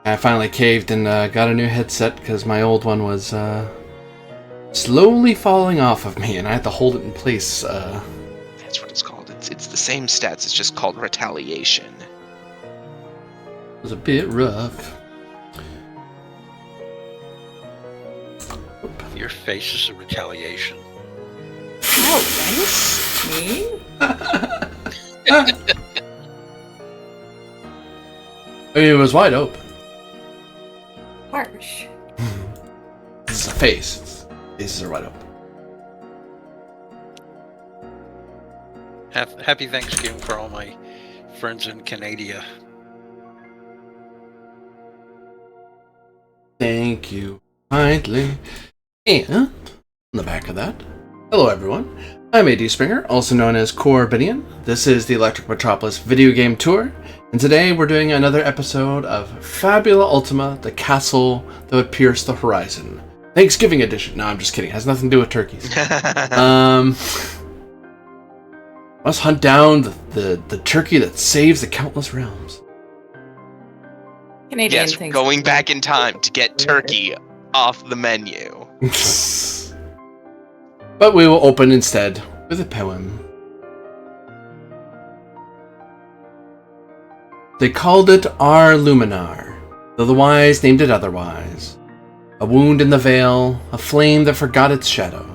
I finally caved and got a new headset because my old one was slowly falling off of me, and I had to hold it in place. That's what it's called. It's the same stats. It's just called retaliation. It was a bit rough. Your face is a retaliation. Oh, thanks. Me? I mean, it was wide open. Harsh. This is a face. Faces are wide open. Happy Thanksgiving for all my friends in Canada. Thank you kindly. And on the back of that, hello everyone. I'm AD Springer, also known as Corbinian. This is the Electric Metropolis video game tour, and today we're doing another episode of Fabula Ultima, the castle that would pierce the horizon. Thanksgiving edition. No, I'm just kidding. It has nothing to do with turkeys. Must hunt down the turkey that saves the countless realms. Canadian Yes, things. going back in time to get turkey off the menu. But we will open instead with a poem. They called it Our Luminar, though the wise named it otherwise. A wound in the veil, a flame that forgot its shadow.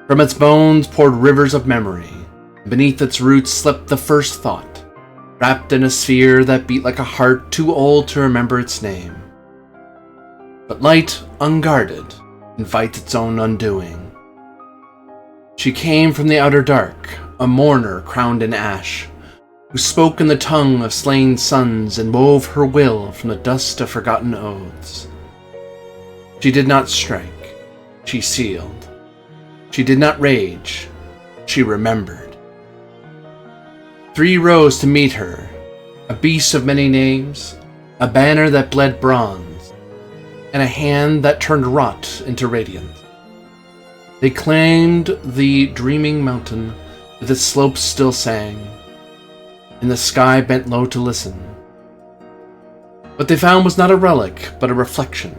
From its bones poured rivers of memory, and beneath its roots slept the first thought, wrapped in a sphere that beat like a heart too old to remember its name. But light, unguarded, invites its own undoing. She came from the outer dark, a mourner crowned in ash, who spoke in the tongue of slain sons and wove her will from the dust of forgotten oaths. She did not strike, she sealed. She did not rage, she remembered. Three rose to meet her, a beast of many names, a banner that bled bronze, and a hand that turned rot into radiance. They claimed the dreaming mountain with its slopes still sang, and the sky bent low to listen. What they found was not a relic, but a reflection,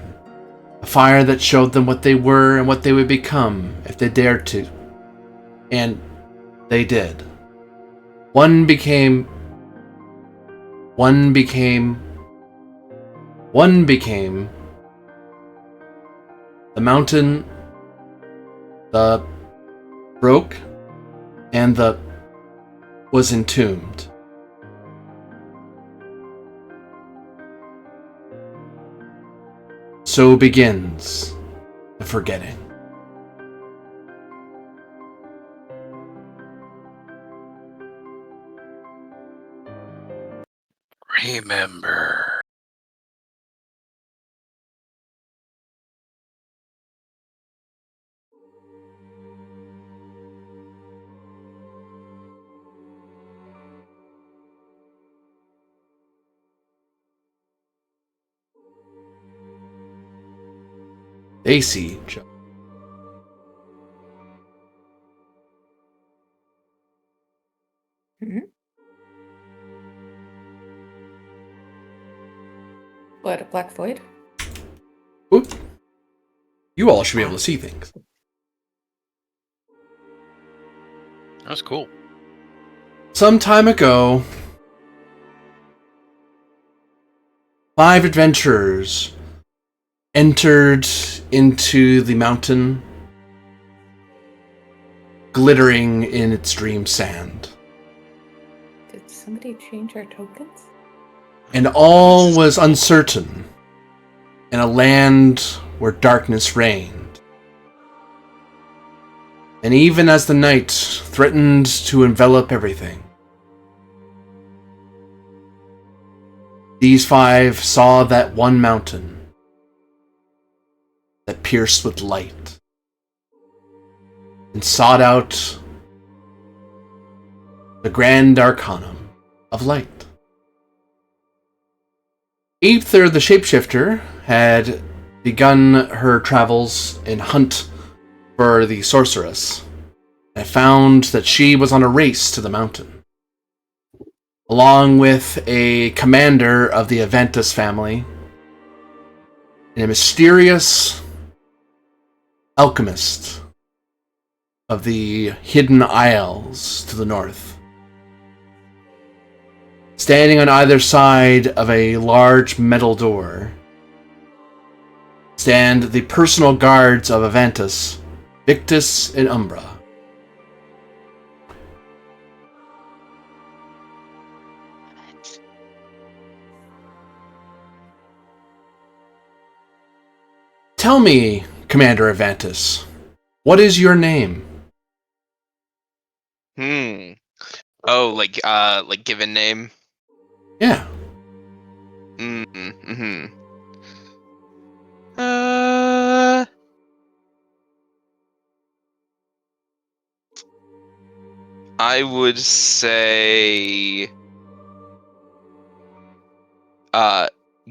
a fire that showed them what they were and what they would become if they dared to. And they did. One became the mountain, the broke, and the was entombed. So begins the forgetting. Remember. They see Joe. Mm-hmm. What, a black void? Oop. You all should be able to see things. That's cool. Some time ago, 5 adventurers entered into the mountain, glittering in its dream sand. Did somebody change our tokens? And all was uncertain in a land where darkness reigned. And even as the night threatened to envelop everything, these 5 saw that one mountain that pierced with light and sought out the grand arcanum of light. Aether, the shapeshifter, had begun her travels and hunt for the sorceress, and found that she was on a race to the mountain. along with a commander of the Aventus family, and a mysterious alchemist of the Hidden Isles to the north. Standing on either side of a large metal door stand the personal guards of Aventus, Victus and Umbra. Tell me, Commander Aventus, what is your name? Oh, like given name? Yeah. Mm-hmm. I would say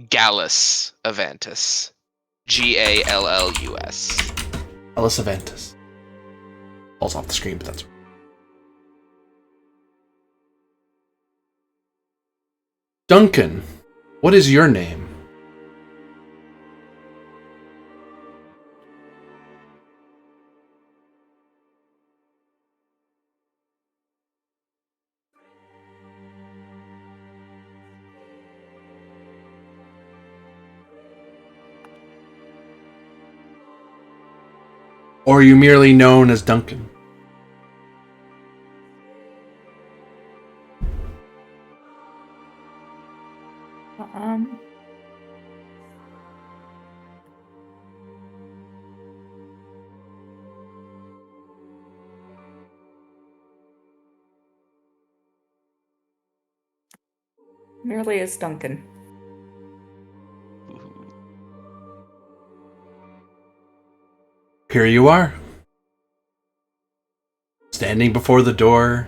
Gallus Avantus. Gallus. Alice Aventus. Falls off the screen, but that's... Duncan, what is your name? Or are you merely known as Duncan? Merely as Duncan. Here you are. Standing before the door.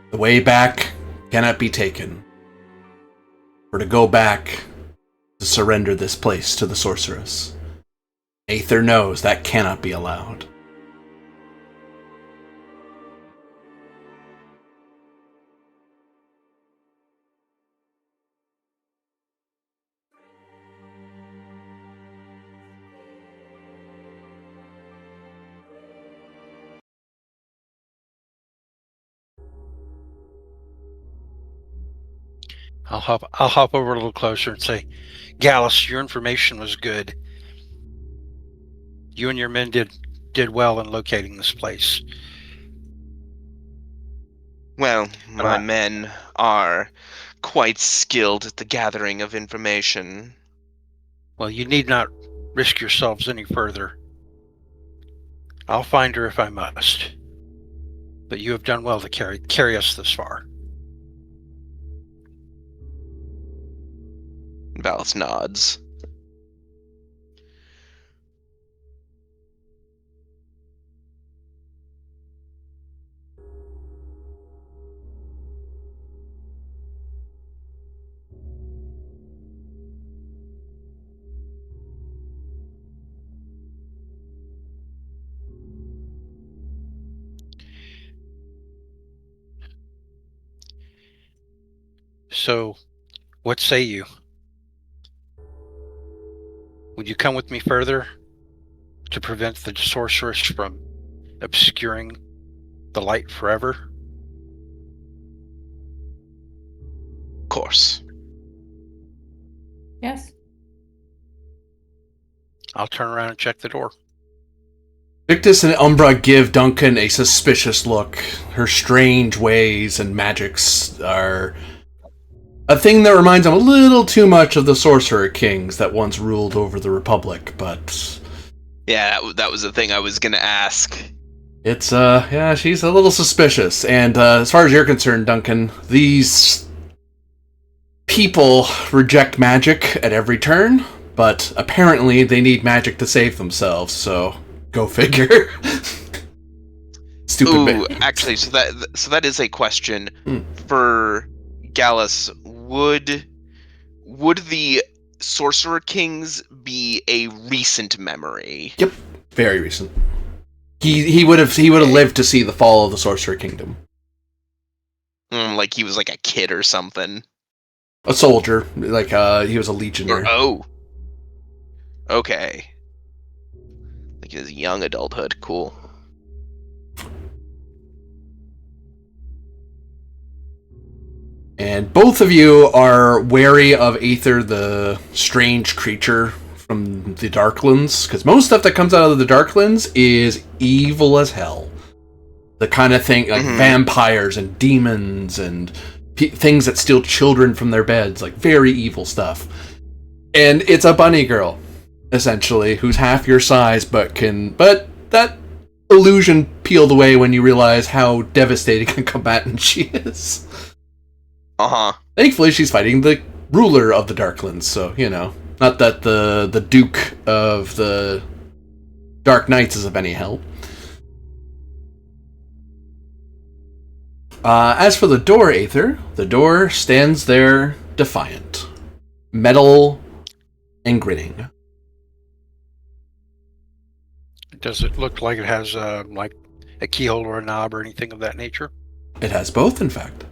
The way back cannot be taken. For to go back, to surrender this place to the sorceress. Aether knows that cannot be allowed. I'll hop over a little closer and say, Gallus, your information was good. You and your men did well in locating this place. Well, my men are quite skilled at the gathering of information. Well, you need not risk yourselves any further. I'll find her if I must. But you have done well to carry us this far. Valus nods. So, what say you? Would you come with me further to prevent the sorceress from obscuring the light forever? Of course. Yes. I'll turn around and check the door. Victus and Umbra give Duncan a suspicious look. Her strange ways and magics are a thing that reminds them a little too much of the Sorcerer Kings that once ruled over the Republic, but... Yeah, that was the thing I was gonna ask. It's, yeah, she's a little suspicious. And as far as you're concerned, Duncan, these people reject magic at every turn, but apparently they need magic to save themselves, so go figure. Stupid. Ooh, actually, so that is a question for Gallus. Would the Sorcerer Kings be a recent memory? Yep, very recent. He would have lived to see the fall of the Sorcerer Kingdom. Like he was like a kid or something. A soldier, like he was a legionnaire. Okay. Like his young adulthood. Cool. And both of you are wary of Aether, the strange creature from the Darklands, because most stuff that comes out of the Darklands is evil as hell. The kind of thing, like vampires and demons and things that steal children from their beds, like very evil stuff. And it's a bunny girl, essentially, who's half your size, but that illusion peeled away when you realize how devastating a combatant she is. Thankfully, she's fighting the ruler of the Darklands, so, you know, not that the Duke of the Dark Knights is of any help. As for the door, Aether, the door stands there defiant. Metal and grinning. Does it look like it has like a keyhole or a knob or anything of that nature? It has both, in fact.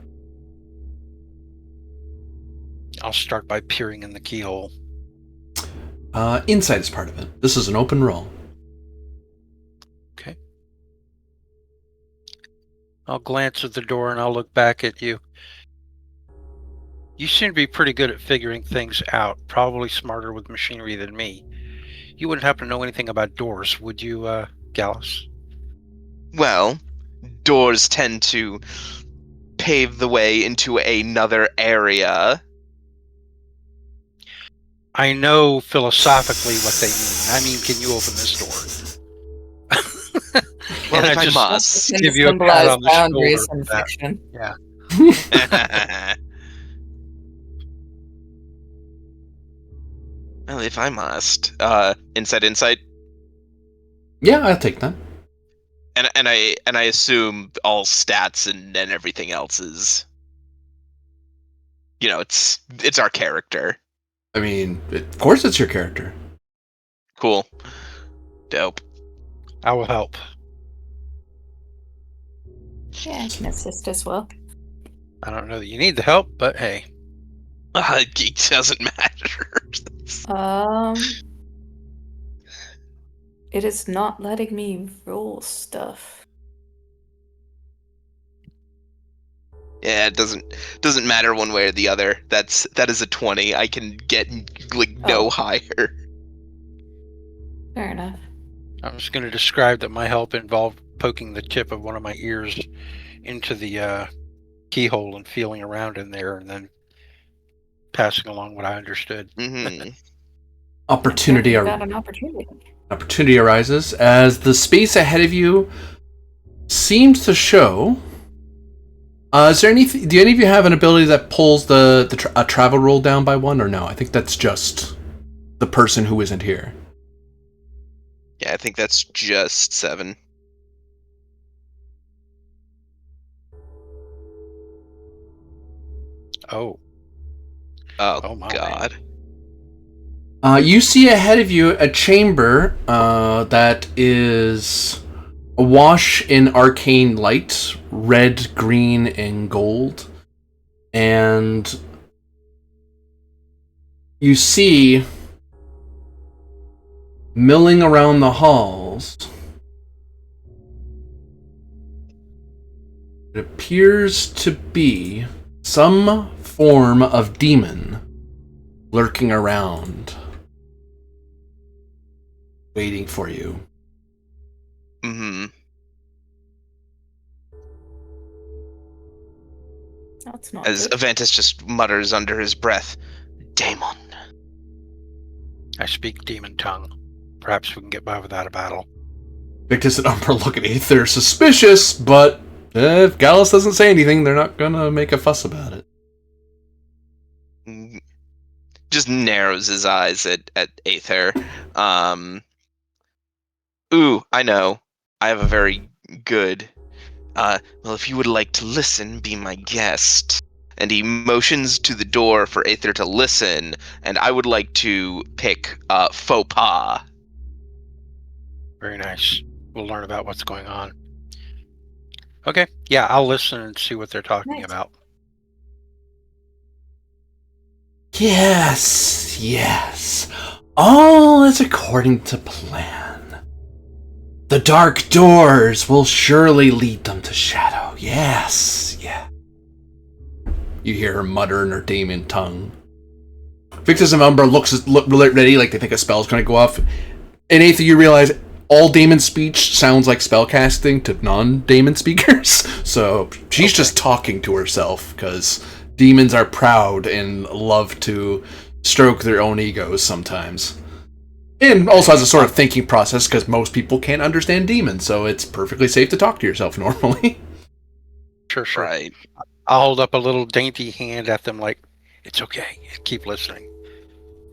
I'll start by peering in the keyhole. Insight is part of it. This is an open roll. Okay. I'll glance at the door and I'll look back at you. You seem to be pretty good at figuring things out, probably smarter with machinery than me. You wouldn't happen to know anything about doors, would you, Gallus? Well, doors tend to pave the way into another area. I know philosophically what they mean. I mean, can you open this door? Well, and if I just must. give you a pat on the boundaries shoulder in for that. fiction. Yeah. Well, if I must. Insight. Yeah, I'll take that. And I assume all stats and everything else is, you know, it's our character. I mean, of course it's your character. Cool. Dope. I will help. Yeah, I can assist as well. I don't know that you need the help, but hey. It doesn't matter. It is not letting me roll stuff. Yeah, it doesn't matter one way or the other. That is a 20. I can get like no higher. Fair enough. I'm just going to describe that my help involved poking the tip of one of my ears into the keyhole and feeling around in there, and then passing along what I understood. Opportunity arises as the space ahead of you seems to show. Is there anything? Do any of you have an ability that pulls a travel roll down by one, or no? I think that's just the person who isn't here. Yeah, I think that's just 7. Oh my God. You see ahead of you a chamber that is awash in arcane light, red, green, and gold. And you see, milling around the halls, it appears to be some form of demon lurking around, waiting for you. That's not As good. Avantis just mutters under his breath, "Daemon." I speak demon tongue. Perhaps we can get by without a battle. Victus and Umbra look at Aether suspicious, but if Gallus doesn't say anything, they're not gonna make a fuss about it. Just narrows his eyes at Aether. Ooh, I know. I have a very good... well, if you would like to listen, be my guest. And he motions to the door for Aether to listen, and I would like to pick faux pas. Very nice. We'll learn about what's going on. Okay. Yeah, I'll listen and see what they're talking Nice. about. Yes, yes. All is according to plan. The dark doors will surely lead them to Shadow. Yes, yeah. You hear her mutter in her demon tongue. Victus and Umbra look ready, like they think a spell's going to go off. And Aether, you realize all demon speech sounds like spellcasting to non-demon speakers. So she's just talking to herself, because demons are proud and love to stroke their own egos sometimes. And also has a sort of thinking process, because most people can't understand demons, so it's perfectly safe to talk to yourself normally. Sure. Right. I'll hold up a little dainty hand at them like, it's okay. Keep listening.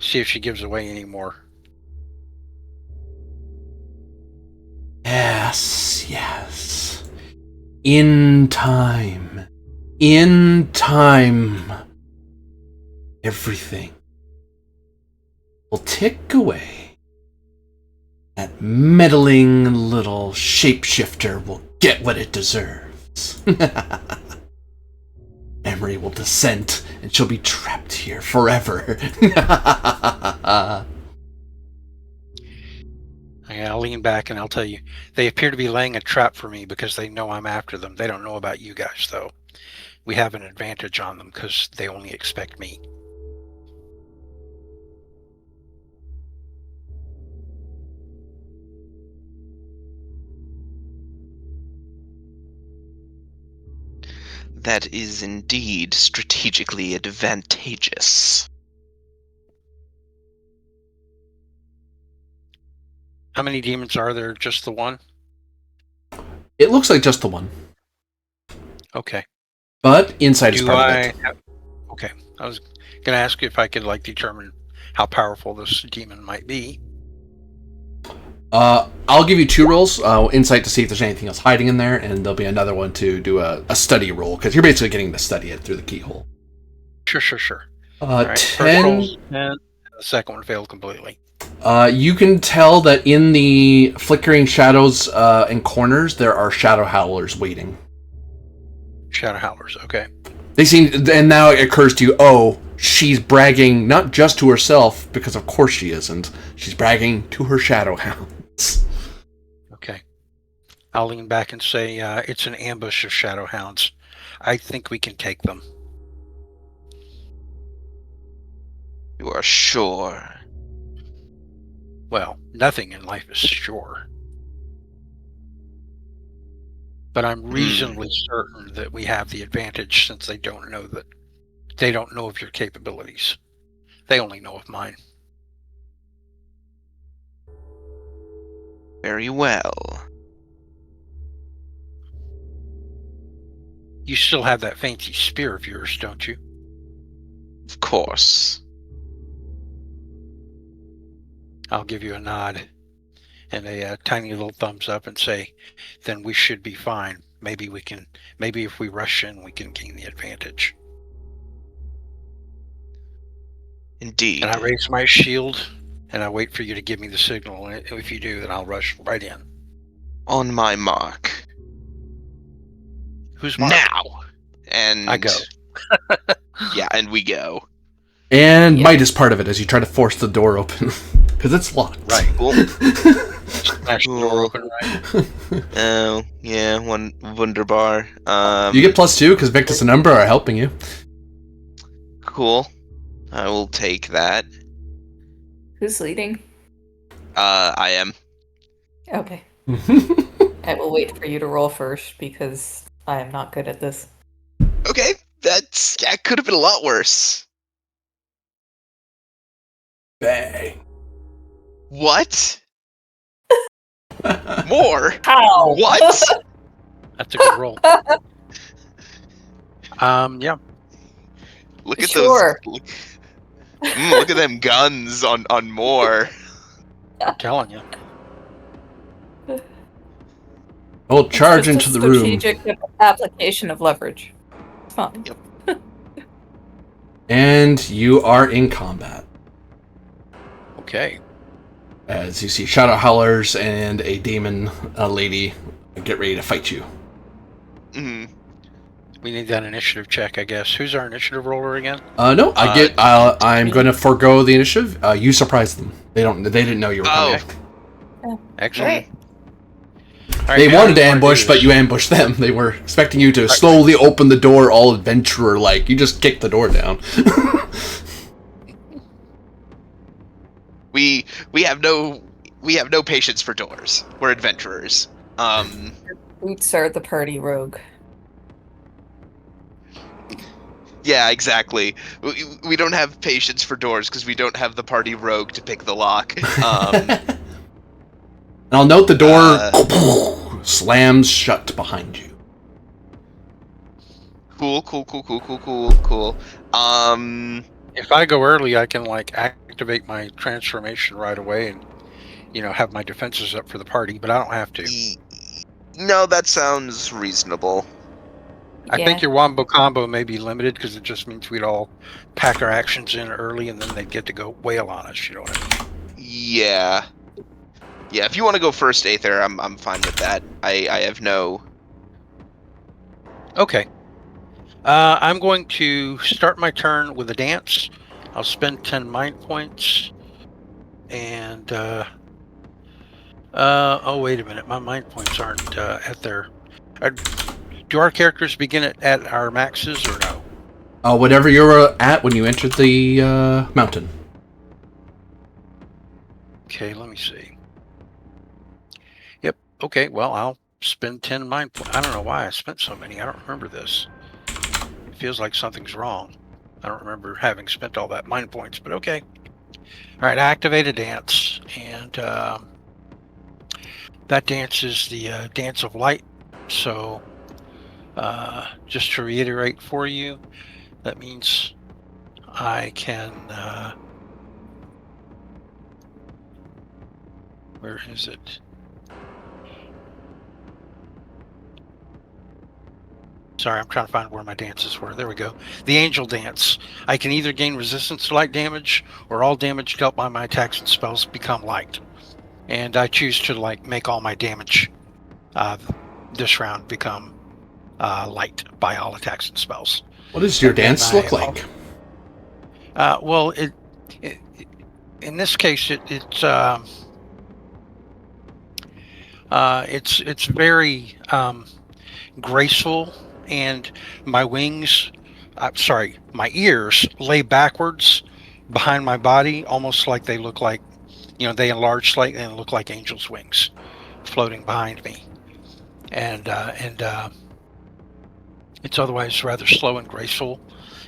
See if she gives away any more. Yes, yes. In time, everything will tick away. That meddling little shapeshifter will get what it deserves. Memory will descend, and she'll be trapped here forever. I'll lean back and I'll tell you, they appear to be laying a trap for me because they know I'm after them. They don't know about you guys, though. We have an advantage on them because they only expect me. That is indeed strategically advantageous. How many demons are there? Just the one? It looks like just the one. Okay. But insight is part of it. Okay. I was going to ask you if I could determine how powerful this demon might be. I'll give you 2 rolls. Insight to see if there's anything else hiding in there, and there'll be another one to do a study roll, because you're basically getting to study it through the keyhole. Sure. All right, 10. First roll's 10, the second one failed completely. You can tell that in the flickering shadows and corners, there are shadow howlers waiting. Shadow howlers, okay. They seem, and now it occurs to you, oh, she's bragging not just to herself, because of course she isn't. She's bragging to her shadow hounds. Okay. I'll lean back and say, it's an ambush of shadow hounds. I think we can take them. You are sure? Well, nothing in life is sure. But I'm reasonably certain that we have the advantage, since they don't know of your capabilities. They only know of mine. Very well. You still have that fancy spear of yours, don't you? Of course. I'll give you a nod and a tiny little thumbs up and say, then we should be fine. Maybe if we rush in, we can gain the advantage. Indeed. And I raise my shield and I wait for you to give me the signal. And if you do, then I'll rush right in. On my mark. Who's mark? Now! And I go. Yeah, and we go. And Might is part of it as you try to force the door open, because it's locked. Right. Cool. Smash the door open, right? Oh, yeah, one wunderbar. You get +2 because Victus and Umbra are helping you. Cool. I will take that. Who's leading? I am. Okay. I will wait for you to roll first because I am not good at this. Okay, that could have been a lot worse. Bang. What? More? How? What? That's a good roll. Yeah. Look at Sure. those. Look at them guns on more. I'm telling you. We'll charge It's into just the a room. strategic application of leverage. It's fine. Yep. And you are in combat. Okay. As you see Shadow Howlers and a demon lady get ready to fight you. Mhm. We need that initiative check, I guess. Who's our initiative roller again? No, I'm going to forego the initiative. You surprised them. They didn't know you were coming. Excellent. Mm. All right, They now wanted what to you wanna ambush, do but is- you ambushed them. They were expecting you to slowly open the door, all adventurer-like. You just kicked the door down. We have no patience for doors. We're adventurers. Boots are the party rogue. Yeah, exactly. We don't have patience for doors because we don't have the party rogue to pick the lock. And I'll note the door slams shut behind you. Cool. If I go early, I can activate my transformation right away and have my defenses up for the party, but I don't have to. No, that sounds reasonable. I think your wombo combo may be limited because it just means we'd all pack our actions in early and then they'd get to go wail on us. You know what I mean? Yeah. If you want to go first, Aether, I'm fine with that. I have no. Okay. I'm going to start my turn with a dance. I'll spend 10 mind points. And, oh, wait a minute. My mind points aren't at their... do our characters begin at our maxes or no? Whatever you were at when you entered the mountain. Okay, let me see. Yep. Okay, well, I'll spend 10 mind points. I don't know why I spent so many. I don't remember this. It feels like something's wrong. I don't remember having spent all that mind points, but okay. All right, I activate a dance, and that dance is the Dance of Light. So, just to reiterate for you, that means I can. Where is it? Sorry, I'm trying to find where my dances were. There we go. The Angel Dance. I can either gain resistance to light damage, or all damage dealt by my attacks and spells become light. And I choose to make all my damage this round become light by all attacks and spells. What does your dance look like? Well, in this case, it's very graceful, and my wings, my ears lay backwards behind my body, almost like they look like, they enlarge slightly and look like angels' wings floating behind me. And it's otherwise rather slow and graceful,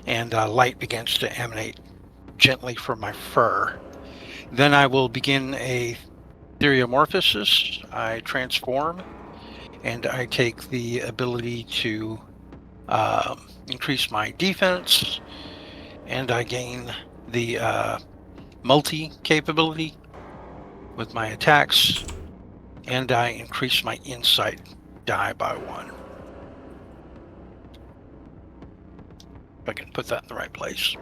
and light begins to emanate gently from my fur. Then I will begin a Theriomorphosis. I transform, and I take the ability to increase my defense, and I gain the multi capability with my attacks, and I increase my insight die by 1. If I can put that in the right place.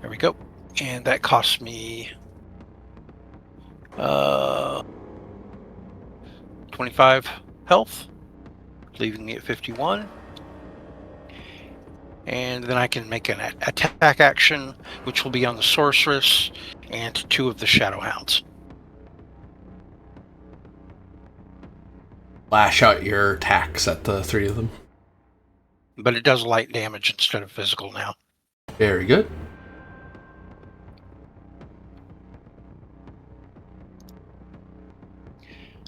There we go. And that costs me 25 health, leaving me at 51. And then I can make an attack action, which will be on the sorceress and 2 of the shadow hounds. Lash out your attacks at the 3 of them. But it does light damage instead of physical now. Very good.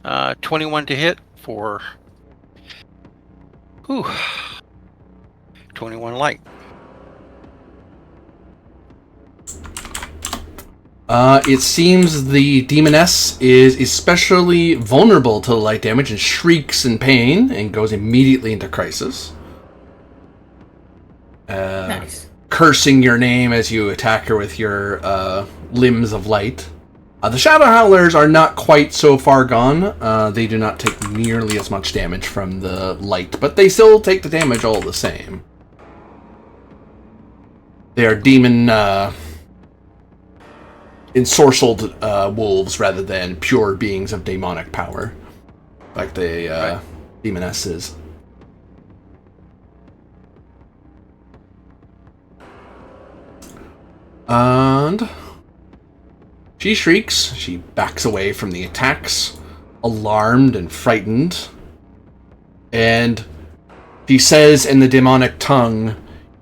Uh, 21 to hit for 21 light. It seems the demoness is especially vulnerable to the light damage and shrieks in pain and goes immediately into crisis. Nice. Cursing your name as you attack her with your limbs of light. The Shadow Howlers are not quite so far gone. They do not take nearly as much damage from the light, but they still take the damage all the same. They are demon ensorcelled wolves rather than pure beings of demonic power, like the demoness is. And she shrieks. She backs away from the attacks, alarmed and frightened. And she says in the demonic tongue,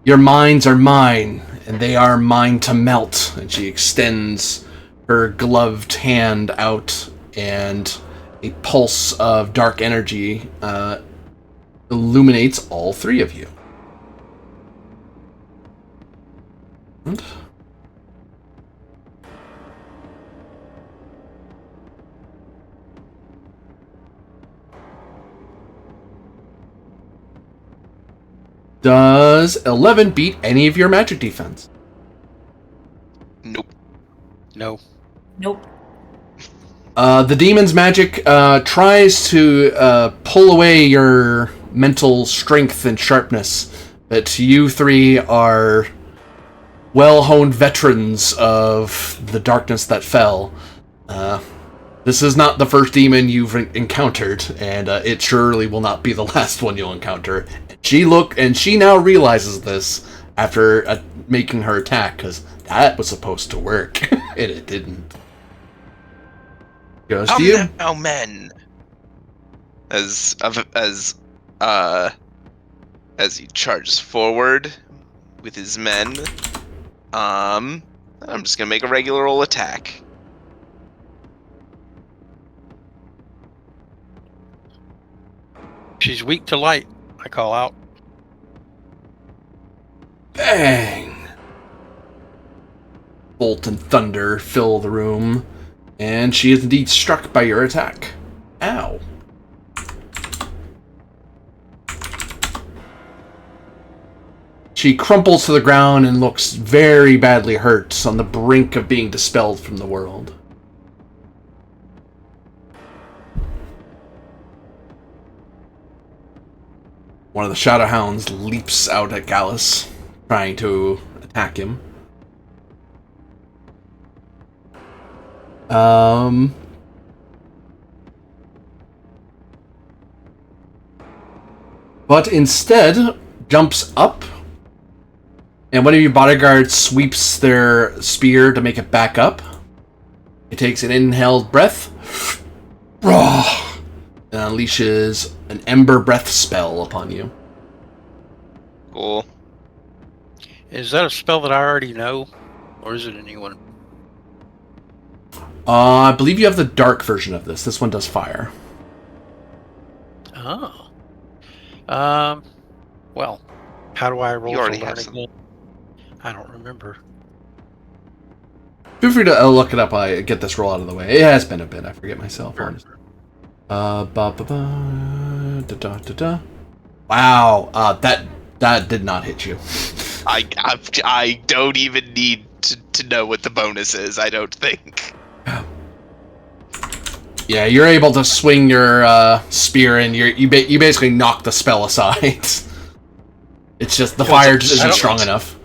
"Your minds are mine, and they are mine to melt." And she extends her gloved hand out, and a pulse of dark energy illuminates all three of you. And does 11 beat any of your magic defense? Nope. No. Nope. The demon's magic tries to pull away your mental strength and sharpness, but you three are well-honed veterans of the darkness that fell. This is not the first demon you've encountered, and it surely will not be the last one you'll encounter. She now realizes this after making her attack, because that was supposed to work, and it didn't. Goes to you. Now, men. As he charges forward with his men, I'm just gonna make a regular old attack. She's weak to light, I call out. Bang! Bolt and thunder fill the room, and she is indeed struck by your attack. Ow. She crumples to the ground and looks very badly hurt, on the brink of being dispelled from the world. One of the Shadowhounds leaps out at Gallus, trying to attack him. But instead, jumps up, and one of your bodyguards sweeps their spear to make it back up. He takes an inhaled breath, and unleashes an Ember Breath spell upon you. Cool. Is that a spell that I already know, or is it a new one? I believe you have the dark version of this. This one does fire. Oh. Well, how do I roll You to already learn have some. again? I don't remember. Feel free to look it up. I get this roll out of the way. It has been a bit. I forget myself. Honestly. Wow. That did not hit you. I don't even need to know what the bonus is, I don't think. Yeah, you're able to swing your spear, and you basically knock the spell aside. It's just the fire just isn't strong enough.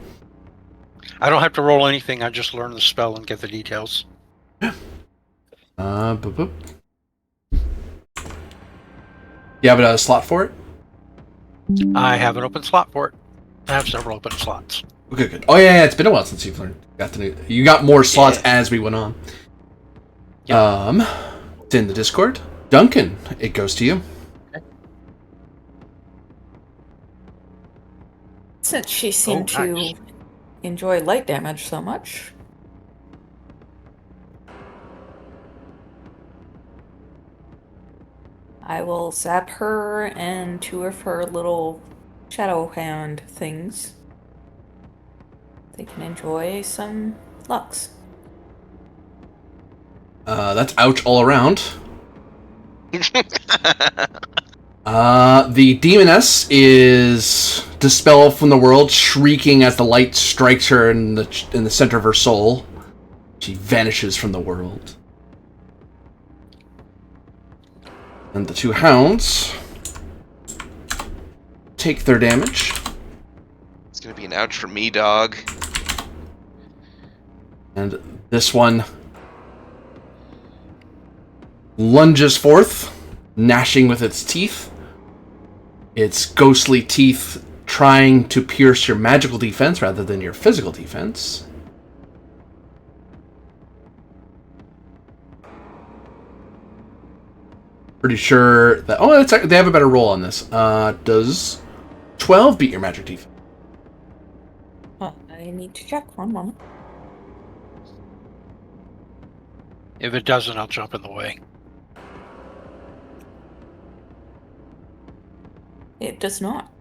I don't have to roll anything. I just learn the spell and get the details. Boop. You have a slot for it? I have an open slot for it. I have several open slots. Okay, good. Oh yeah, it's been a while since you've learned. You got more slots as we went on. Yep. It's in the Discord. Duncan, it goes to you. Okay. Since she seemed to enjoy light damage so much, I will zap her and two of her little shadow hand things. They can enjoy some lux. That's ouch all around. The demoness is dispelled from the world, shrieking as the light strikes her in the center of her soul. She vanishes from the world. And the two hounds take their damage. It's gonna be an ouch for me, dog. And this one lunges forth, gnashing with its teeth. Its ghostly teeth trying to pierce your magical defense rather than your physical defense. pretty sure that... Oh, they have a better roll on this. Does 12 beat your magic defense? I need to check. One moment. If it doesn't, I'll jump in the way. It does not.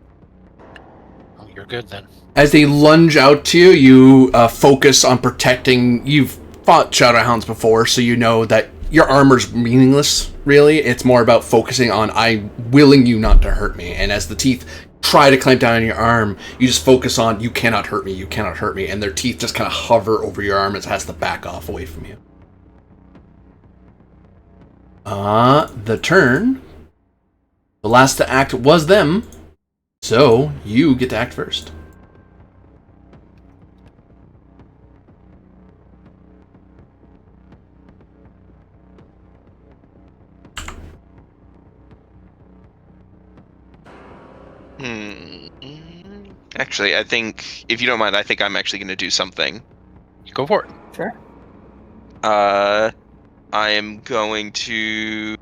Oh, you're good then. As they lunge out to you, you focus on protecting... You've fought Shadowhounds before, so you know that your armor's meaningless, really. It's more about focusing on, I'm willing you not to hurt me. And as the teeth try to clamp down on your arm, you just focus on, you cannot hurt me, you cannot hurt me. And their teeth just kind of hover over your arm as it has to back off away from you. The turn. The last to act was them. So, you get to act first. Actually, I think, if you don't mind, I think I'm actually going to do something. Go for it. Sure. I am going to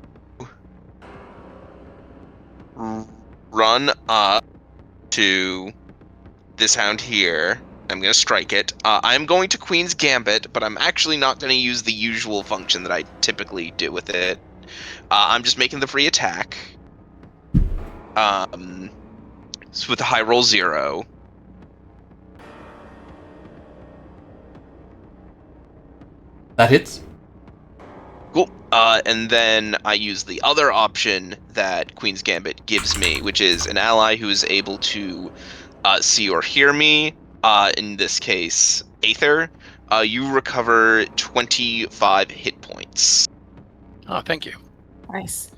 run up to this hound here. I'm going to strike it. I'm going to Queen's Gambit, but I'm actually not going to use the usual function that I typically do with it. I'm just making the free attack. It's with a high roll 0. That hits. Cool. And then I use the other option that Queen's Gambit gives me, which is an ally who is able to see or hear me. In this case, Aether. You recover 25 hit points. Oh, thank you. Nice.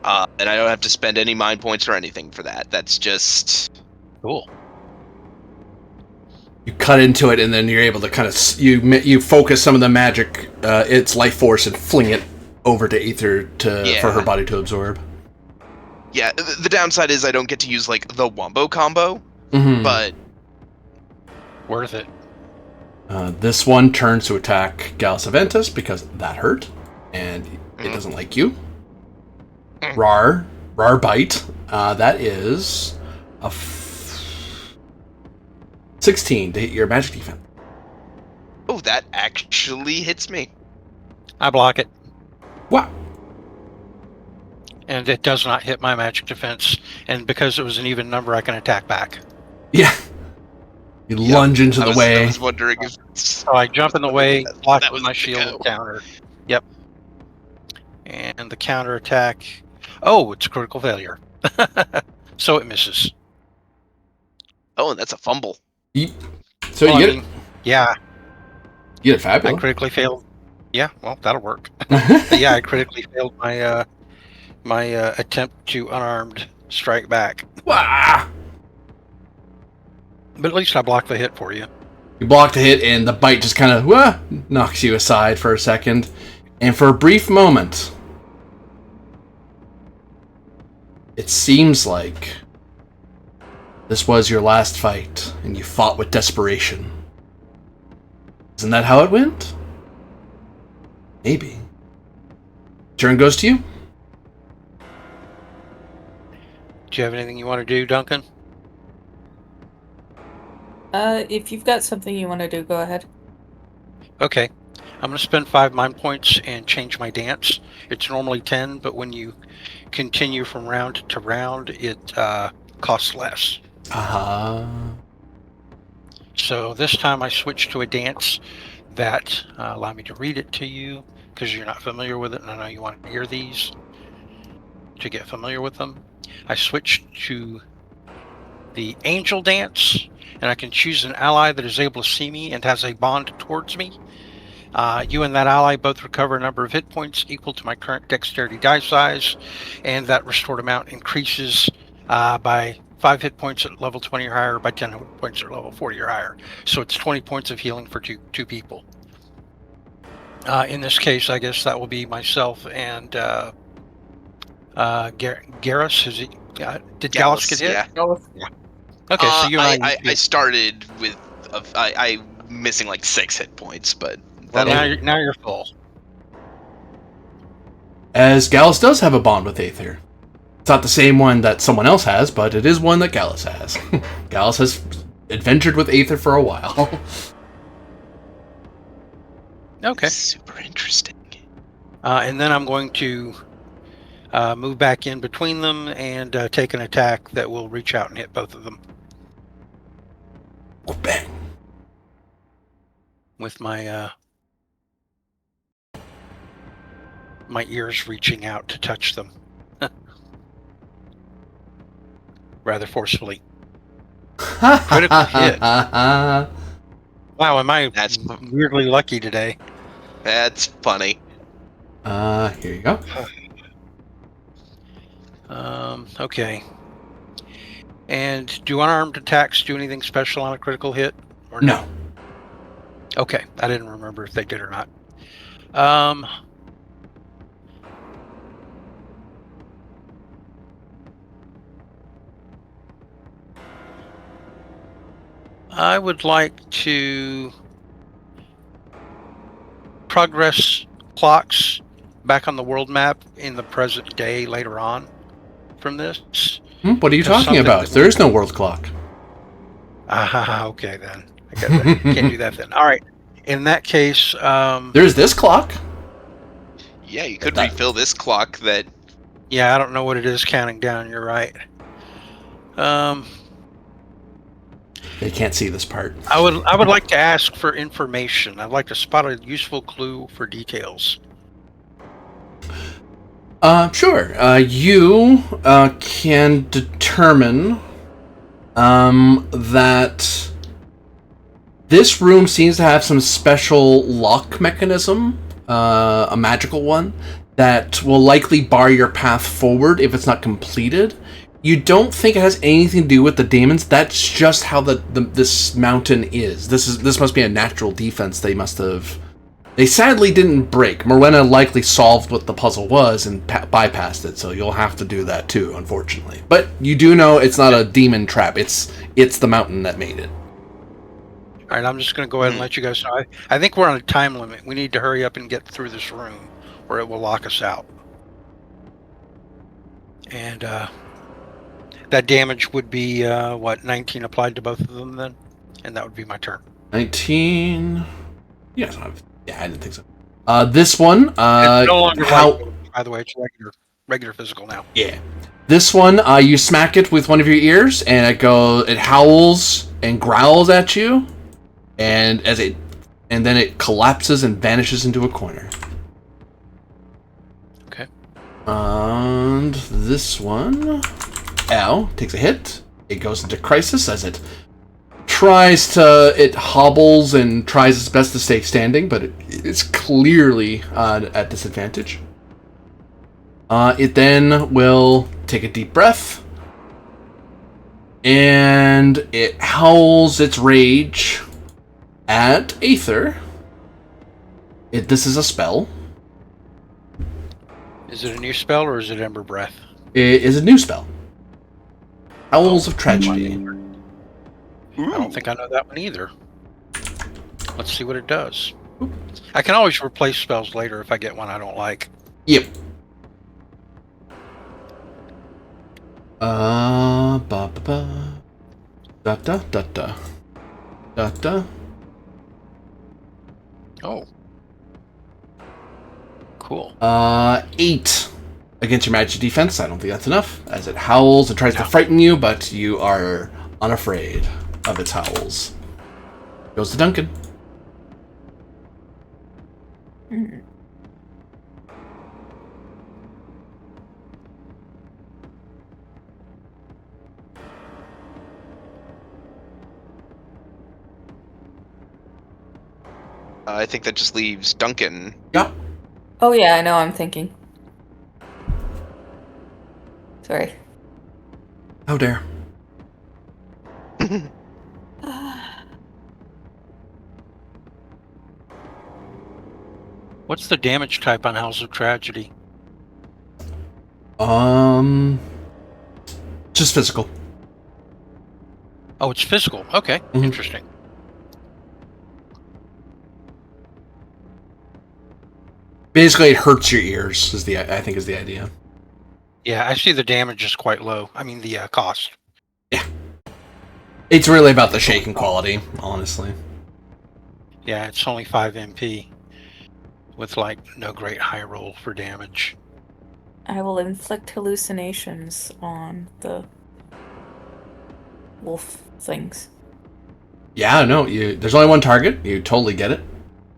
And I don't have to spend any mind points or anything for that. That's just... Cool. You cut into it, and then you're able to kind of... You focus some of the magic, its life force, and fling it over to Aether for her body to absorb. Yeah, the downside is I don't get to use, like, the Wombo combo, but... Worth it. This one turns to attack Gallus Aventus, because that hurt, and it doesn't like you. Rar bite. That is a 16 to hit your magic defense. Oh, that actually hits me. I block it. Wow. And it does not hit my magic defense. And because it was an even number, I can attack back. Yeah. You lunge into the way. I was wondering if... So I jump in the way, block it with my shield, and counter. Yep. And the counter attack... Oh, it's a critical failure. So it misses. Oh, and that's a fumble. So well, you get it. Yeah. You get Fabula. I critically failed. Yeah, well, that'll work. But yeah, I critically failed my my attempt to unarmed strike back. Wah! But at least I blocked the hit for you. You block the hit, and the bite just kind of knocks you aside for a second. And for a brief moment, it seems like this was your last fight, and you fought with desperation. Isn't that how it went? Maybe. Turn goes to you. Do you have anything you want to do, Duncan? If you've got something you want to do, go ahead. Okay. I'm going to spend 5 mind points and change my dance. It's normally 10, but when you continue from round to round, it costs less. So this time I switched to a dance that allow me to read it to you, because you're not familiar with it, and I know you want to hear these to get familiar with them. I switched to the Angel Dance, and I can choose an ally that is able to see me and has a bond towards me. You and that ally both recover a number of hit points equal to my current dexterity die size, and that restored amount increases by 5 hit points at level 20 or higher, by 10 hit points at level 40 or higher. So it's 20 points of healing for two people. In this case, I guess that will be myself and Garrus. Is it? Did Gallus get hit? Yeah. Okay, so you and I started with I missing like 6 hit points, but well, now you're full. as Gallus does have a bond with Aether. It's not the same one that someone else has, but it is one that Gallus has. Gallus has adventured with Aether for a while. Okay. Super interesting. And then I'm going to move back in between them and take an attack that will reach out and hit both of them Bang. with my my ears reaching out to touch them rather forcefully. Critical hit. Wow, am I weirdly lucky today? That's funny. Here you go. Okay. And do unarmed attacks do anything special on a critical hit? Or No. Okay, I didn't remember if they did or not. I would like to progress clocks back on the world map in the present day later on from this. What are you talking about? There is no world clock. Okay then. I guess I can't do that then. All right. In that case, There's this clock. Yeah, you could refill this clock that... Yeah, I don't know what it is counting down. You're right. They can't see this part. I would like to ask for information. I'd like to spot a useful clue for details. Sure. You can determine that this room seems to have some special lock mechanism, a magical one, that will likely bar your path forward if it's not completed. You don't think it has anything to do with the demons. That's just how this mountain is. This must be a natural defense they must have... They sadly didn't break. Morwenna likely solved what the puzzle was and bypassed it, so you'll have to do that too, unfortunately. But you do know it's not a demon trap. It's the mountain that made it. All right, I'm just going to go ahead and let you guys know. I think we're on a time limit. We need to hurry up and get through this room, or it will lock us out. And that damage would be, 19 applied to both of them then? And that would be my turn. 19... Yeah, I didn't think so. This one... it's no longer by the way, it's regular physical now. Yeah. This one, you smack it with one of your ears, and it howls and growls at you, and then it collapses and vanishes into a corner. Okay. And this one, takes a hit. It goes into crisis as it hobbles and tries its best to stay standing, but it's clearly at disadvantage. It then will take a deep breath, and it howls its rage at Aether. This is a spell. Is it a new spell or is it Ember Breath? It is a new spell. Howls of Tragedy. I don't think I know that one either. Let's see what it does. I can always replace spells later if I get one I don't like. Yep. Oh. Cool. 8 against your magic defense. I don't think that's enough, as it howls and tries to frighten you, but you are unafraid of its howls. Goes to Duncan. I think that just leaves Duncan. Yeah. Oh yeah, I know, I'm thinking. Sorry. How dare. What's the damage type on House of Tragedy? Just physical. Oh, it's physical. Okay, interesting. Basically, it hurts your ears. I think is the idea. Yeah, I see the damage is quite low. I mean, the cost. Yeah. It's really about the shaking quality, honestly. Yeah, it's only 5 MP with like no great high roll for damage. I will inflict hallucinations on the wolf things. Yeah, no, there's only one target. You totally get it.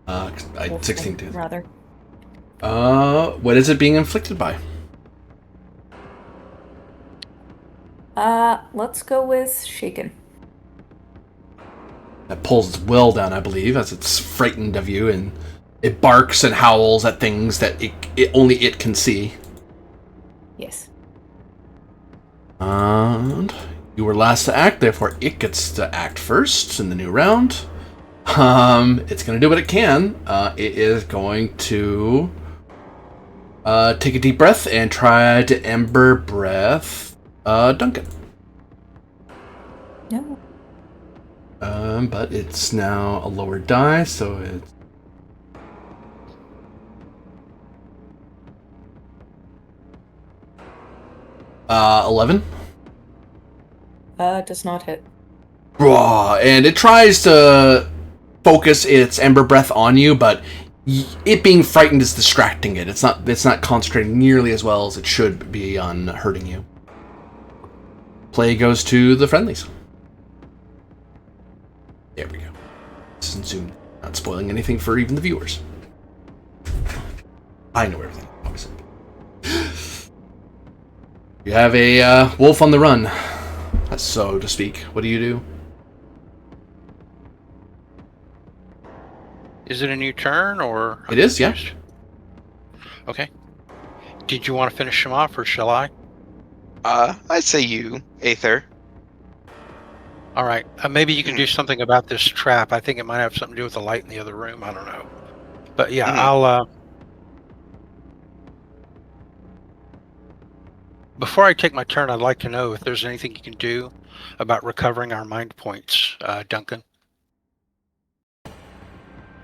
Wolf 16 thing, to. rather. What is it being inflicted by? Let's go with shaken. That pulls its will down, I believe, as it's frightened of you, and it barks and howls at things that only it can see. Yes. And you were last to act, therefore it gets to act first in the new round. It's going to do what it can. It is going to take a deep breath and try to Ember Breath Duncan. No. But it's now a lower die, so it's 11. Does not hit. And it tries to focus its Ember Breath on you, but it being frightened is distracting it. It's not concentrating nearly as well as it should be on hurting you. Play goes to the friendlies. There we go. This isn't zoomed. Not spoiling anything for even the viewers. I know everything, obviously. You have a wolf on the run, so to speak. What do you do? Is it a new turn, or... It is, yeah. Okay. Did you want to finish him off, or shall I? I say you, Aether. All right. Maybe you can do something about this trap. I think it might have something to do with the light in the other room. I don't know. But yeah, I'll... Before I take my turn, I'd like to know if there's anything you can do about recovering our mind points, Duncan,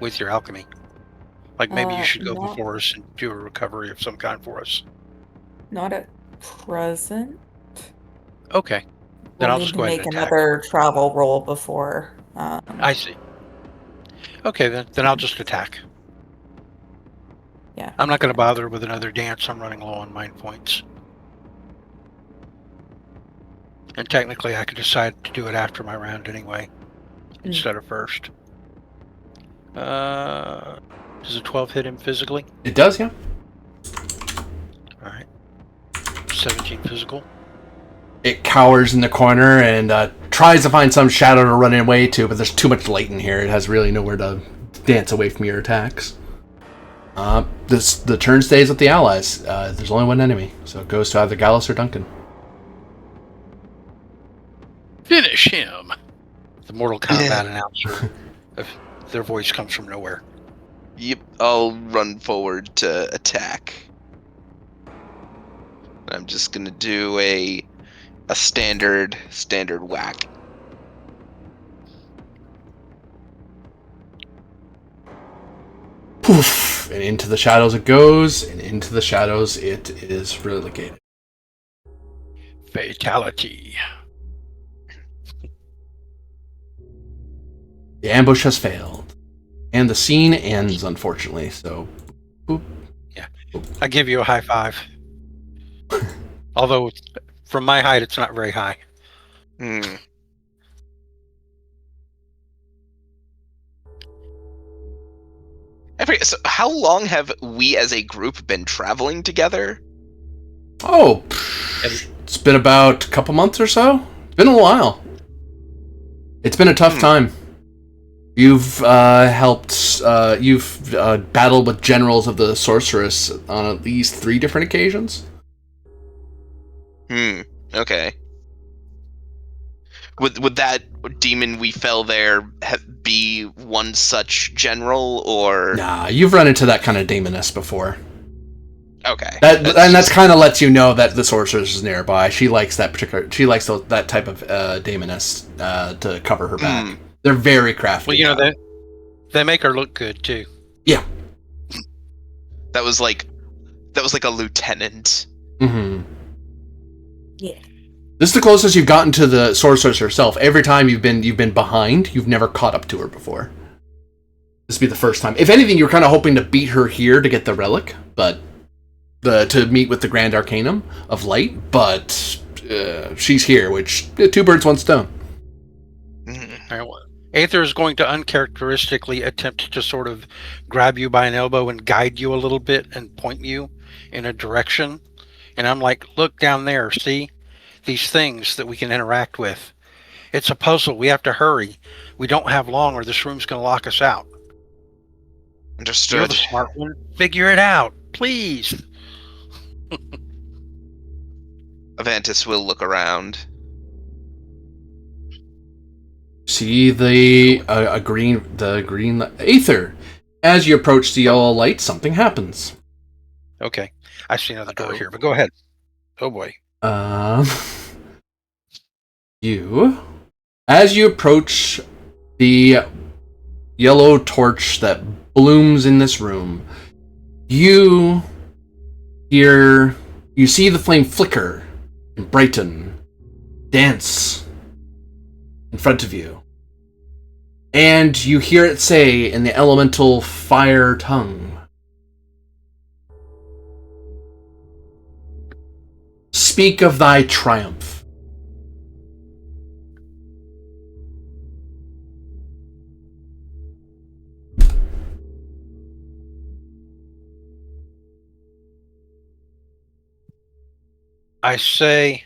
with your alchemy. Like maybe you should go before us and do a recovery of some kind for us. Not at present. Okay. Then We'll I'll need just to go ahead make and attack. another travel roll before. I see. Okay, then I'll just attack. Yeah. I'm not going to bother with another dance. I'm running low on mind points. And technically, I could decide to do it after my round anyway, instead of first. Does a 12 hit him physically? It does, yeah. All right. 17 physical. It cowers in the corner and tries to find some shadow to run away to, but there's too much light in here. It has really nowhere to dance away from your attacks. The turn stays with the allies. There's only one enemy, so it goes to either Gallus or Duncan. Finish him! The Mortal Kombat announcer. Their voice comes from nowhere. Yep, I'll run forward to attack. I'm just gonna do a standard whack. Poof! And into the shadows it goes, and into the shadows it is relegated. Fatality. The ambush has failed. And the scene ends, unfortunately, so... Boop. Yeah. I give you a high five. Although, from my height, it's not very high. So how long have we as a group been traveling together? Oh, it's been about a couple months or so. It's been a while. It's been a tough time. You've helped. You've battled with generals of the sorceress on at least 3 different occasions. Okay. Would that demon we fell there be one such general, or? Nah, you've run into that kind of demoness before. Okay. That's kind of lets you know that the sorceress is nearby. She likes that particular. She likes that type of demoness to cover her back. They're very crafty. Well, you know, they make her look good, too. Yeah. That was like a lieutenant. Mm-hmm. Yeah. This is the closest you've gotten to the sorceress herself. Every time you've been behind, you've never caught up to her before. This would be the first time. If anything, you're kind of hoping to beat her here to get the relic, but to meet with the Grand Arcanum of Light. But she's here, which 2 birds, 1 stone. Aether is going to uncharacteristically attempt to sort of grab you by an elbow and guide you a little bit and point you in a direction. And I'm like, look down there, see? These things that we can interact with. It's a puzzle. We have to hurry. We don't have long or this room's going to lock us out. Understood. You're the smart one. Figure it out, please. Avantis will look around. See the green Aether. As you approach the yellow light, something happens. Okay. I see another door here, but go ahead. Oh boy. As you approach the yellow torch that blooms in this room, you see the flame flicker and brighten, dance in front of you. And you hear it say in the elemental fire tongue, "Speak of thy triumph." I say,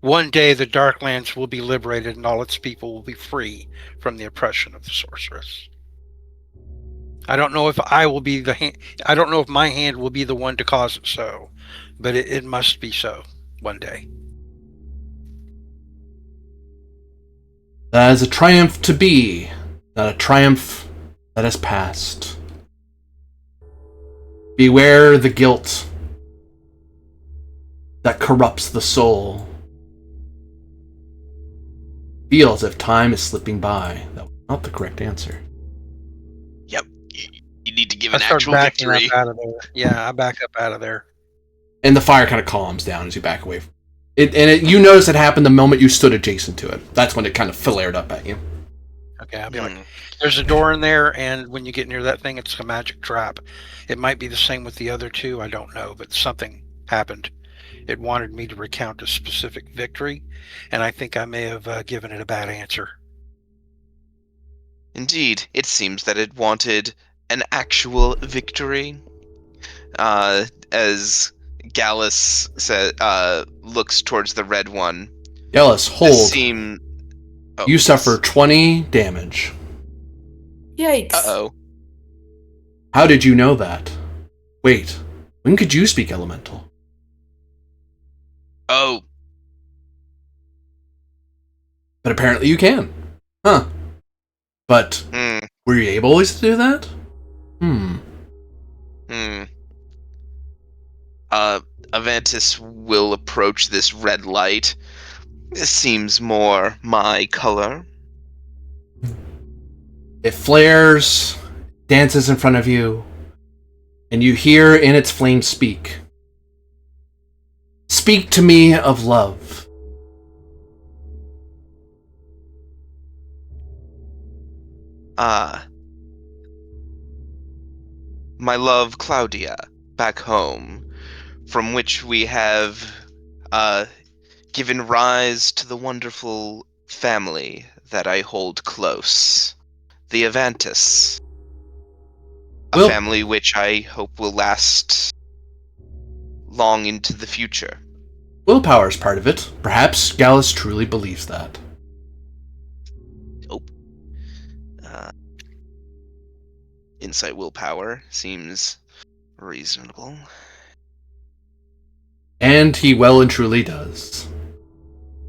one day the Darklands will be liberated and all its people will be free from the oppression of the sorceress. I don't know if I will be I don't know if my hand will be the one to cause it so, but it must be so one day. That is a triumph to be, not a triumph that has passed. Beware the guilt that corrupts the soul. Feel as if time is slipping by. That was not the correct answer. Yep. You need to give an actual victory. Up out of there. Yeah, I back up out of there. And the fire kind of calms down as you back away from it. You notice it happened the moment you stood adjacent to it. That's when it kind of flared up at you. Okay, I'll be like, there's a door in there, and when you get near that thing, it's a magic trap. It might be the same with the other two, I don't know, but something happened. It wanted me to recount a specific victory, and I think I may have given it a bad answer. Indeed, it seems that it wanted an actual victory. As Gallus looks towards the red one. Gallus, hold. Oh, you suffer 20 damage. Yikes. Uh-oh. How did you know that? Wait, when could you speak elemental? Oh. But apparently you can. Huh. But were you able always to do that? Avantis will approach this red light. This seems more my color. It flares, dances in front of you, and you hear in its flame speak. Speak to me of love. My love, Claudia, back home, from which we have given rise to the wonderful family that I hold close, the Avantis. A family which I hope will last long into the future. Willpower is part of it. Perhaps Gallus truly believes that. Nope. Insight willpower seems reasonable. And he well and truly does.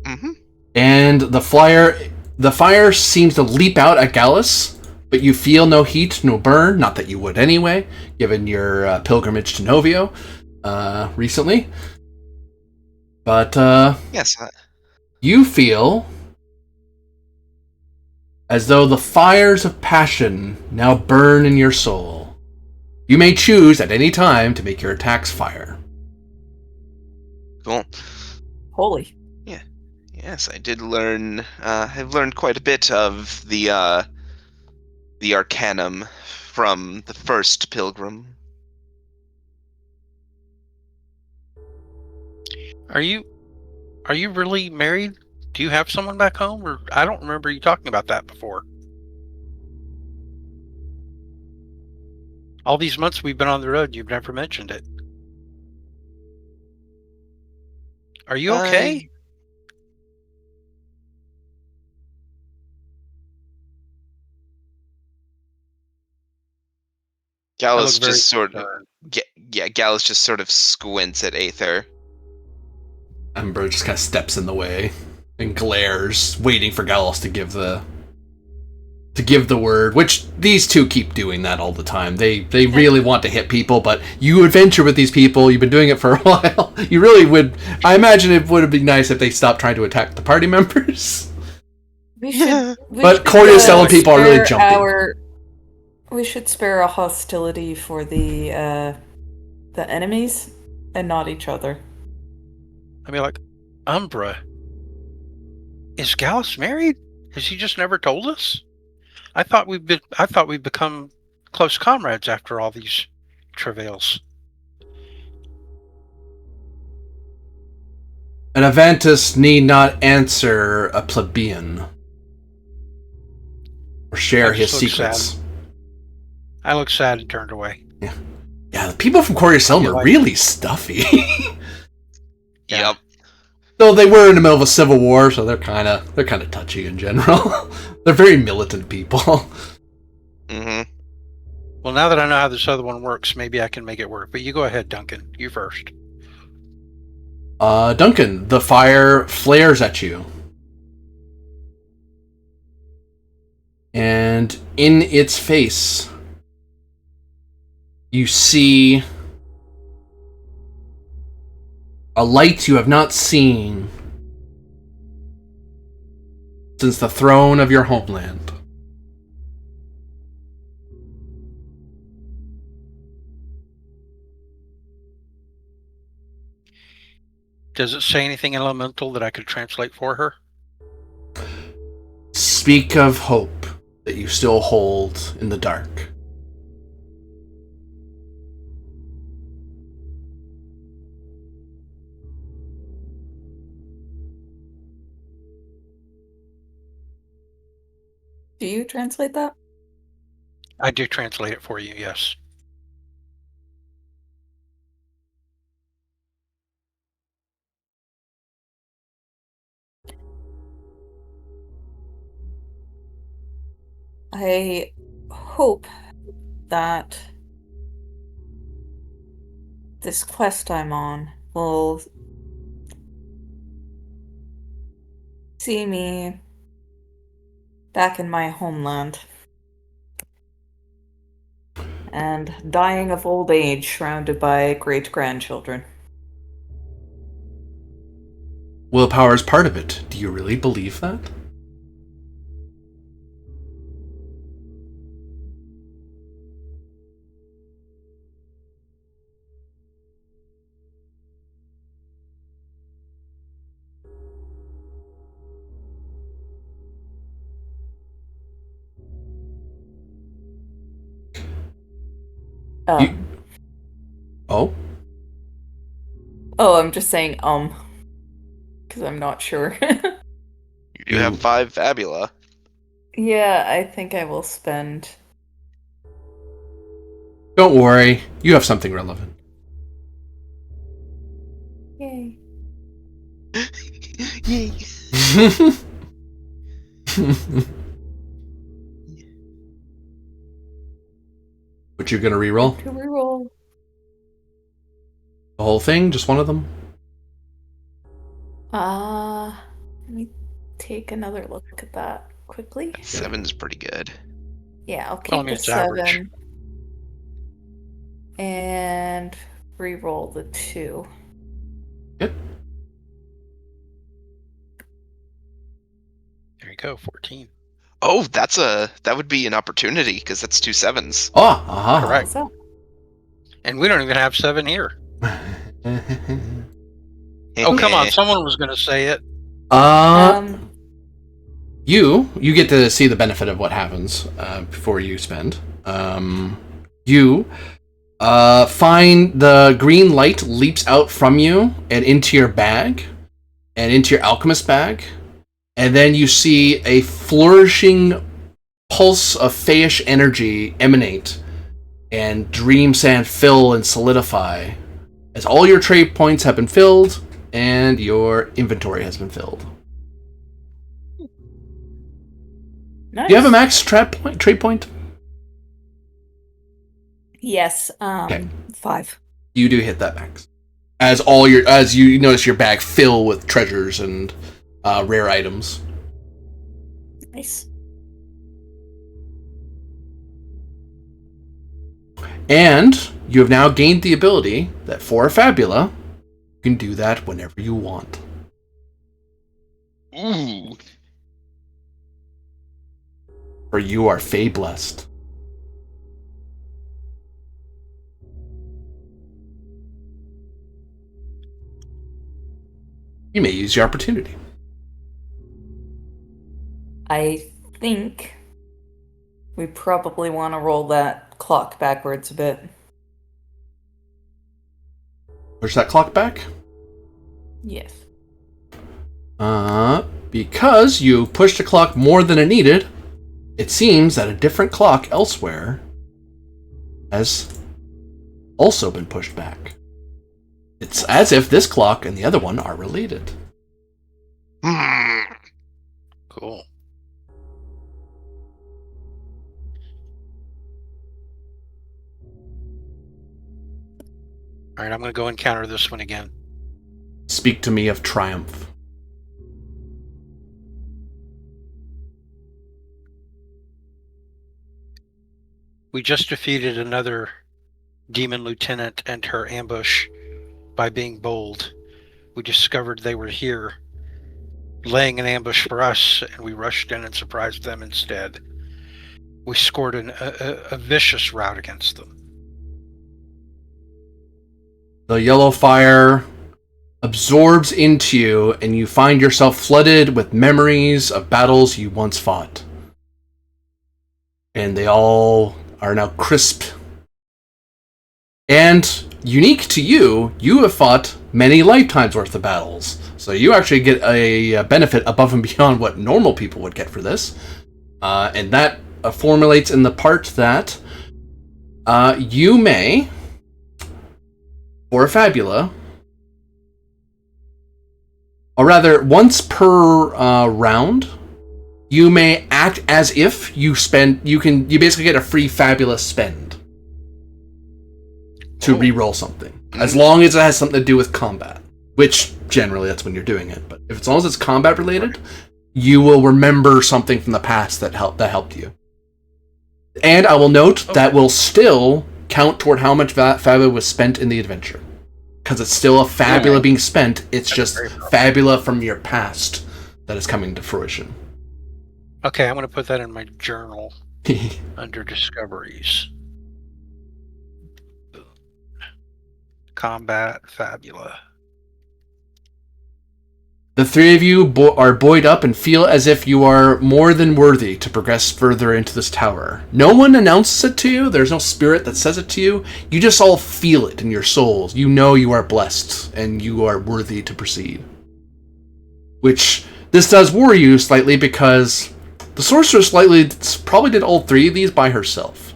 Mm-hmm. And the fire seems to leap out at Gallus, but you feel no heat, no burn. Not that you would anyway, given your pilgrimage to Novio recently. But yes, you feel as though the fires of passion now burn in your soul. You may choose at any time to make your attacks fire. Cool. Holy. Yes, I did learn. I've learned quite a bit of the Arcanum from the first pilgrim. Are you really married? Do you have someone back home? Or I don't remember you talking about that before. All these months we've been on the road, you've never mentioned it. Are you okay? Gallus look very just sort of, concerned. Gallus just sort of squints at Aether. Ember just kind of steps in the way and glares, waiting for Gallus to give the word, which these two keep doing that all the time. They really want to hit people, but you adventure with these people, you've been doing it for a while. You really would, I imagine it would have been nice if they stopped trying to attack the party members. But Corio's telling people are really jumping. We should spare a hostility for the enemies and not each other. I mean, like, Umbra. Is Gallus married? Has he just never told us? I thought we'd become close comrades after all these travails. An Avantus need not answer a plebeian or share his secrets. Sad. I looked sad and turned away. Yeah, the people from Corio's Helm are really stuffy. Yep. Though they were in the middle of a civil war, so they're kind of touchy in general. They're very militant people. Mm-hmm. Well, now that I know how this other one works, maybe I can make it work. But you go ahead, Duncan. You first. Duncan, the fire flares at you. And in its face, you see a light you have not seen since the throne of your homeland. Does it say anything elemental that I could translate for her? Speak of hope that you still hold in the dark. Do you translate that? I do translate it for you, yes. I hope that this quest I'm on will see me back in my homeland and dying of old age surrounded by great-grandchildren. Willpower is part of it. Do you really believe that? Oh? Oh, I'm just saying, because I'm not sure. You do have 5 Fabula. Yeah, I think I will spend... Don't worry, you have something relevant. Yay. Yay. What you gonna reroll? To reroll. The whole thing? Just one of them? Let me take another look at that quickly. 7's pretty good. Yeah, I'll keep the 7. And reroll the 2. Yep. There you go, 14. Oh, that would be an opportunity because that's 2 7s. Oh, aha. Correct. So, And we don't even have 7 here. Oh, come on. Someone was going to say it. You get to see the benefit of what happens before you spend. You find the green light leaps out from you and into your bag, and into your alchemist bag, and then you see a flourishing pulse of Feish energy emanate, and dream sand fill and solidify, as all your trade points have been filled, and your inventory has been filled. Nice. Do you have a max trade point? Yes. Okay. 5. You do hit that max. As you notice your bag fill with treasures and rare items. Nice. And you have now gained the ability that for Fabula, you can do that whenever you want. Ooh. For you are Fey blessed. You may use your opportunity. I think we probably want to roll that clock backwards a bit. Push that clock back? Yes. Because you pushed the clock more than it needed, it seems that a different clock elsewhere has also been pushed back. It's as if this clock and the other one are related. Cool. All right, I'm going to go and counter this one again. Speak to me of triumph. We just defeated another demon lieutenant and her ambush by being bold. We discovered they were here, laying an ambush for us, and we rushed in and surprised them instead. We scored a vicious rout against them. The yellow fire absorbs into you, and you find yourself flooded with memories of battles you once fought. And they all are now crisp. And unique to you, you have fought many lifetimes worth of battles. So you actually get a benefit above and beyond what normal people would get for this. And that formulates in the part that you may, for Fabula, or rather, once per round, you may act as if you spend. You basically get a free Fabulous spend to re-roll something, as long as it has something to do with combat. Which generally that's when you're doing it. But if as long as it's combat related, you will remember something from the past that helped you. And I will note that will still count toward how much Fabula was spent in the adventure. Because it's still a Fabula being spent, it's just Fabula from your past that is coming to fruition. Okay, I'm going to put that in my journal under discoveries. Combat Fabula. The three of you are buoyed up and feel as if you are more than worthy to progress further into this tower. No one announces it to you. There's no spirit that says it to you. You just all feel it in your souls. You know you are blessed and you are worthy to proceed. Which, this does worry you slightly because the sorceress probably did all three of these by herself.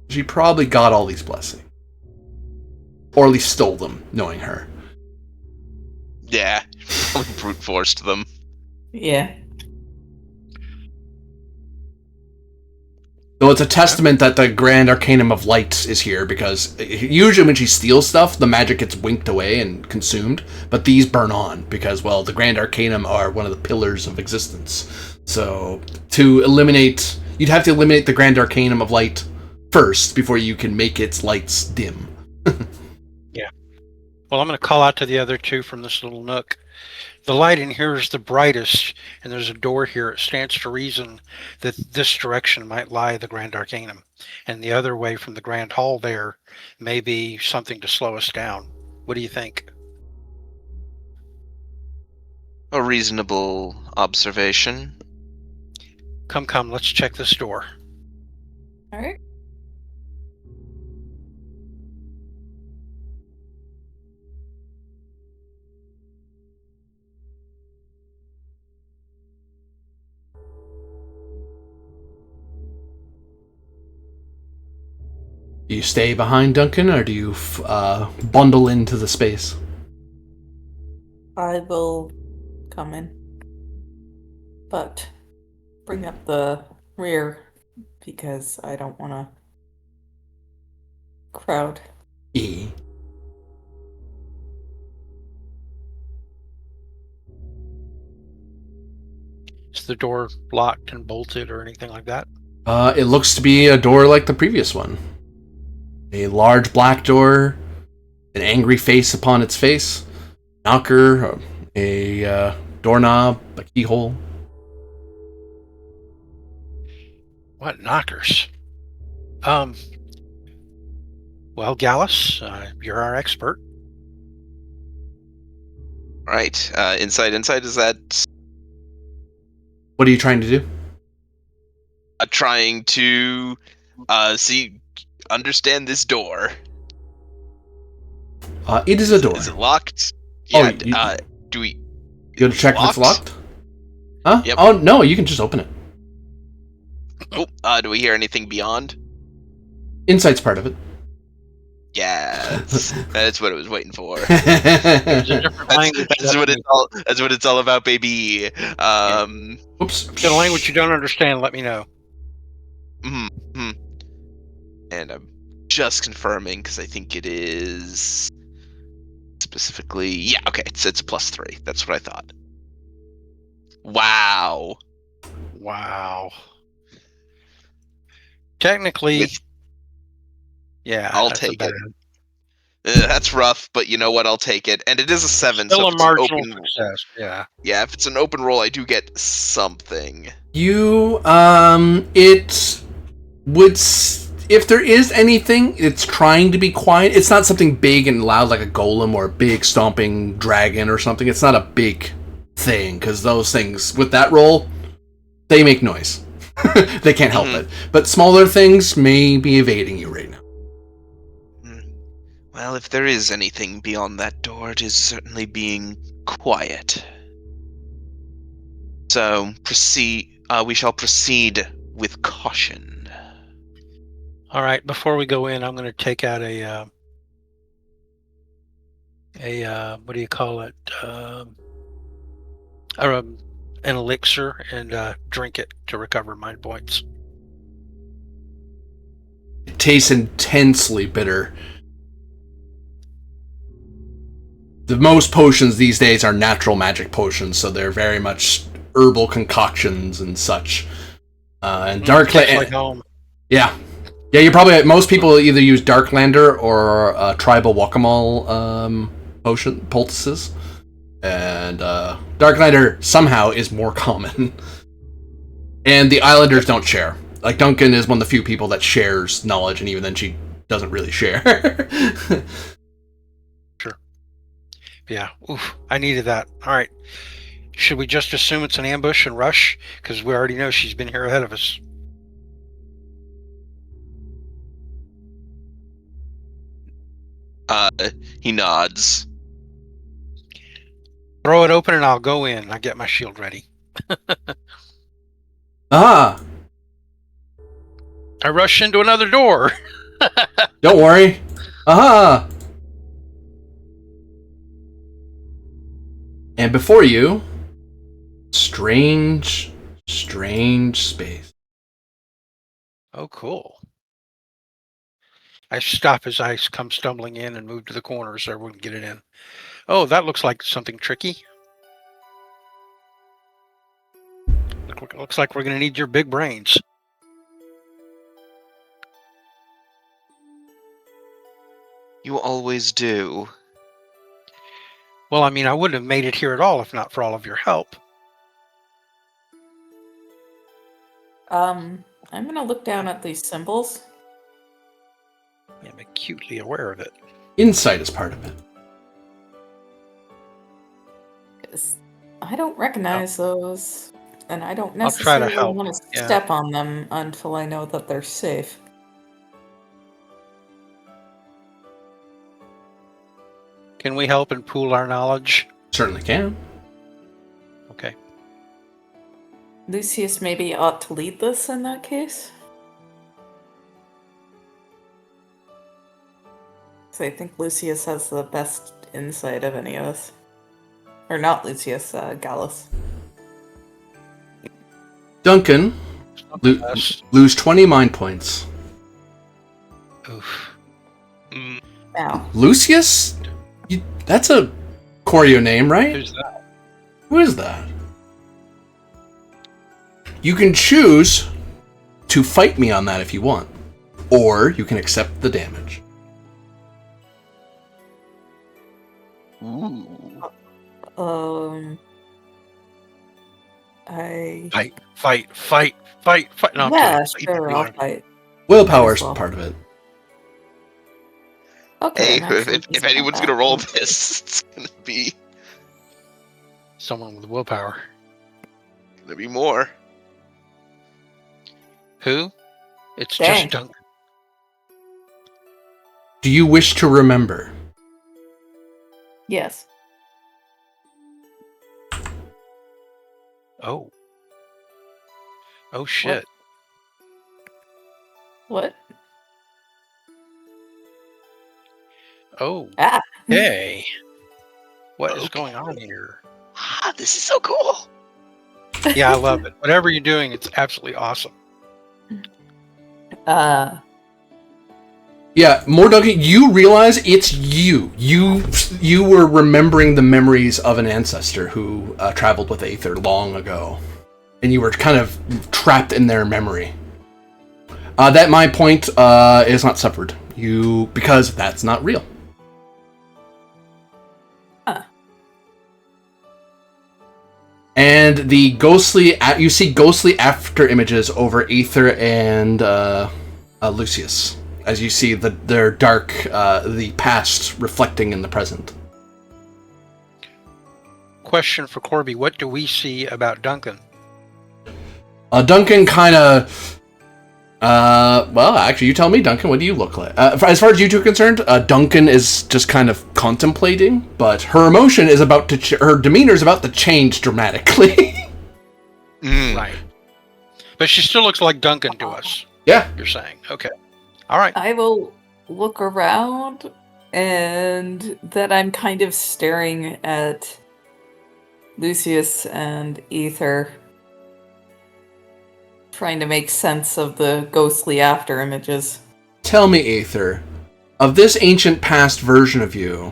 She probably got all these blessings. Or at least stole them, knowing her. Yeah, probably brute forced them. Yeah. Though it's a testament that the Grand Arcanum of Light is here, because usually when she steals stuff, the magic gets winked away and consumed, but these burn on, because, well, the Grand Arcanum are one of the pillars of existence. So, you'd have to eliminate the Grand Arcanum of Light first, before you can make its lights dim. Yeah. Well, I'm going to call out to the other two from this little nook. The light in here is the brightest, and there's a door here. It stands to reason that this direction might lie the Grand Arcanum, and the other way from the Grand Hall there may be something to slow us down. What do you think? A reasonable observation. Come, let's check this door. All right. Do you stay behind, Duncan, or do you bundle into the space? I will come in, but bring up the rear because I don't want to crowd. E. Is the door locked and bolted or anything like that? It looks to be a door like the previous one. A large black door, an angry face upon its face, knocker, a doorknob, a keyhole. What knockers? Well, Gallus, you're our expert. Right. Inside, is that What are you trying to do? trying to understand this door? It is a door. Is it locked? Oh, Yeah. Do we? You gotta check if it's locked? Huh? Yep. Oh, no, you can just open it. Oh, do we hear anything beyond? Insight's part of it. Yeah, that's what I was waiting for. There's a different language. That's what it's all. That's what it's all about, baby. Oops. If you have a language you don't understand, let me know. And I'm just confirming because I think it is specifically. Yeah, okay, it's a +3. That's what I thought. Wow. Technically, With- yeah, I'll that's take a it. bad. That's rough, but you know what? I'll take it. And it is a 7, Still so a if it's an marginal open. success. Yeah. Yeah, if it's an open roll, I do get something. You, it would. If there is anything, it's trying to be quiet. It's not something big and loud like a golem or a big stomping dragon or something. It's not a big thing, because those things, with that roll, they make noise. They can't help it. But smaller things may be evading you right now. Well, if there is anything beyond that door, it is certainly being quiet. So proceed. We shall proceed with caution. All right. Before we go in, I'm going to take out a what do you call it? An elixir and drink it to recover mind points. It tastes intensely bitter. The most potions these days are natural magic potions, so they're very much herbal concoctions and such. And Tastes like home. Yeah, you probably, most people either use Darklander or tribal Whack-A-Mole poultices, and Darklander somehow is more common. And the Islanders don't share. Like, Duncan is one of the few people that shares knowledge, and even then she doesn't really share. Sure. Yeah. Oof. I needed that. All right. Should we just assume it's an ambush and rush? Because we already know she's been here ahead of us. He nods. Throw it open and I'll go in. I get my shield ready. Ah! I rush into another door. Don't worry. Aha! And before you, strange space. Oh, cool. I stop as I come stumbling in and move to the corner so everyone can get it in. Oh, that looks like something tricky. Looks like we're going to need your big brains. You always do. Well, I mean, I wouldn't have made it here at all if not for all of your help. I'm gonna look down at these symbols. I'm acutely aware of it. Insight is part of it. 'Cause I don't recognize those, and I don't I'll try to necessarily help. want to Yeah. step on them until I know that they're safe. Can we help and pool our knowledge? Certainly can. Okay. Lucius maybe ought to lead this in that case. So I think Lucius has the best insight of any of us. Or not Lucius, Gallus. Duncan, Yes. lose 20 mind points. Oof. Mm, Now, Lucius? That's a choreo name, right? Who's that? Who is that? You can choose to fight me on that if you want, or you can accept the damage. ooh. I... Fight. No, I'm yeah, kidding. sure, I'll fight. Willpower's Might as well. part of it. Okay, Hey, I'm actually if just anyone's not gonna roll bad. this, it's gonna be Someone with willpower. more. Who? It's Dang. just Duncan. Do you wish to remember? Yes. Oh. Oh shit. What? Oh. Ah! Hey. What is Okay. going on here? Ah, this is so cool. Yeah, I love it. Whatever you're doing, it's absolutely awesome. Yeah, more Duncan, you realize it's you. You were remembering the memories of an ancestor who traveled with Aether long ago. And you were kind of trapped in their memory. That my point is not suffered. Because that's not real. Huh. And the you see ghostly after images over Aether and Lucius, as you see their dark, the past reflecting in the present. Question for Corby: what do we see about Duncan? Duncan kind of... well, actually, you tell me, Duncan, what do you look like? As far as you two are concerned, Duncan is just kind of contemplating, but her emotion is about to... her demeanor is about to change dramatically. Right. But she still looks like Duncan to us. Yeah. You're saying. Okay. All right. I will look around, and then I'm kind of staring at Lucius and Aether, trying to make sense of the ghostly after images. Tell me, Aether, of this ancient past version of you,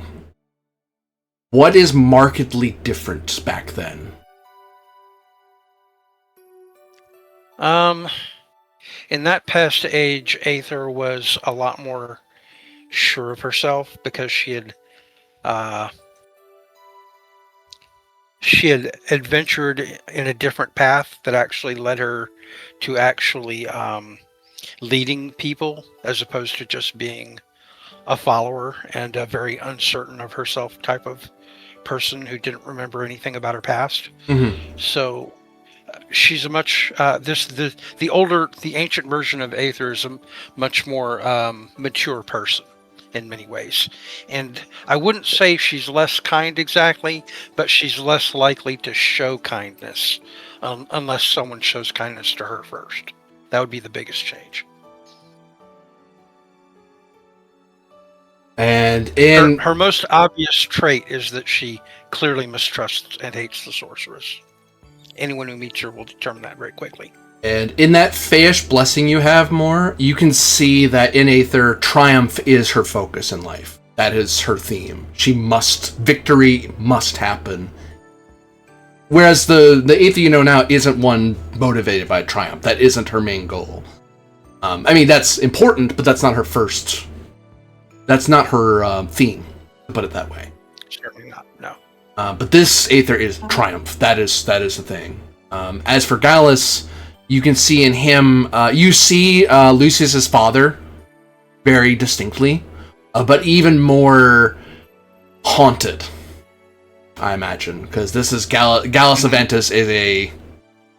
what is markedly different back then? In that past age, Aether was a lot more sure of herself because she had adventured in a different path that actually led her to actually leading people as opposed to just being a follower and a very uncertain of herself type of person who didn't remember anything about her past. Mm-hmm. So she's a much the ancient version of Aether is a much more mature person in many ways, and I wouldn't say she's less kind exactly, but she's less likely to show kindness unless someone shows kindness to her first. That would be the biggest change. And in her most obvious trait is that she clearly mistrusts and hates the sorceress. Anyone who meets her will determine that very quickly. And in that fayish blessing you have more, you can see that in Aether, triumph is her focus in life. That is her theme. Victory must happen. Whereas the Aether you know now isn't one motivated by triumph. That isn't her main goal. I mean, that's important, but that's not her first... That's not her theme, to put it that way. Certainly not, no. But this Aether is triumph. That is the thing. As for Gallus, you can see in him, you see Lucius's father very distinctly, but even more haunted, I imagine, because this is Gallus Aventus is a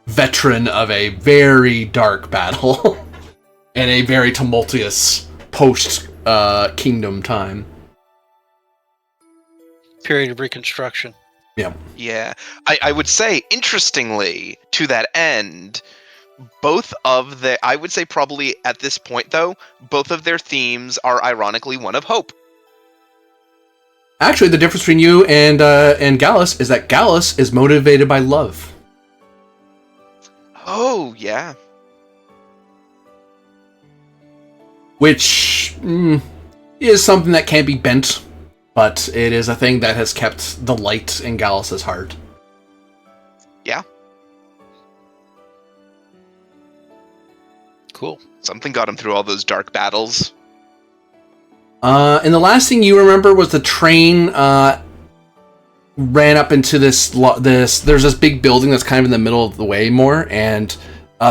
veteran of a very dark battle and a very tumultuous post kingdom time. Period of Reconstruction. Yeah. Yeah. I would say, interestingly, to that end, I would say probably at this point, though, both of their themes are ironically one of hope. Actually, the difference between you and Gallus is that Gallus is motivated by love. Oh, yeah. Which is something that can't be bent, but it is a thing that has kept the light in Gallus's heart. Yeah. Cool. Something got him through all those dark battles. And the last thing you remember was the train ran up into this. There's this big building that's kind of in the middle of the way more, and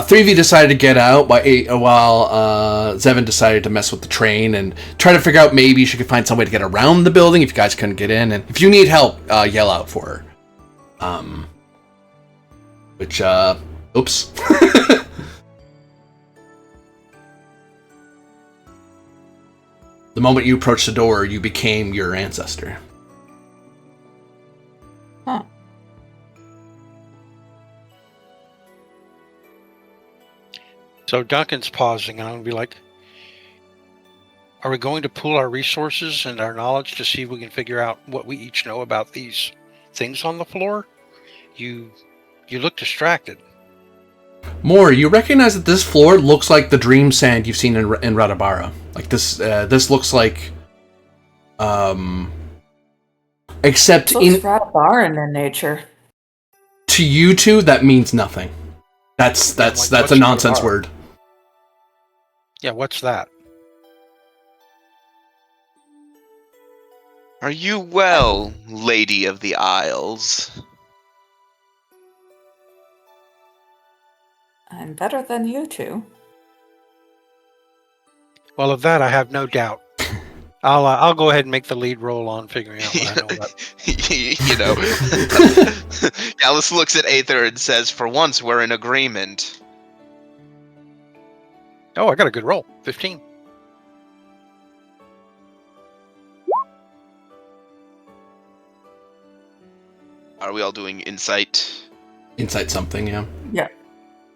three of you decided to get out while Zevin decided to mess with the train and try to figure out maybe she could find some way to get around the building if you guys couldn't get in. And if you need help, yell out for her. Oops. The moment you approached the door, you became your ancestor. Huh. So Duncan's pausing, and I'm going to be like, are we going to pool our resources and our knowledge to see if we can figure out what we each know about these things on the floor? You look distracted. More, you recognize that this floor looks like the dream sand you've seen in Radabara. Like this looks like, except Looks Radabaran in nature. to you two, that means nothing. That's a nonsense word. Yeah, what's that? Are you well, Lady of the Isles? I'm better than you two. Well, of that I have no doubt. I'll go ahead and make the lead roll on figuring out what I know about. You know, Gallus looks at Aether and says, "For once, we're in agreement." Oh, I got a good roll. 15. Are we all doing insight? Insight something, yeah. Yeah.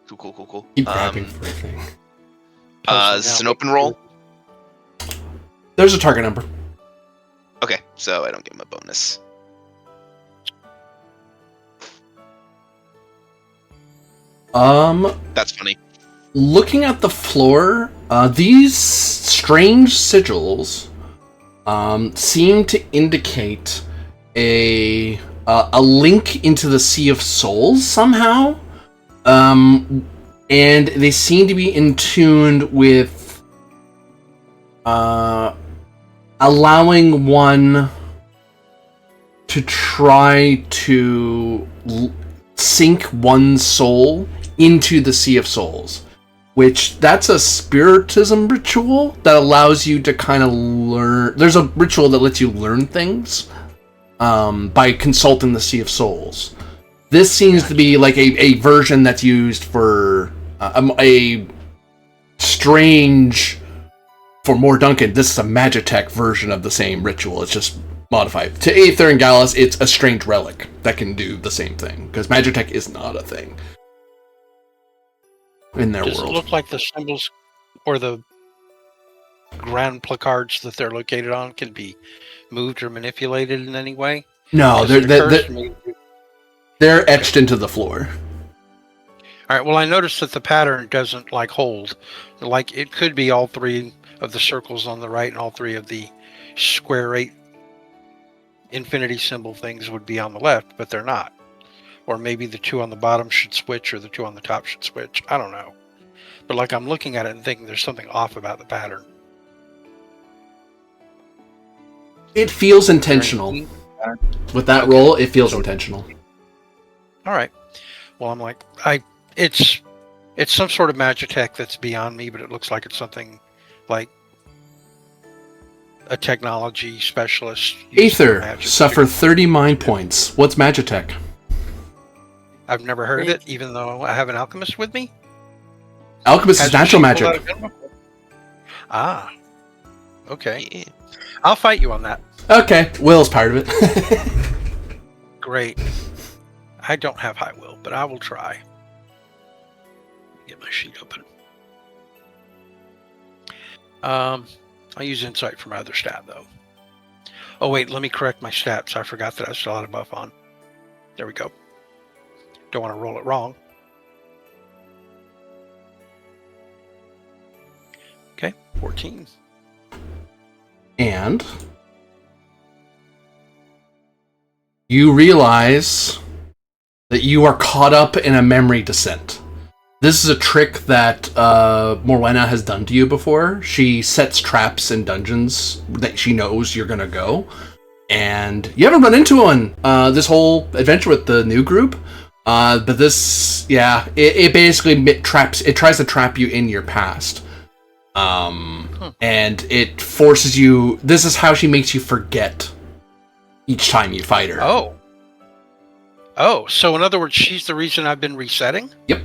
Cool. Keep grabbing for a thing. Is this an open roll? There's a target number. Okay, so I don't get my bonus. That's funny. Looking at the floor, these strange sigils seem to indicate a link into the Sea of Souls somehow, and they seem to be in tune with allowing one to try to sink one's soul into the Sea of Souls, which that's a spiritism ritual that allows you to kind of learn. There's a ritual that lets you learn things by consulting the Sea of Souls. This seems to be like a version that's used for a strange. For more Duncan, this is a Magitech version of the same ritual. It's just modified. To Aether and Gallus, it's a strange relic that can do the same thing, because Magitech is not a thing in their world. Does it look like the symbols or the grand placards that they're located on can be moved or manipulated in any way? No, They're etched into the floor. All right, well, I noticed that the pattern doesn't hold. Like, it could be all three of the circles on the right and all three of the square 8 infinity symbol things would be on the left, but they're not. Or maybe the two on the bottom should switch or the two on the top should switch. I don't know. But I'm looking at it and thinking there's something off about the pattern. It feels intentional. With that Okay. roll, it feels So- intentional. All right. Well, I'm like, it's some sort of magitech that's beyond me, but it looks like it's something like a technology specialist. using Aether, magic suffer to- 30 mind points. What's Magitech? I've never heard of it, even though I have an alchemist with me. Alchemist is Hasn't natural she pulled out magic. a gun before? Ah, okay. Yeah. I'll fight you on that. Okay, Will's part of it. Great. I don't have high will, but I will try. Get my sheet open. I'll use insight for my other stat, though. Oh, wait, let me correct my stats. I forgot that I still had a buff on. There we go. Don't want to roll it wrong. Okay, 14. And you realize that you are caught up in a memory descent. This is a trick that Morwenna has done to you before. She sets traps in dungeons that she knows you're going to go. And you haven't run into one this whole adventure with the new group. But this, yeah, it basically tries to trap you in your past. And it forces you, this is how she makes you forget each time you fight her. Oh, so in other words, she's the reason I've been resetting? Yep.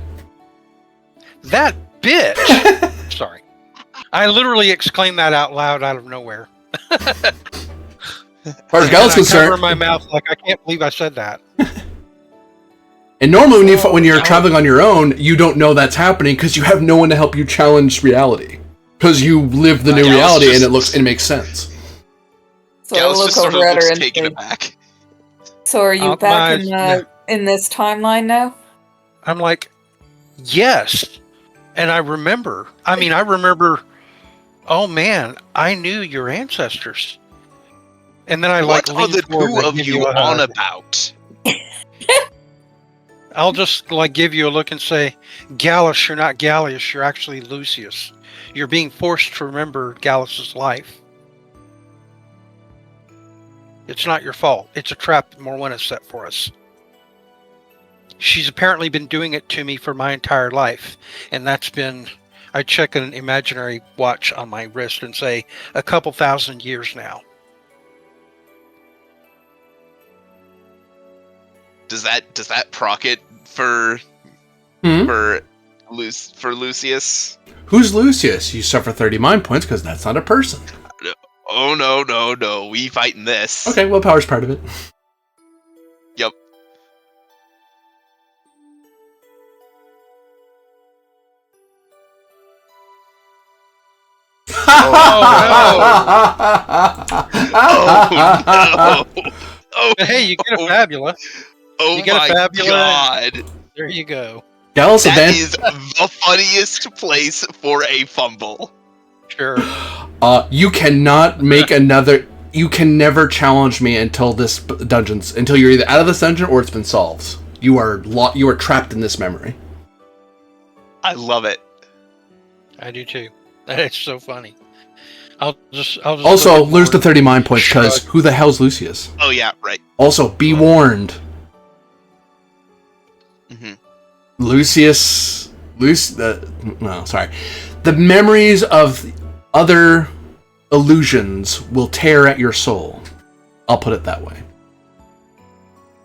That bitch! Sorry. I literally exclaimed that out loud out of nowhere. As far as Gal's I cover concerned, my mouth like I can't believe I said that. and normally when you're traveling on your own, you don't know that's happening because you have no one to help you challenge reality. Because you live the new Gal's reality just- and it makes sense. So I Gallus look just sort of over at her looks and taken say, aback. so are you back in this timeline now? I'm like, yes. And I remember. Oh man, I knew your ancestors. And then I What like are lean the forward two and of give you a on hug. about? I'll just like give you a look and say, Gallus, you're not Gallius, you're actually Lucius. You're being forced to remember Gallus's life. It's not your fault. It's a trap that Morwenna set for us. She's apparently been doing it to me for my entire life. And that's been, I check an imaginary watch on my wrist and say, a couple thousand years now. Does that proc it for Hmm? for Lucius? Who's Lucius? You suffer 30 mind points because that's not a person. Oh no, we fighting this. Okay, willpower's part of it. Yep. Oh no! Oh, But hey, you get a Fabula. oh You get a my Fabula. god! There you go. Gallus That is the funniest place for a fumble. Sure. you cannot make another. You can never challenge me until until you're either out of this dungeon or it's been solved. You are trapped in this memory. I love it. I do too. That's so funny. I'll just Also, look at lose the Morwenna. 30 mind points because Shrug. who the hell's Lucius? Oh yeah, right. Also, be warned. hmm Lucius, sorry. The memories of other illusions will tear at your soul. I'll put it that way.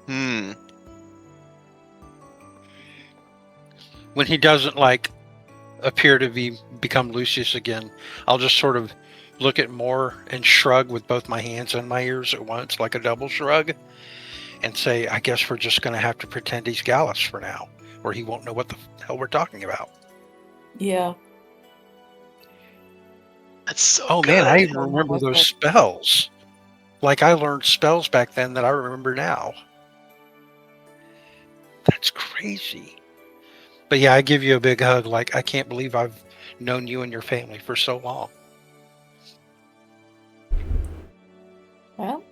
Hmm. When he doesn't like appear to become Lucius again, I'll just sort of look at Moore and shrug with both my hands and my ears at once, like a double shrug, and say, I guess we're just going to have to pretend he's Gallus for now, or he won't know what the hell we're talking about. Yeah. That's so Oh good. man, I even Oh, remember what's those that? spells. Like I learned spells back then that I remember now. That's crazy. But yeah, I give you a big hug. Like, I can't believe I've known you and your family for so long. Well,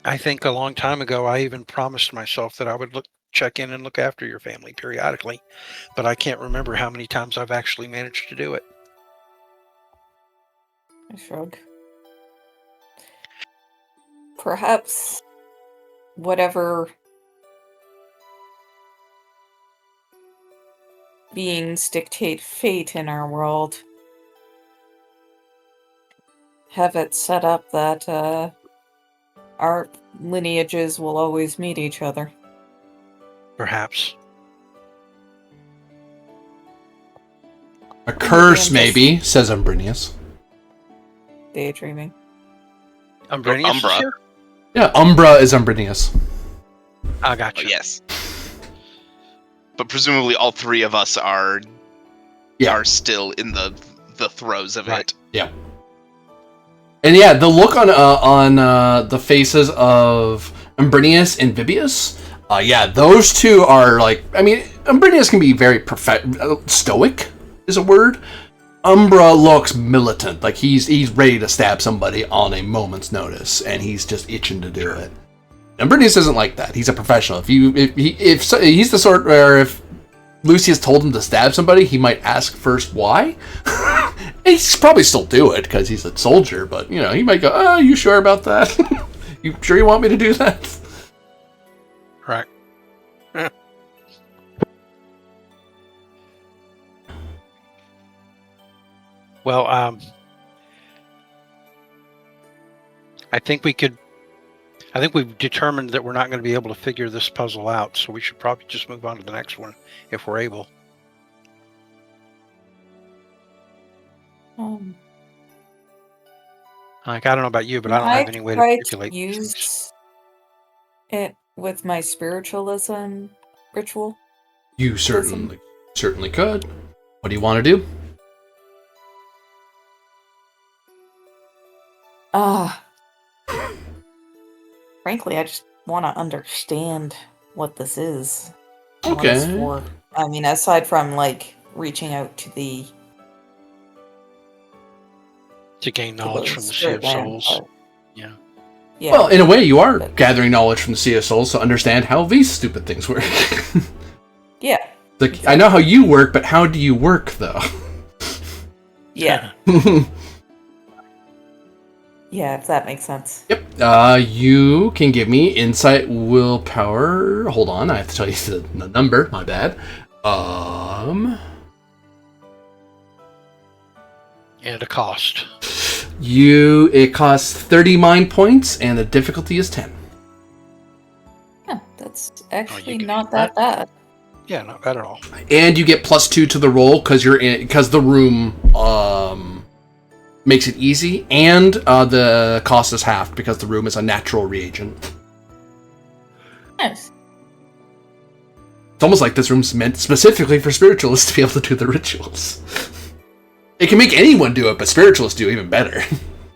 I think a long time ago, I even promised myself that I would check in and look after your family periodically. But I can't remember how many times I've actually managed to do it. I shrug. Perhaps whatever beings dictate fate in our world, have it set up that our lineages will always meet each other. Perhaps. A curse, Maybe I'm just maybe, says Umbrinius. daydreaming. Umbrinius is Umbra. here? Yeah, Umbra is Umbrinius. I got Oh, you. yes. But presumably all three of us are still in the throes of Right. it. Yeah. And yeah, the look on the faces of Umbrinius and Vibius, yeah, those two are like, I mean, Umbrinius can be very stoic, is a word. Umbra looks militant, like he's ready to stab somebody on a moment's notice, and he's just itching to do it. Umbrinius isn't like that. He's a professional. If he's the sort where if Lucius told him to stab somebody, he might ask first why. He's probably still do it because he's a soldier, but you know, he might go, "Oh, you sure about that? You sure you want me to do that?" Right. Well, I think we've determined that we're not going to be able to figure this puzzle out, so we should probably just move on to the next one if we're able. Like, I don't know about you, but I don't have any way to manipulate these things. Use it with my spiritualism ritual. You certainly could. What do you want to do? Frankly, I just want to understand what this is. What Okay. it's for. I mean, aside from like reaching out to the To gain knowledge from the Sea of Spirit Land, Souls. but- Yeah. Yeah. Well, in a way, you are gathering knowledge from the Sea of Souls to understand how these stupid things work. yeah. Like, I know how you work, but how do you work, though? Yeah. Yeah, if that makes sense. Yep. You can give me insight, willpower. Hold on, I have to tell you the number. My bad. And a cost. It costs 30 mind points, and the difficulty is 10. Yeah, that's actually can not do that bad. Yeah, not bad at all. And you get +2 to the roll because the room makes it easy, and the cost is halved because the room is a natural reagent. Nice. It's almost like this room's meant specifically for spiritualists to be able to do the rituals. It can make anyone do it, but spiritualists do even better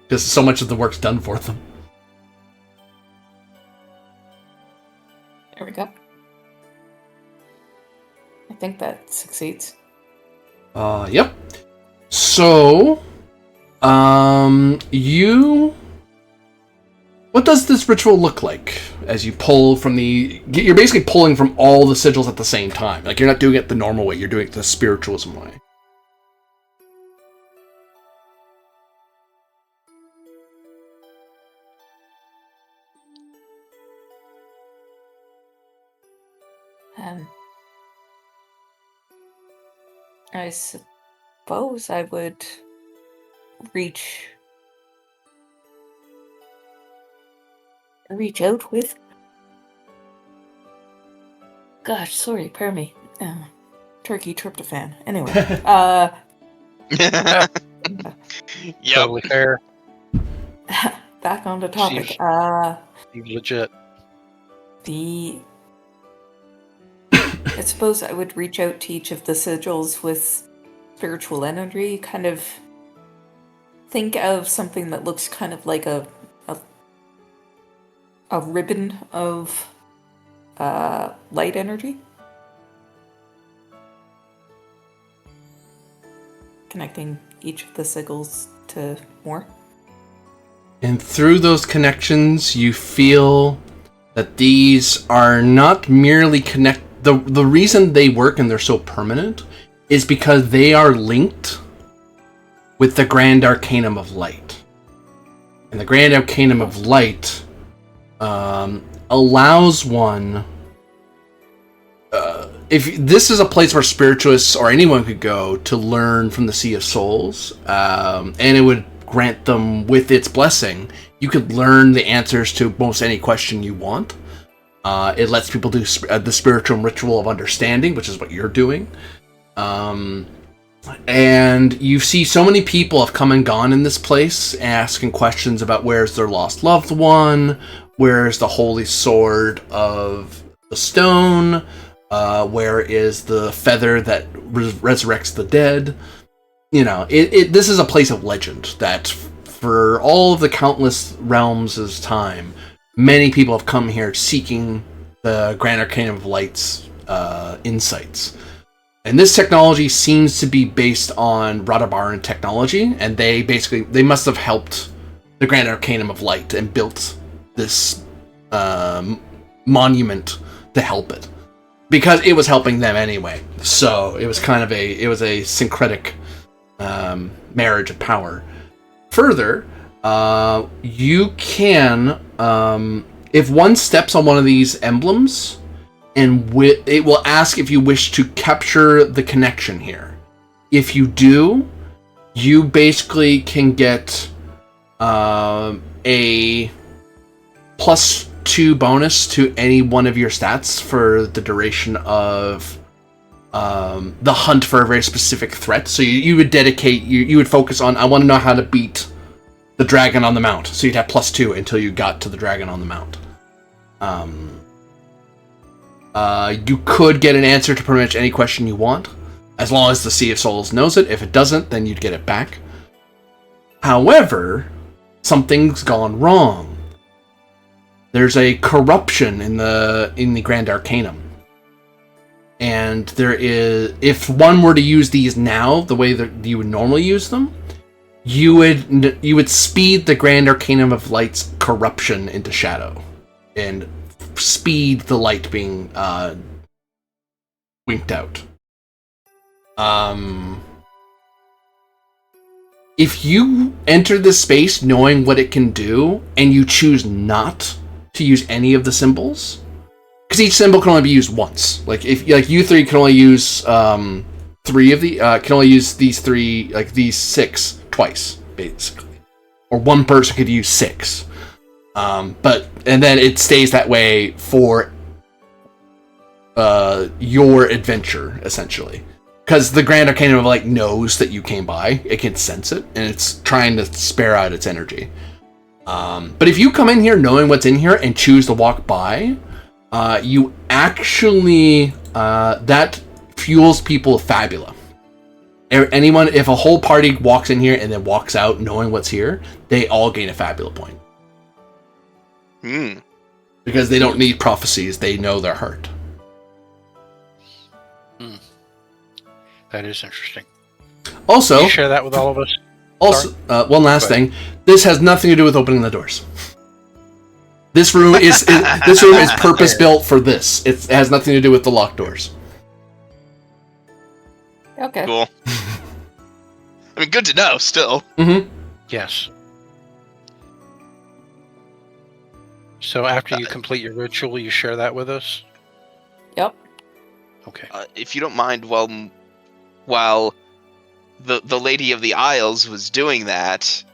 because so much of the work's done for them. There we go. I think that succeeds. Yep. So, what does this ritual look like as you pull from you're basically pulling from all the sigils at the same time. Like, you're not doing it the normal way, you're doing it the spiritualism way. I suppose I would reach out with. Gosh, sorry, pardon me. Turkey tryptophan. Anyway, Yep. Totally fair. back on the topic. Seems legit. I suppose I would reach out to each of the sigils with spiritual energy, kind of think of something that looks kind of like a ribbon of light energy. Connecting each of the sigils to more. And through those connections, you feel that these are not merely the reason they work and they're so permanent is because they are linked with the Grand Arcanum of Light. And the Grand Arcanum of Light allows one. If this is a place where spiritualists or anyone could go to learn from the Sea of Souls, and it would grant them with its blessing, you could learn the answers to most any question you want. It lets people do the spiritual ritual of understanding, which is what you're doing. And you see so many people have come and gone in this place, asking questions about where's their lost loved one, where's the holy sword of the stone, where is the feather that resurrects the dead. This is a place of legend that for all of the countless realms of time, many people have come here seeking the Grand Arcanum of Light's insights. And this technology seems to be based on Radabaran technology, and they must have helped the Grand Arcanum of Light and built this monument to help it. Because it was helping them anyway. So it was kind of a syncretic marriage of power. Further, you can, if one steps on one of these emblems, and it will ask if you wish to capture the connection here. If you do, you basically can get a +2 bonus to any one of your stats for the duration of the hunt for a very specific threat. So you would dedicate, you would focus on, I want to know how to beat the dragon on the mount. So you'd have +2 until you got to the dragon on the mount. You could get an answer to pretty much any question you want, as long as the Sea of Souls knows it. If it doesn't, then you'd get it back. However, something's gone wrong. There's a corruption in the Grand Arcanum. And there is, if one were to use these now, the way that you would normally use them, you would speed the Grand Arcanum of Light's corruption into shadow, and speed the light being winked out. If you enter this space knowing what it can do, and you choose not to use any of the symbols, because each symbol can only be used once. Like you three can only use 3 of the can only use these 3, like these 6 twice, basically, or one person could use 6. And then it stays that way for your adventure, essentially. Because the Grand Arcanum of Light knows that you came by, it can sense it, and it's trying to spare out its energy. But if you come in here knowing what's in here and choose to walk by, you actually, that fuels people with Fabula. If a whole party walks in here and then walks out knowing what's here, they all gain a Fabula point. Because they don't need prophecies, they know their heart. That is interesting. Also, can you share that with all of us? Also, one last thing. This has nothing to do with opening the doors. This room is purpose built for this. It has nothing to do with the locked doors. Okay. Cool. I mean, good to know. Still. Mm-hmm. Yes. So after you complete your ritual, you share that with us? Yep. Okay. If you don't mind, while the Lady of the Isles was doing that,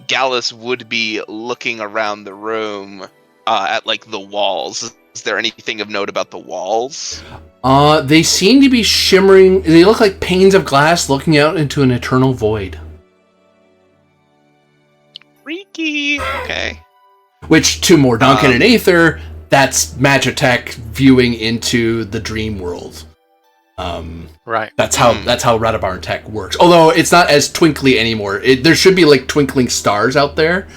Gallus would be looking around the room at like the walls. Is there anything of note about the walls? They seem to be shimmering. They look like panes of glass looking out into an eternal void. Freaky. Okay. Which, to Morduncan and Aether, that's Magitech viewing into the dream world. Right. That's how Radabaran tech works. Although it's not as twinkly anymore. There should be like twinkling stars out there,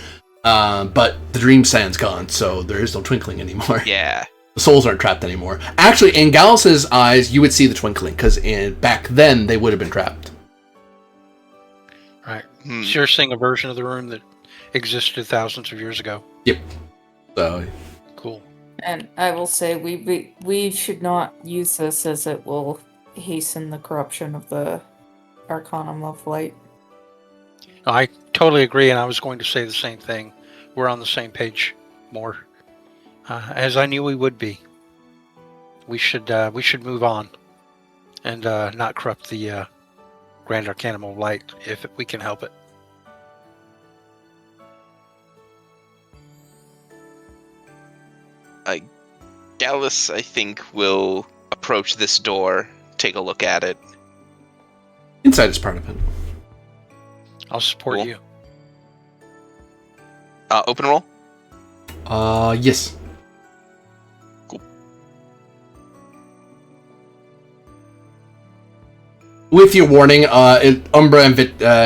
but the dream sand's gone, so there is no twinkling anymore. Yeah. The souls aren't trapped anymore. Actually, in Gallus's eyes, you would see the twinkling, because back then they would have been trapped. Right. So you're seeing a version of the room that existed thousands of years ago. Yep. So cool. And I will say we should not use this, as it will hasten the corruption of the Arcanum of Light. I totally agree, and I was going to say the same thing. We're on the same page more. As I knew we would be. We should move on and not corrupt the Grand Arcanum of Light if we can help it. Gallus, I think, will approach this door, take a look at it. Inside is part of it. I'll support Cool. you. Open roll? Yes. Cool. With your warning, Umbra and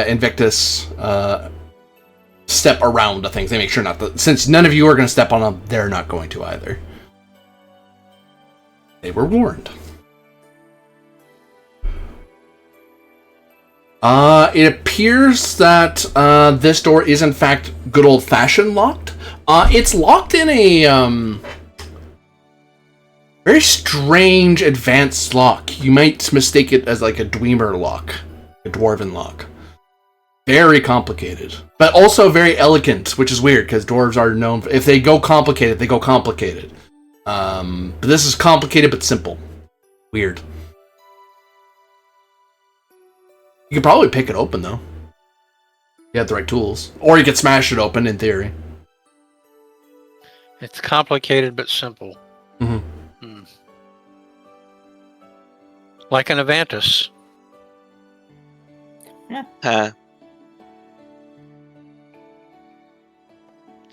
Invictus step around the things. They make sure not to. Since none of you are going to step on them, they're not going to either. They were warned. It appears that this door is in fact good old-fashioned locked. It's locked in a very strange advanced lock. You might mistake it as like a Dwemer lock, a dwarven lock. Very complicated, but also very elegant, which is weird because dwarves are known for, if they go complicated, they go complicated. But this is complicated but simple. Weird. You could probably pick it open though. You have the right tools, or you could smash it open in theory. It's complicated but simple. Mm-hmm. Like an Avantis.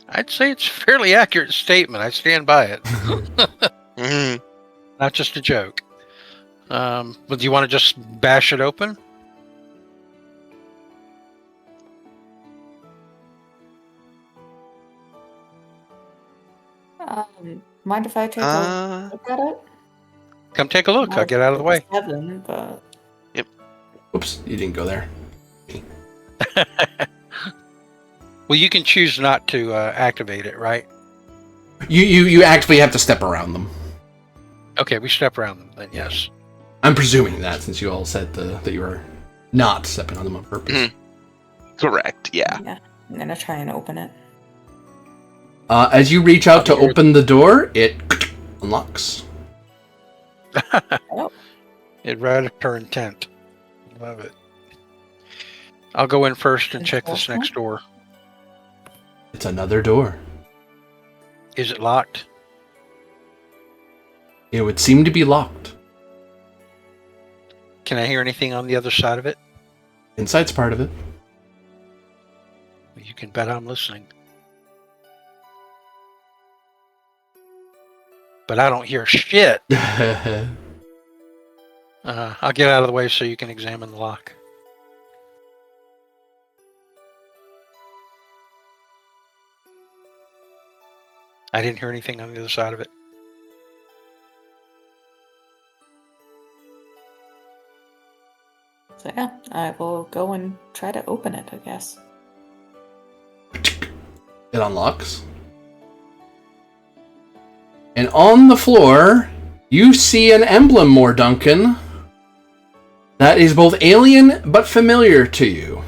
I'd say it's a fairly accurate statement. I stand by it. Mm-hmm. Not just a joke. But do you want to just bash it open? Mind if I take a look at it? Come take a look. I'll get out of the way. 7, but... Oops, you didn't go there. Well, you can choose not to activate it, right? You actually have to step around them. Okay, we step around them then, yes. I'm presuming that since you all said that you were not stepping on them on purpose. Mm-hmm. Correct, yeah. Yeah, I'm gonna try and open it. As you reach out to open the door, it unlocks. Oh. It read her intent. Love it. I'll go in first and check this next door. It's another door. Is it locked? It would seem to be locked. Can I hear anything on the other side of it? Inside's part of it. You can bet I'm listening. But I don't hear shit. I'll get out of the way so you can examine the lock. I didn't hear anything on the other side of it. So yeah, I will go and try to open it, I guess. It unlocks. And on the floor, you see an emblem, More Duncan, that is both alien but familiar to you.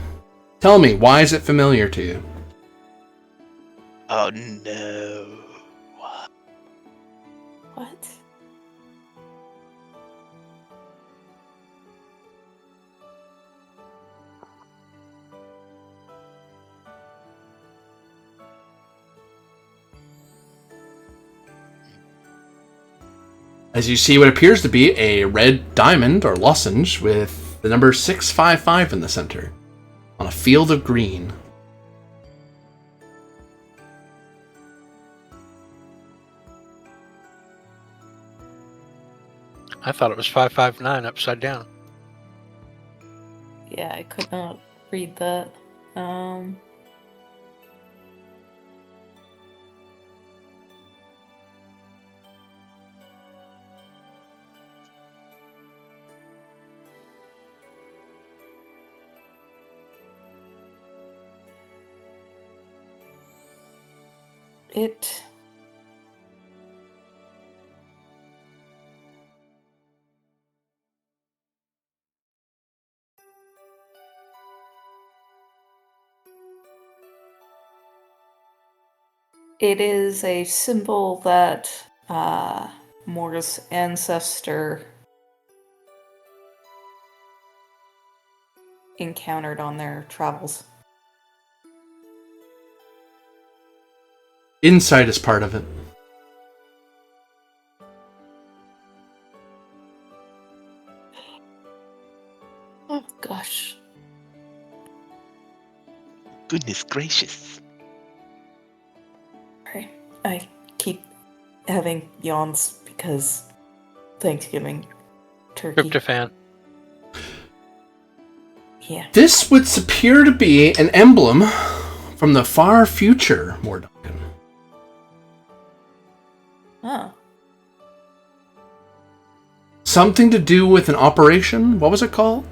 Tell me, why is it familiar to you? Oh no. What? As you see what appears to be a red diamond or lozenge with the number 655 in the center, on a field of green. I thought it was 559 upside down. Yeah, I could not read that. It... It is a symbol that Mor's ancestor encountered on their travels. Insight is part of it. Oh, gosh. Goodness gracious. Sorry. I keep having yawns because Thanksgiving turkey. Tryptophan. Yeah. This would appear to be an emblem from the far future, Morduncan. Oh. Something to do with an operation? What was it called?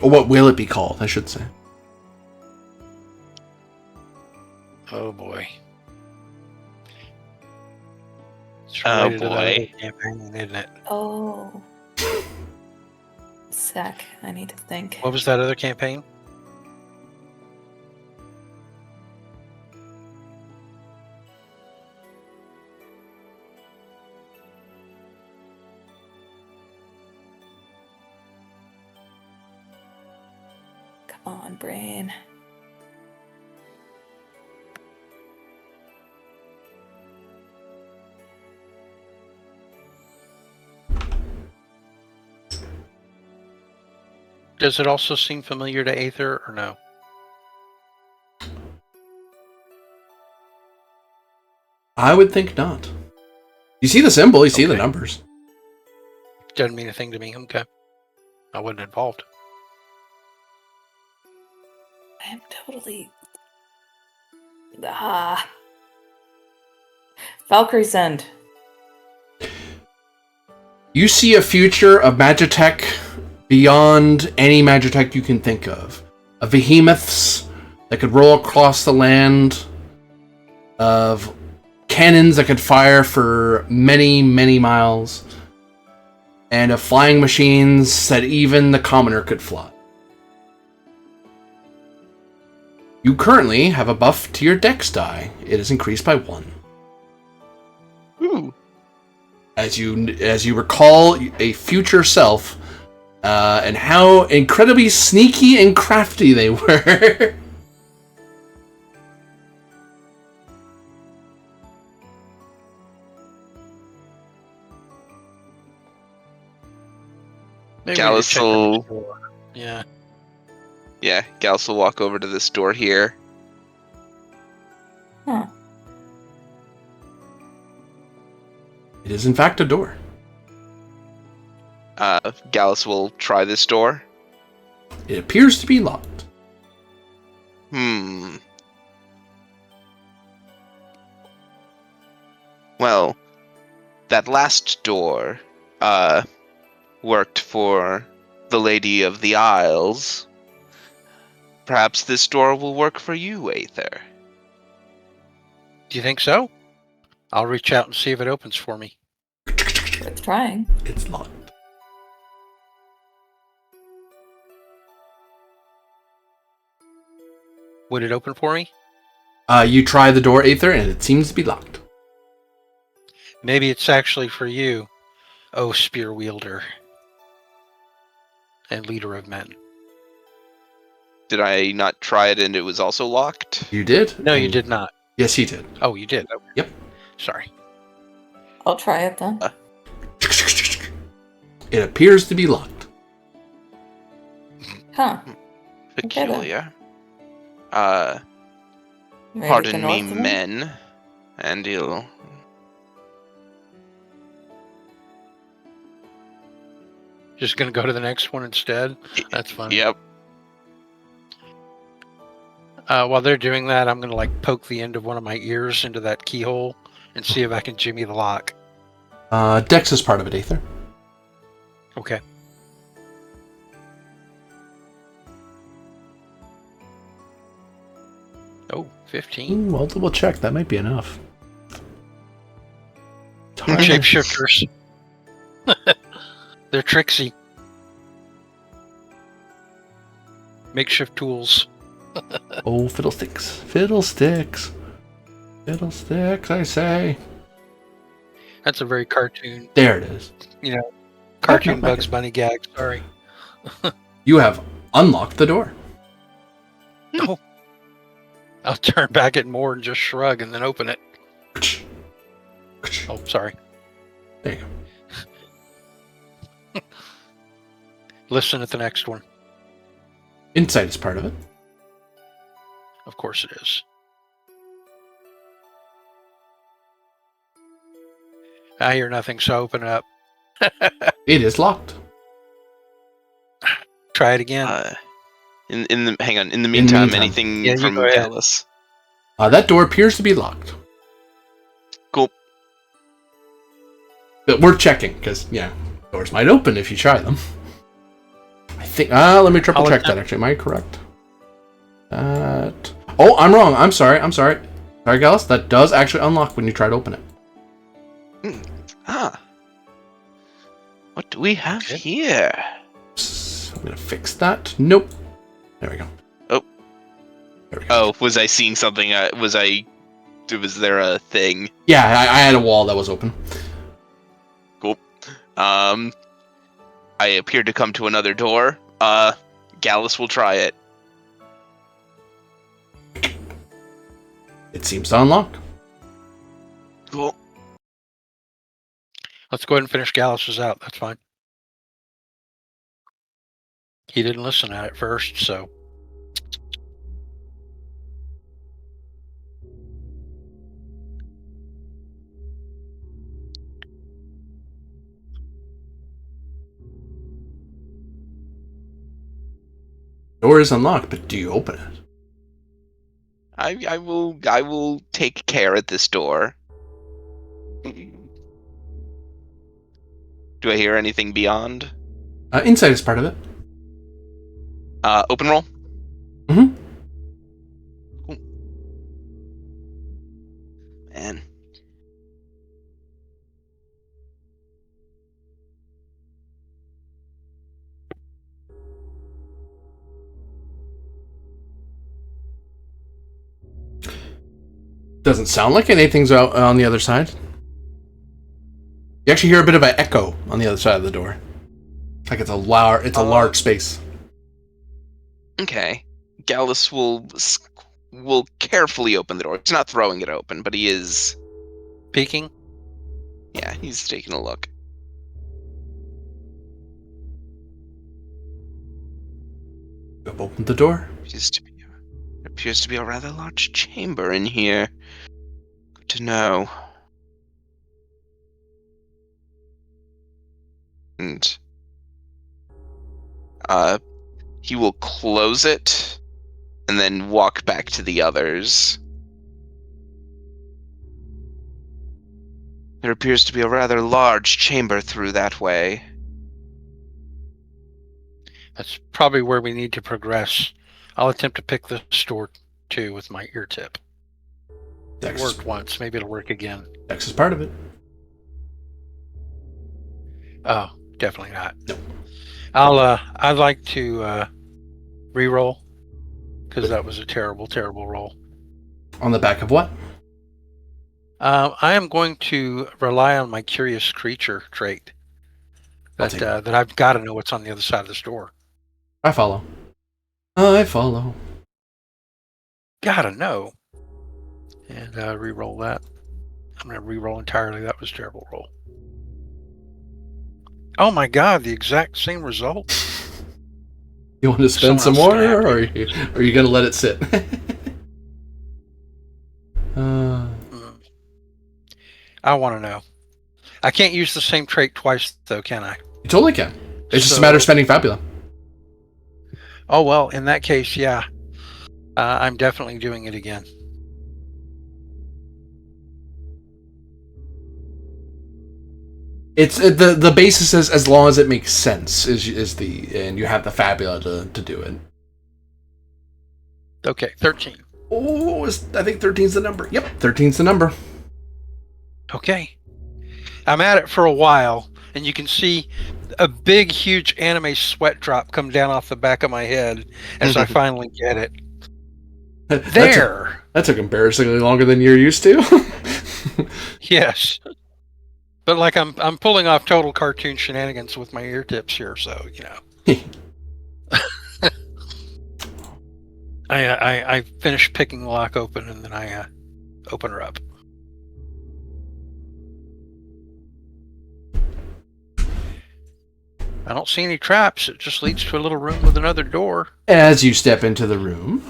Or what will it be called, I should say. Oh boy. It's Oh, related to that other boy. campaign, isn't it? Oh. Sec. I need to think. What was that other campaign? Come on, brain. Does it also seem familiar to Aether or no? I would think not. You see the symbol, you see the Okay. numbers. Doesn't mean a thing to me. Okay. I wasn't involved. I am totally. Valkyrie's End. You see a future of Magitech beyond any Magitech you can think of. Of behemoths that could roll across the land. Of cannons that could fire for many, many miles. And of flying machines that even the commoner could fly. You currently have a buff to your dex die. It is increased by 1. Ooh. As you recall a future self, and how incredibly sneaky and crafty they were. Maybe Gallus we need to check will- the door. Yeah. Yeah, Gallus will walk over to this door here. Huh. It is in fact a door. Gallus will try this door. It appears to be locked. Well, that last door, worked for the Lady of the Isles. Perhaps this door will work for you, Aether. Do you think so? I'll reach out and see if it opens for me. Worth trying. It's locked. Would it open for me? You try the door, Aether, and it seems to be locked. Maybe it's actually for you, oh spear wielder and leader of men. Did I not try it and it was also locked? You did? No, you And- did not. Yes, he did. Oh, you did. Okay. Yep. Sorry. I'll try it then. It appears to be locked. Huh. Peculiar. Ready to Pardon go me, north of them? men. And he'll... Just gonna go to the next one instead. That's fine. Yep. While they're doing that, I'm gonna like poke the end of one of my ears into that keyhole and see if I can jimmy the lock. Dex is part of it, Aether. Okay. Oh, 15. Well, double check. That might be enough. Shapeshifters. They're tricksy. Makeshift tools. Oh, fiddlesticks. Fiddlesticks. Fiddlesticks, I say. That's a very cartoon, There it is. cartoon back Bugs in. Bunny gag. Sorry. You have unlocked the door. Oh, I'll turn back at more and just shrug and then open it. Oh, sorry. There you go. Listen at the next one. Insight is part of it. Of course it is. I hear nothing, so open it up. It is locked. Try it again. Hang on. In the meantime, meantime. anything Yeah, you from go ahead. Gallus? That door appears to be locked. Cool. But we're checking, because, doors might open if you try them. I think... let me triple check that, actually. Am I correct? Oh, I'm wrong. I'm sorry. Sorry, Gallus. That does actually unlock when you try to open it. What do we have here? I'm going to fix that. Nope. There we go. Oh. There we go. Oh, was I seeing something? Was there a thing? Yeah, I had a wall that was open. Cool. I appeared to come to another door. Gallus will try it. It seems to unlock. Cool. Let's go ahead and finish Gallus's out. That's fine. He didn't listen at it first, so. Door is unlocked, but do you open it? I will take care at this door. Do I hear anything beyond? Insight is part of it. Open roll? Mm-hmm. Cool. Man. Doesn't sound like anything's out on the other side. You actually hear a bit of an echo on the other side of the door. Like it's a large space. Okay. Gallus will carefully open the door. He's not throwing it open, but he is... Peeking? Yeah, he's taking a look. You have opened the door. Appears to be a rather large chamber in here. Good to know. And he will close it and then walk back to the others. There appears to be a rather large chamber through that way. That's probably where we need to progress. I'll attempt to pick this door too with my ear tip. It worked once. Maybe it'll work again. Dex is part of it. Oh, definitely not. No. I'd like to re-roll because that was a terrible, terrible roll. On the back of what? I am going to rely on my curious creature trait. That I've got to know what's on the other side of this door. I follow. I follow. Gotta know. And re-roll that. I'm going to re-roll entirely. That was a terrible roll. Oh my god, the exact same result. You want to spend some more, or are you going to let it sit? I want to know. I can't use the same trait twice, though, can I? You totally can. It's just a matter of spending Fabula. Oh, well, in that case, yeah. I'm definitely doing it again. It's the basis is as long as it makes sense and you have the Fabula to do it. Okay, 13. Oh, I think 13's the number. Yep, 13's the number. Okay. I'm at it for a while. and you can see a big, huge anime sweat drop come down off the back of my head as I finally get it. There! That took embarrassingly longer than you're used to. Yes. But like I'm pulling off total cartoon shenanigans with my ear tips here, so I finish picking the lock open and then I open her up. I don't see any traps. It just leads to a little room with another door. As you step into the room,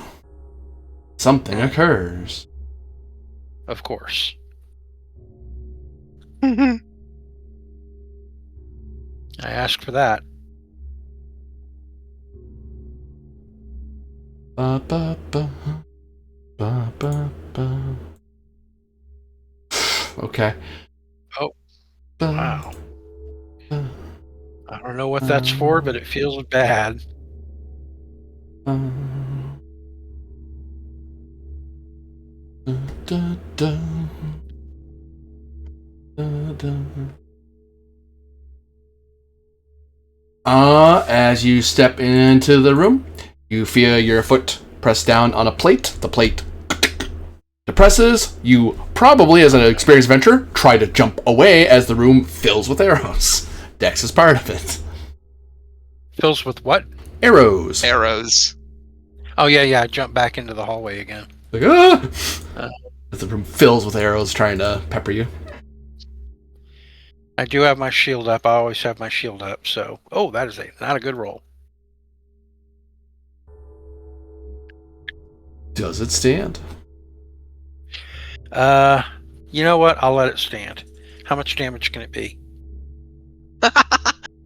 something occurs. Of course. Mhm. I asked for that. Ba, ba, ba, ba, ba, ba. Okay. Oh, Ba, wow. ba, I don't know what that's for, but it feels bad. ba. Da, da, da. Da, da. As you step into the room, you feel your foot press down on a plate. The plate depresses. You probably, as an experienced adventurer, try to jump away as the room fills with arrows. Dex is part of it. Fills with what? Arrows. Arrows. Oh, yeah, I jump back into the hallway again. Like, ah! As the room fills with arrows trying to pepper you. I do have my shield up. I always have my shield up, so... Oh, that is not a good roll. Does it stand? You know what? I'll let it stand. How much damage can it be?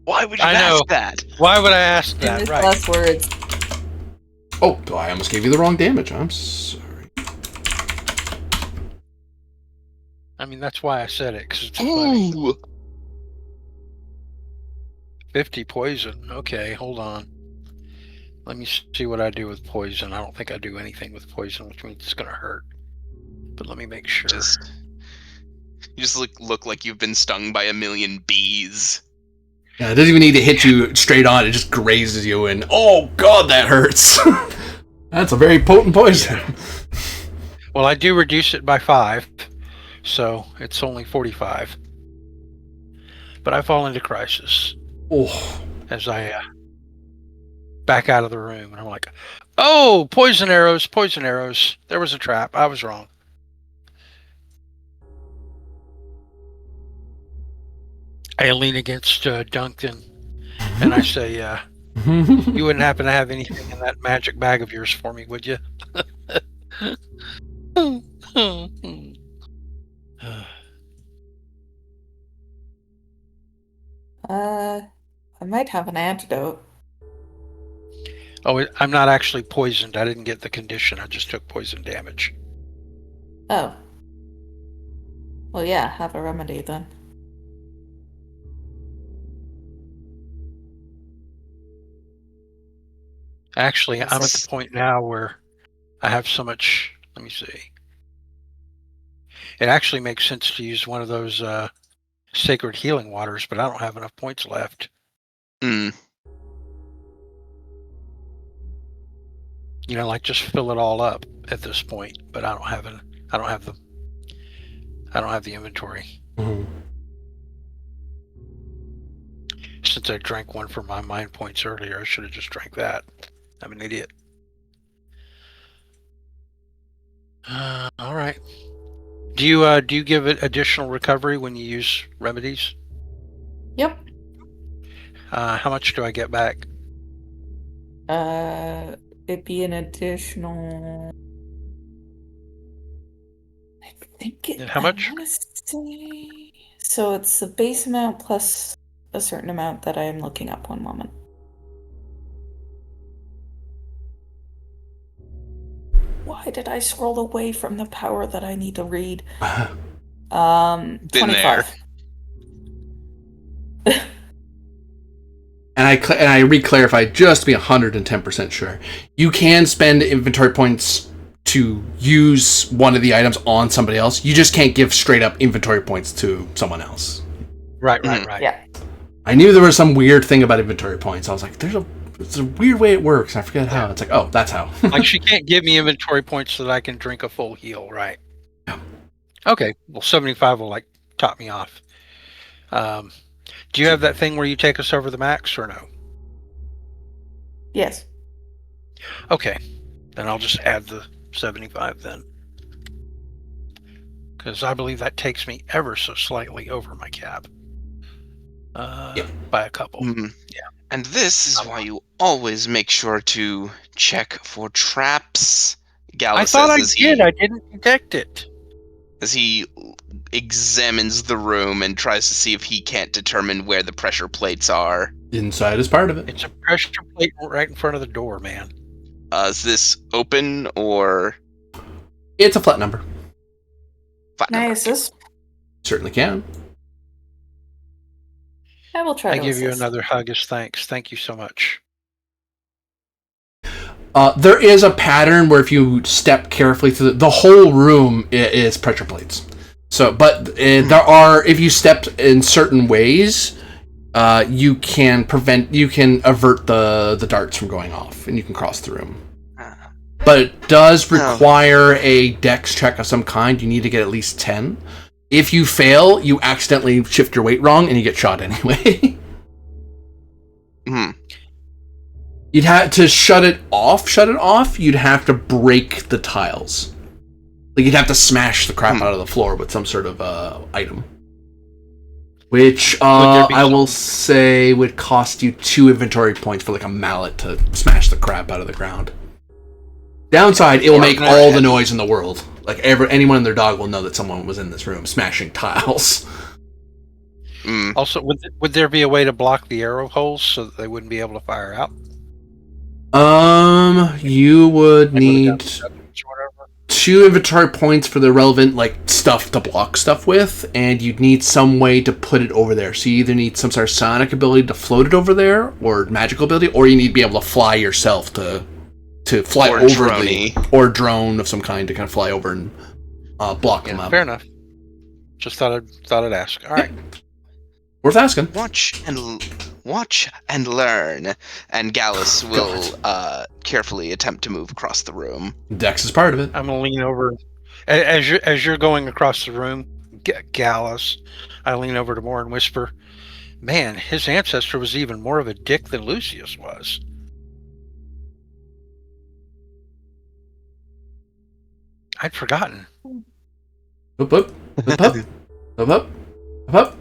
Why would you I know. ask that? Why would I ask that? Famous Right. last words. Oh, I almost gave you the wrong damage. I'm sorry. I mean, that's why I said it, because it's funny. Ooh. 50 poison. Okay, hold on. Let me see what I do with poison. I don't think I do anything with poison, which means it's going to hurt. But let me make sure. You just look like you've been stung by a million bees. Yeah, it doesn't even need to hit you straight on. It just grazes you, and oh god, that hurts. That's a very potent poison. Yeah. Well, I do reduce it by 5, so it's only 45. But I fall into crisis Oh, as I back out of the room, and I'm like, oh, poison arrows, poison arrows. There was a trap. I was wrong. I lean against Duncan, and I say, you wouldn't happen to have anything in that magic bag of yours for me, would you? I might have an antidote. Oh, I'm not actually poisoned. I didn't get the condition. I just took poison damage. Oh. Well, yeah, have a remedy then. Actually, I'm at the point now where I have so much... Let me see. It actually makes sense to use one of those sacred healing waters, but I don't have enough points left. Mm. You know, like just fill it all up at this point, but I don't have the inventory. Mhm. Since I drank one for my mind points earlier, I should have just drank that. I'm an idiot. All right. Do you give it additional recovery when you use remedies? Yep. How much do I get back? It'd be an additional. I think it. And how much? I wanna say... So it's the base amount plus a certain amount that I am looking up. One moment. Why did I scroll away from the power that I need to read? 25. And I re-clarify just to be 110% sure. You can spend inventory points to use one of the items on somebody else. You just can't give straight up inventory points to someone else. Right. Yeah. I knew there was some weird thing about inventory points. I was like, it's a weird way it works. I forget how. It's like, oh, that's how. Like, she can't give me inventory points so that I can drink a full heal, right? Yeah. Okay, well, 75 will, like, top me off. Do you have that thing where you take us over the max, or no? Yes. Okay, then I'll just add the 75 then. Because I believe that takes me ever so slightly over my cap. By a couple. Mm-hmm. Yeah. And this is why you always make sure to check for traps. Gallus I thought I says did. I didn't detect it. as he examines the room and tries to see if he can't determine where the pressure plates are. Inside is part of it. It's a pressure plate right in front of the door, man. Is this open or It's a flat number. flat Can I number? assist? Certainly can. I will try I to give you assist. another hug as thanks. Thank you so much. There is a pattern where if you step carefully through the whole room is pressure plates. So, but there are, if you step in certain ways, you can avert the darts from going off, and you can cross the room. But it does require a dex check of some kind. You need to get at least 10. If you fail, you accidentally shift your weight wrong, and you get shot anyway. You'd have to shut it off, you'd have to break the tiles. Like, you'd have to smash the crap out of the floor with some sort of item. Which, I will say, would cost you 2 inventory points for, like, a mallet to smash the crap out of the ground. Downside, it will make all the noise in the world. Like, anyone and their dog will know that someone was in this room smashing tiles. Also, would there be a way to block the arrow holes so that they wouldn't be able to fire out? You would need 2 inventory points for the relevant, like, stuff to block stuff with, and you'd need some way to put it over there. So you either need some sort of sonic ability to float it over there, or magical ability, or you need to be able to fly yourself to fly or over or drone of some kind to kind of fly over and block them up. Fair enough. Just thought I'd ask. All right. Worth asking. Watch and learn, and Gallus will carefully attempt to move across the room. Dex is part of it. I'm gonna lean over as you're going across the room, Gallus. I lean over to Moore and whisper, "Man, his ancestor was even more of a dick than Lucius was." I'd forgotten. Up, up, up, up, up, up, up.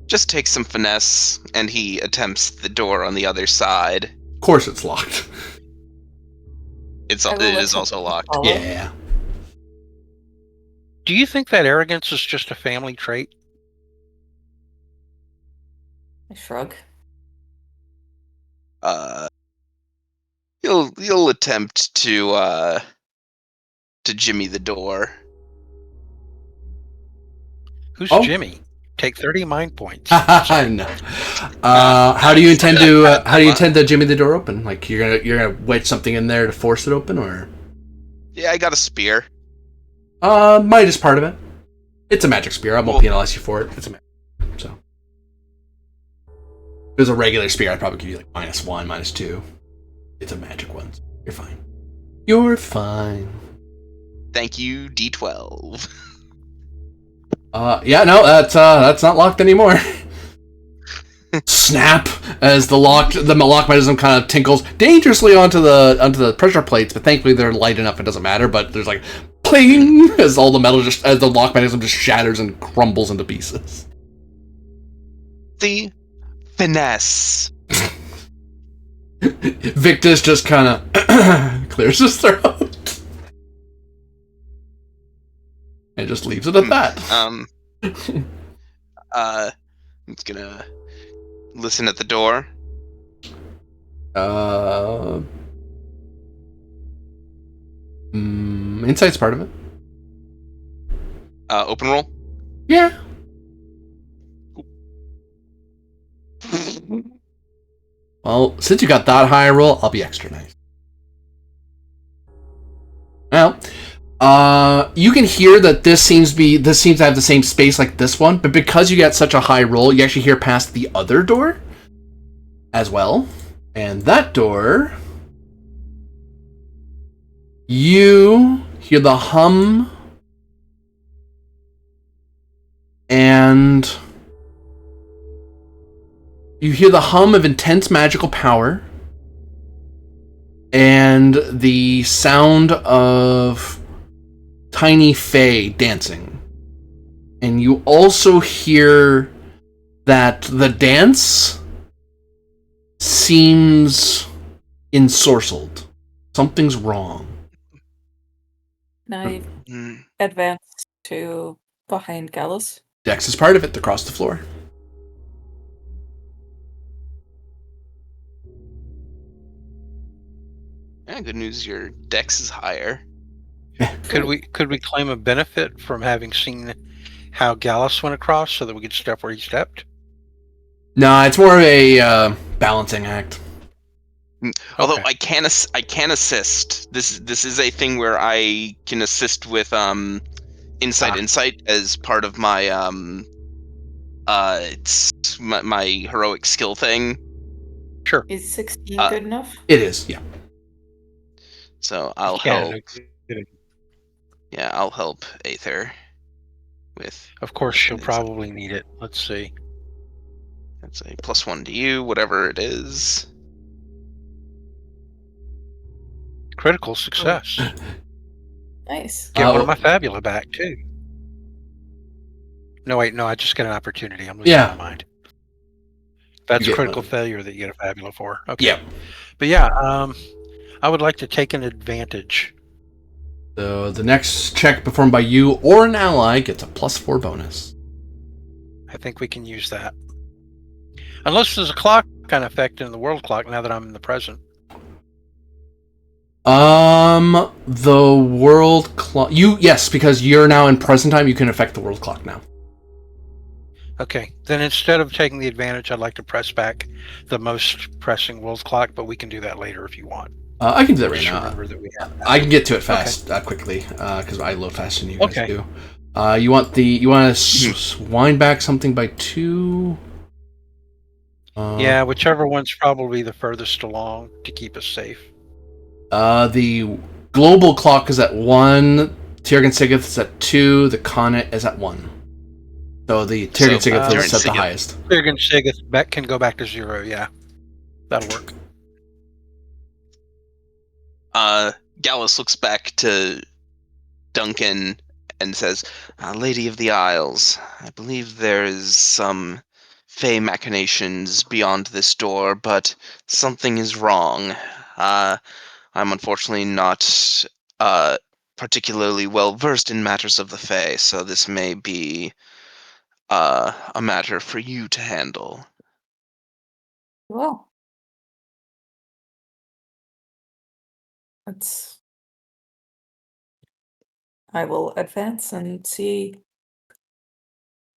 Just takes some finesse, and he attempts the door on the other side. Of course it's locked. It is also locked. Follow. Yeah. Do you think that arrogance is just a family trait? I shrug. You'll attempt to jimmy the door. Who's Oh. Jimmy? Take 30 mind points. No. How do you intend to jimmy the door open? Like, you're gonna wedge something in there to force it open, or? Yeah, I got a spear. Might is part of it. It's a magic spear. I won't penalize you for it. It's a magic. So, if it was a regular spear, I'd probably give you like -1, -2. It's a magic one. You're fine. You're fine. Thank you, D12. Yeah, no, that's not locked anymore. Snap as the lock mechanism kind of tinkles dangerously onto the pressure plates, but thankfully they're light enough it doesn't matter. But there's like pling as all the metal as the lock mechanism just shatters and crumbles into pieces. The finesse. Victus just kind of clears his throat and just leaves it at that. I'm just gonna listen at the door. Insight's part of it. Open roll. Yeah. Well, since you got that high roll, I'll be extra nice. Well, You can hear that this seems to have the same space like this one, but because you got such a high roll, you actually hear past the other door as well. And that door, you hear the hum and you hear the hum of intense magical power and the sound of tiny fae dancing. And you also hear that the dance seems ensorcelled. Something's wrong. I Mm. advance to behind Gallus. Dex is part of it, across the floor. Yeah, good news, your dex is higher. Could we claim a benefit from having seen how Gallus went across so that we could step where he stepped? Nah, it's more of a balancing act. Although Okay. I can assist. This is a thing where I can assist with insight as part of my it's my heroic skill thing. Sure. Is 16 Uh, good enough? It is, yeah. So I'll Yeah, help. no kidding. Yeah, I'll help Aether with. Of course, with she'll an insight. probably need it. Let's see. That's a +1 to you, whatever it is. Critical success. Nice. Get one of my Fabula back, too. No, wait, no, I just get an opportunity. I'm losing my mind. That's critical failure that you get a Fabula for. Okay. Yeah. But yeah, I would like to take an advantage. So the next check performed by you or an ally gets a +4 bonus. I think we can use that. Unless there's a clock kind of effect in the world clock now that I'm in the present. The world clock. Yes, because you're now in present time, you can affect the world clock now. Okay, then instead of taking the advantage, I'd like to press back the most pressing world clock, but we can do that later if you want. I can do that right Just now. remember that we have that. I can get to it fast, quickly, because I load faster than you guys Okay. do. You want to wind back something by 2? Yeah, whichever one's probably the furthest along to keep us safe. The global clock is at 1. Tirgan Sigith is at 2. The Conet is at 1. So the Tirgan Sigith is at the highest. Tirgan Sigith can go back to 0, yeah. That'll work. Gallus looks back to Duncan and says, Lady of the Isles, I believe there is some fey machinations beyond this door, but something is wrong. I'm unfortunately not particularly well versed in matters of the Fae, so this may be a matter for you to handle. Well, I will advance and see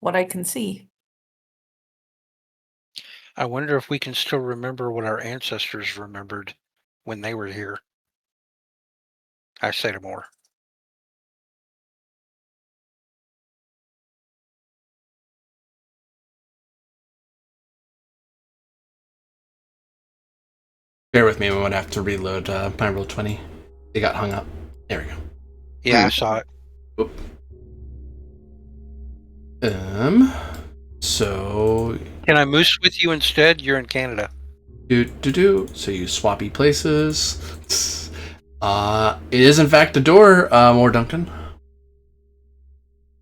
what I can see. I wonder if we can still remember what our ancestors remembered when they were here. I say no more. Bear with me, I'm going to have to reload my roll 20. They got hung up. There we go. Yeah, I saw it. Oop. So... Can I moose with you instead? You're in Canada. So you swappy places. It is in fact a door, more Duncan.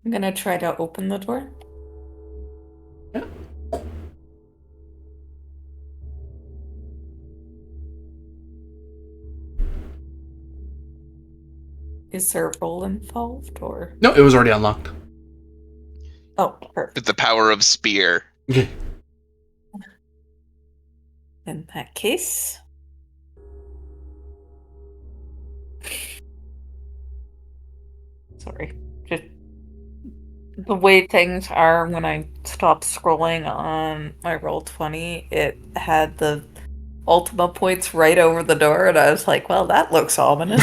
I'm gonna try to open the door. Yeah. Is there a roll involved, or? No, it was already unlocked. Oh, perfect. With the power of spear. In that case... Sorry. Just the way things are when I stopped scrolling on my Roll20, it had the Ultima points right over the door, and I was like, well, that looks ominous.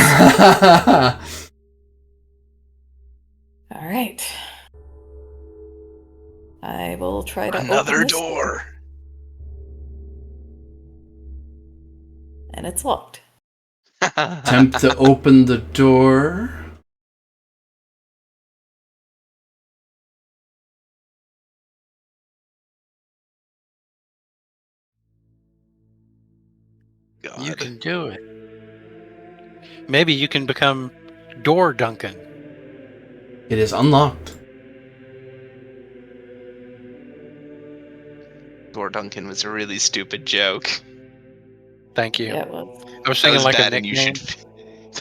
right. I will try to open Another this door. and it's locked. Attempt to open the door. God. You can do it. Maybe you can become Door Duncan. It is unlocked. Door Duncan was a really stupid joke. Thank you. Yeah, it was. I was That thinking was like a bad, and you nickname. should.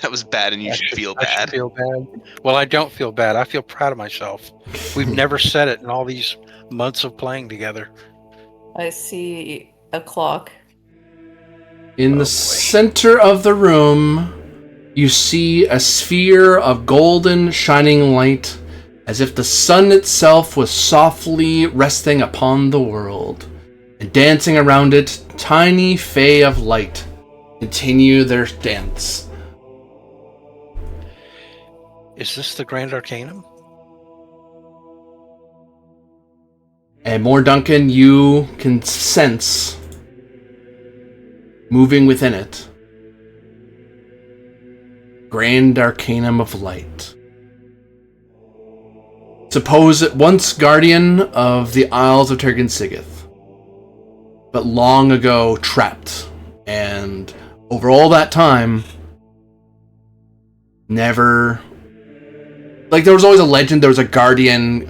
That was bad, and you should feel I should bad. feel bad. Well, I don't feel bad. I feel proud of myself. We've never said it in all these months of playing together. I see a clock. In Oh, the boy. center of the room, you see a sphere of golden shining light, as if the sun itself was softly resting upon the world. And dancing around it, tiny fae of light continue their dance. Is this the Grand Arcanum? And more Duncan, you can sense, moving within it, Grand Arcanum of Light. Supposed once guardian of the Isles of Turgan Sigith, but long ago trapped, and over all that time, never... Like, there was always a legend, there was a guardian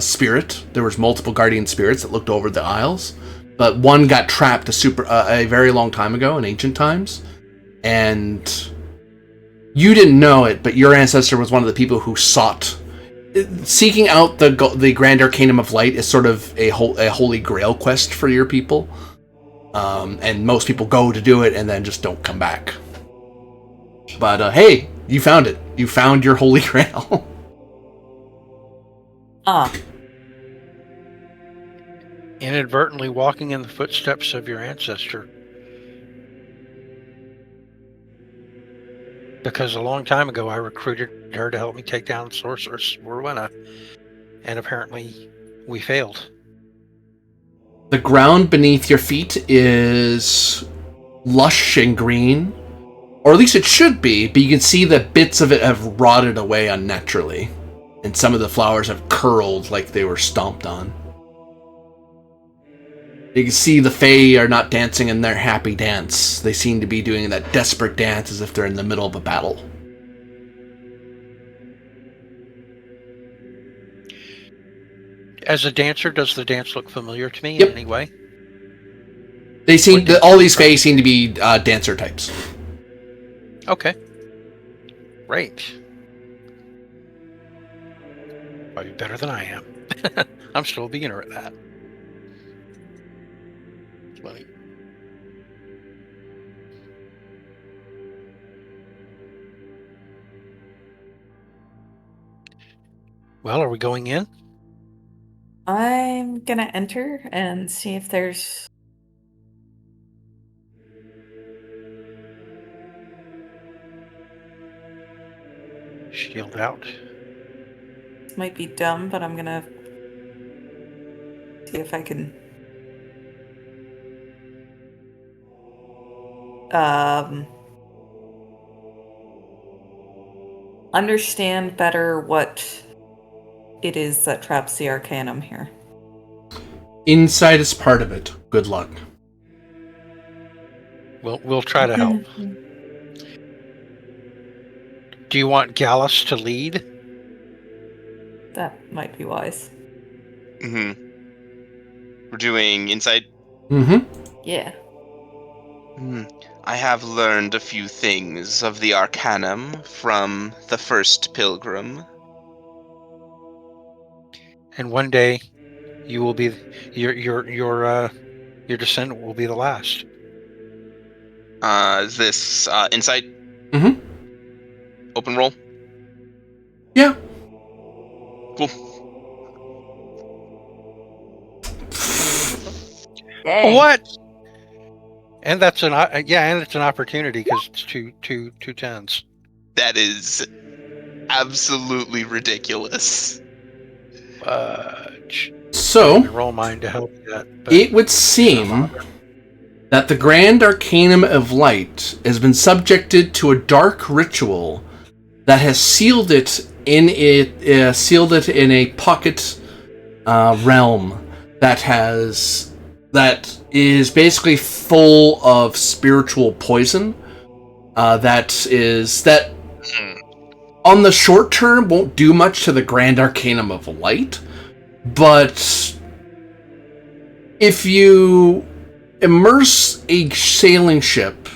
spirit. There was multiple guardian spirits that looked over the Isles, but one got trapped a very long time ago in ancient times, and you didn't know it, but your ancestor was one of the people who seeking out the Grand Arcanum of Light is sort of a holy grail quest for your people, and most people go to do it and then just don't come back. But hey, you found it. You found your holy grail. Inadvertently walking in the footsteps of your ancestor. Because a long time ago, I recruited her to help me take down Sorceress Rowena, and apparently we failed. The ground beneath your feet is lush and green, or at least it should be, but you can see that bits of it have rotted away unnaturally, and some of the flowers have curled like they were stomped on. You can see the Fae are not dancing in their happy dance. They seem to be doing that desperate dance as if they're in the middle of a battle. As a dancer, does the dance look familiar to me Yep. in any way? They seem What dance all are these you Fae from? seem to be dancer types. Okay. Great. Probably better than I am. I'm still a beginner at that. It's funny. Well, are we going in? I'm gonna enter and see if there's... Shield out. This might be dumb, but I'm gonna see if I can understand better what it is that traps the Arcanum here. Insight is part of it. Good luck. We'll try to help. Do you want Gallus to lead? That might be wise. Mm-hmm. We're doing insight. Mm-hmm. Yeah. I have learned a few things of the Arcanum from the first pilgrim. And one day, you will be your descendant will be the last. Is this insight? Mm-hmm. Open roll? Yeah. Cool. Dang. What? And that's and it's an opportunity because it's two tens. That is absolutely ridiculous. Fudge. I So, didn't even roll mine to help you that, but it would some seem other. that the Grand Arcanum of Light has been subjected to a dark ritual that has sealed it in a pocket realm that is basically full of spiritual poison. That Hmm. on the short term won't do much to the Grand Arcanum of Light, but if you immerse a sailing ship,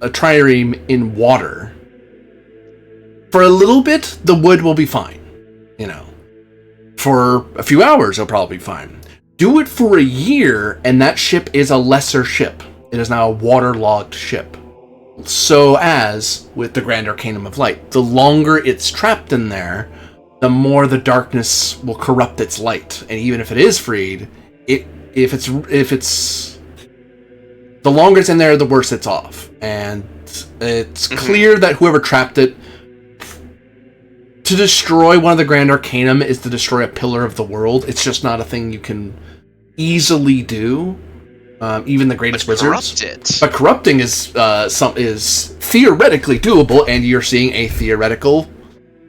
a trireme, in water, for a little bit, the wood will be fine. You know, for a few hours, it'll probably be fine. Do it for a year, and that ship is a lesser ship. It is now a waterlogged ship. So, as with the Grand Arcanum of Light, the longer it's trapped in there, the more the darkness will corrupt its light. And even if it is freed, if it's the longer it's in there, the worse it's off. And it's clear that whoever trapped it, to destroy one of the Grand Arcanum is to destroy a pillar of the world. It's just not a thing you can easily do. Even the greatest wizards. Corrupt it. But corrupting is theoretically doable, and you're seeing a theoretical.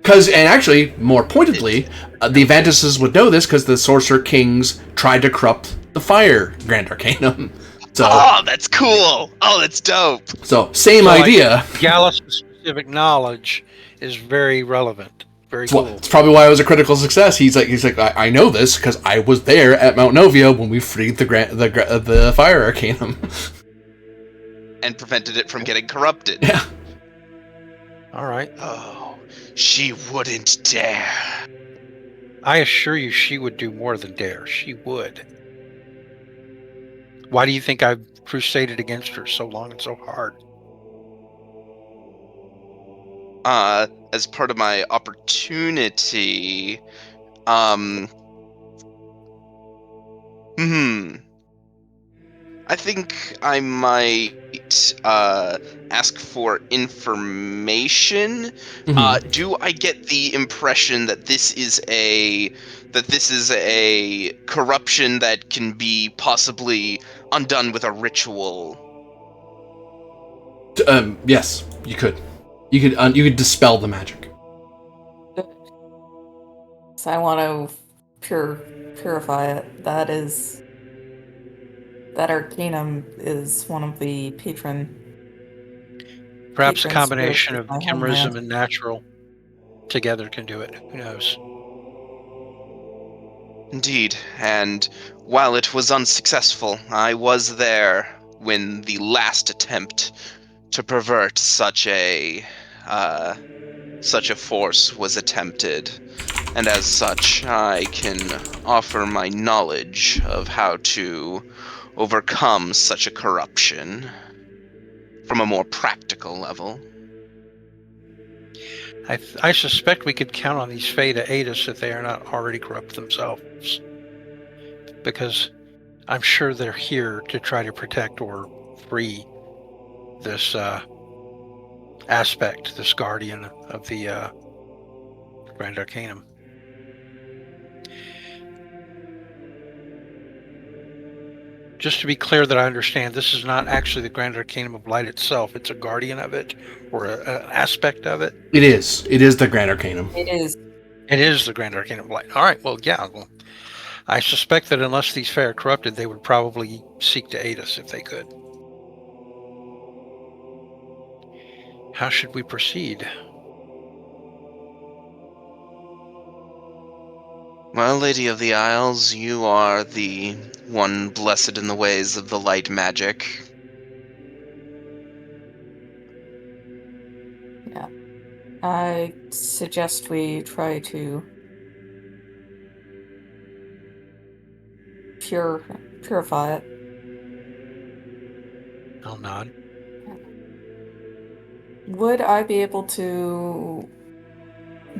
And actually, more pointedly, the Avantises would know this because the Sorcerer Kings tried to corrupt the Fire Grand Arcanum. So, Oh, that's cool. Oh, that's dope. so same idea. Gallus' specific knowledge is very relevant. Very cool. It's probably why it was a critical success. He's like, I know this because I was there at Mount Novia when we freed the Fire Arcanum. And prevented it from getting corrupted. Yeah. All right. Oh, she wouldn't dare. I assure you she would do more than dare. She would. Why do you think I've crusaded against her so long and so hard? As part of my opportunity, I think I might ask for information. Do I get the impression that this is a corruption that can be possibly undone with a ritual? Yes, you could. You could dispel the magic. So I want to purify it. That Arcanum is one of the Perhaps a patron combination spirits of of my chimerism homeland. and natural together can do it. Who knows? Indeed, and while it was unsuccessful, I was there when the last attempt to pervert such a force was attempted, and as such, I can offer my knowledge of how to overcome such a corruption from a more practical level. I suspect we could count on these Fae to aid us if they are not already corrupt themselves. Because I'm sure they're here to try to protect or free this aspect, this guardian of the Grand Arcanum. Just to be clear that I understand, this is not actually the Grand Arcanum of Light itself. It's a guardian of it, or an aspect of it. It is. It is the Grand Arcanum. It is. It is the Grand Arcanum of Light. All right. Well, yeah. Well, I suspect that unless these Fae are corrupted, they would probably seek to aid us if they could. How should we proceed? Well, Lady of the Isles, you are the one blessed in the ways of the light magic. Yeah. I suggest we try to purify it. I'll nod. Would I be able to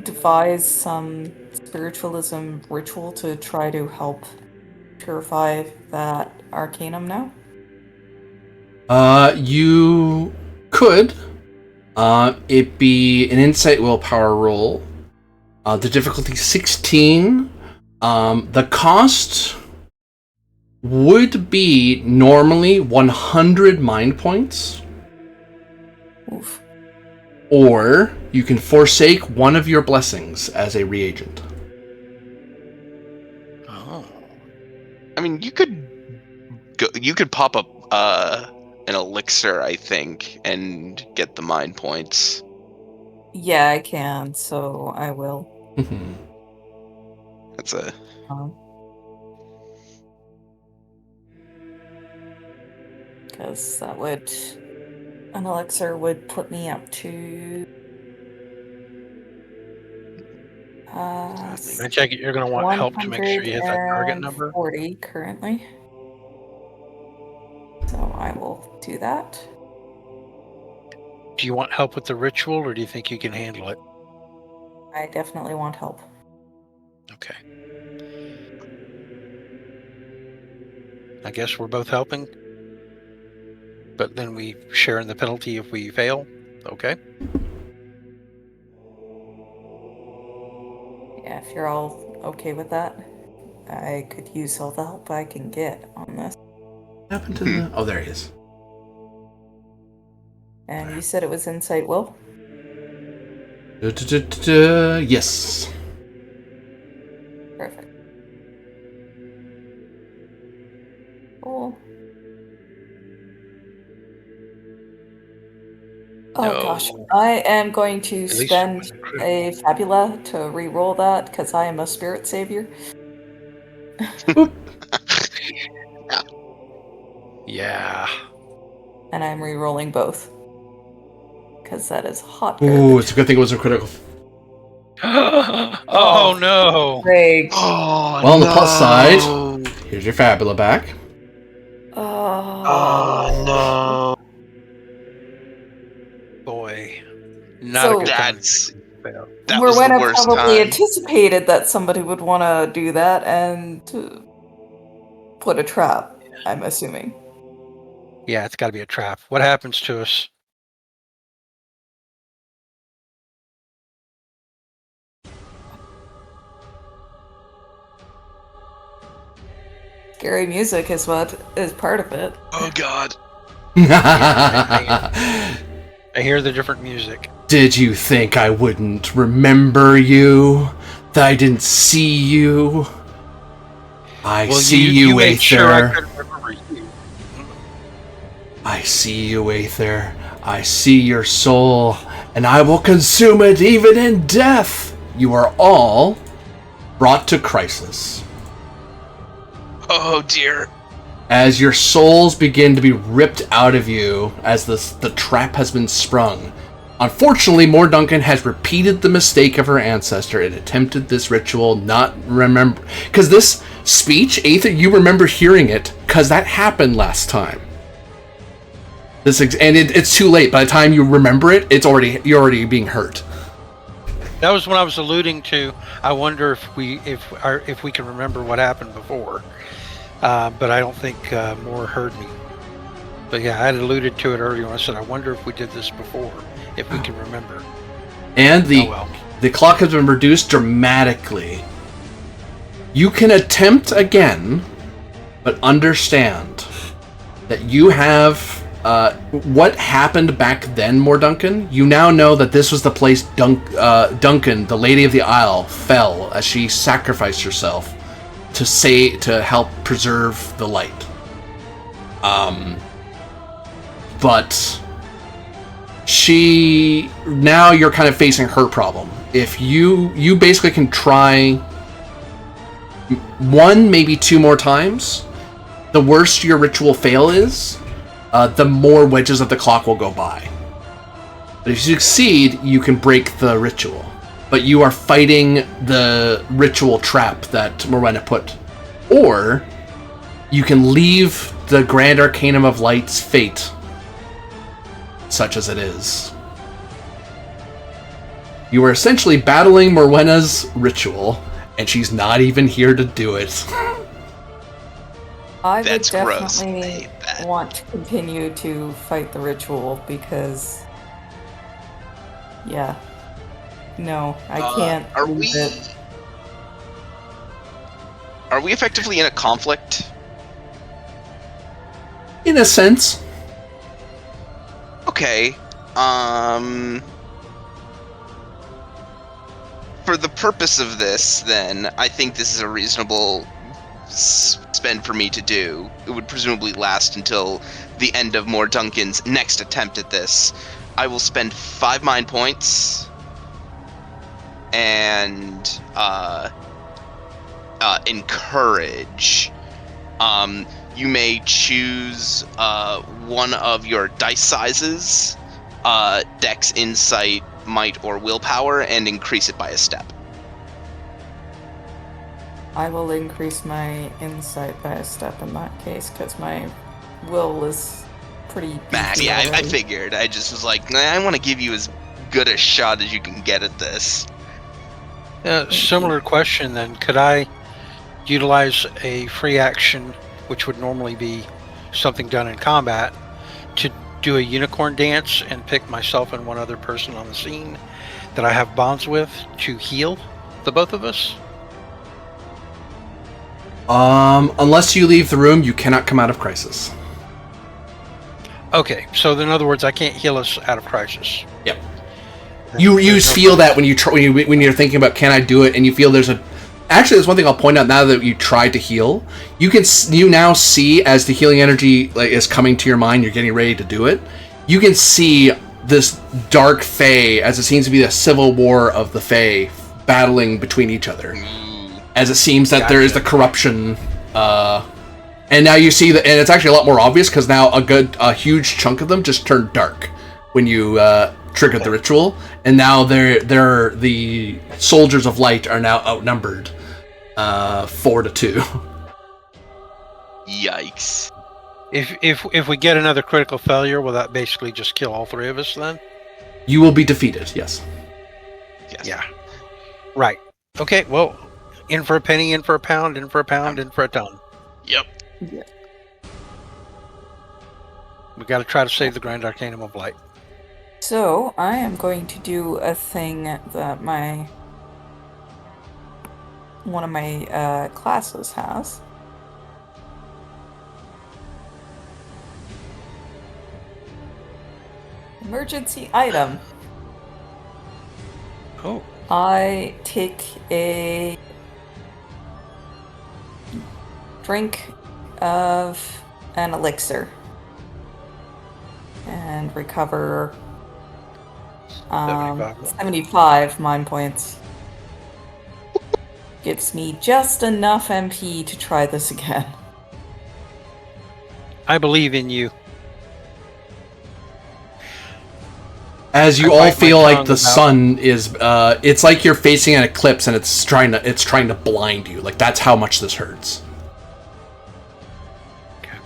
devise some spiritualism ritual to try to help purify that Arcanum now? You could. It be an insight willpower roll. The difficulty 16. The cost would be normally 100 mind points. Oof. Or you can forsake one of your blessings as a reagent. Oh. I mean, you could pop up an elixir, I think, and get the mind points. Yeah, I can, so I will. That's a Because an elixir would put me up to I take it you're going to want help to make sure you hit that target number? 140 currently. So I will do that. Do you want help with the ritual, or do you think you can handle it? I definitely want help. Okay. I guess we're both helping. But then we share in the penalty if we fail. Okay. Yeah, if you're all okay with that, I could use all the help I can get on this. What happened to the... Oh, there he is. And you said it was Insight Will? Yes. Perfect. Cool. Oh gosh, I am going to spend a Fabula to re-roll that because I am a spirit savior. Yeah. And I'm re-rolling both. Because that is hot Ooh, garbage. it's a good thing it wasn't critical. Oh no! Great. Oh, well, on the plus side, here's your Fabula back. Oh no! Boy, not a good time. That was the worst probably time. anticipated that somebody would want to do that and put a trap, I'm assuming. Yeah, it's got to be a trap. What happens to us? Scary music is what is part of it. Oh god. I hear the different music. Did you think I wouldn't remember you? That I didn't see you? I see you, made Aether. Sure I couldn't remember you. I see you, Aether. I see your soul, and I will consume it even in death. You are all brought to crisis. Oh dear. As your souls begin to be ripped out of you as the trap has been sprung. Unfortunately, Morduncan has repeated the mistake of her ancestor and attempted this ritual not remember... Because this speech, Aether, you remember hearing it, because that happened last time. It's too late. By the time you remember it, you're already being hurt. That was when I was alluding to. I wonder if we can remember what happened before, but I don't think Moore heard me. But yeah, I had alluded to it earlier when I said I wonder if we did this before, if we can remember. And the clock has been reduced dramatically. You can attempt again, but understand that you have. What happened back then, Morduncan? You now know that this was the place Duncan, the Lady of the Isle, fell as she sacrificed herself to help preserve the light. But now you're kind of facing her problem. If you basically can try one, maybe two more times, the worse your ritual fail is, the more wedges of the clock will go by. But if you succeed, you can break the ritual. But you are fighting the ritual trap that Morwenna put. Or you can leave the Grand Arcanum of Light's fate, such as it is. You are essentially battling Morwenna's ritual, and she's not even here to do it. I would definitely want to continue to fight the ritual because Yeah. No, I can't Are move we? it. Are we effectively in a conflict? In a sense. Okay. For the purpose of this, then, I think this is a reasonable spend for me to do. It would presumably last until the end of More Duncan's next attempt at this. I will spend 5 mind points and encourage. You may choose one of your dice sizes, Dex, Insight, Might, or Willpower, and increase it by a step. I will increase my insight by a step in that case, because my will is pretty Max, beefy yeah, I already. figured. I just was like, nah, I want to give you as good a shot as you can get at this. Similar question then. Could I utilize a free action, which would normally be something done in combat, to do a unicorn dance and pick myself and one other person on the scene that I have bonds with to heal the both of us? Unless you leave the room, you cannot come out of crisis. Okay, so in other words, I can't heal us out of crisis. Yep. You There's no feel that when you're thinking about can I do it, and you feel there's a. Actually, there's one thing I'll point out now that you tried to heal. You now see as the healing energy is coming to your mind, you're getting ready to do it. You can see this dark Fae, as it seems to be a civil war of the Fae battling between each other, as it seems that there is the corruption. And now you see that, and it's actually a lot more obvious because now a huge chunk of them just turned dark when you triggered the ritual, and now they're the soldiers of light are now outnumbered 4-2. Yikes. If we get another critical failure, will that basically just kill all three of us then? You will be defeated. Yes. Yes. Yeah. Right. Okay. Well, in for a penny, in for a pound, in for a pound, in for a ton. Yep. Yeah. We got to try to save the Grand Arcanum of Light. So, I am going to do a thing that one of my classes has. Emergency item. Oh. I take a drink of an elixir and recover 75 mind points. Gives me just enough MP to try this again. I believe in you. As you all feel like the sun is, it's like you're facing an eclipse and it's trying to blind you. Like that's how much this hurts. Okay.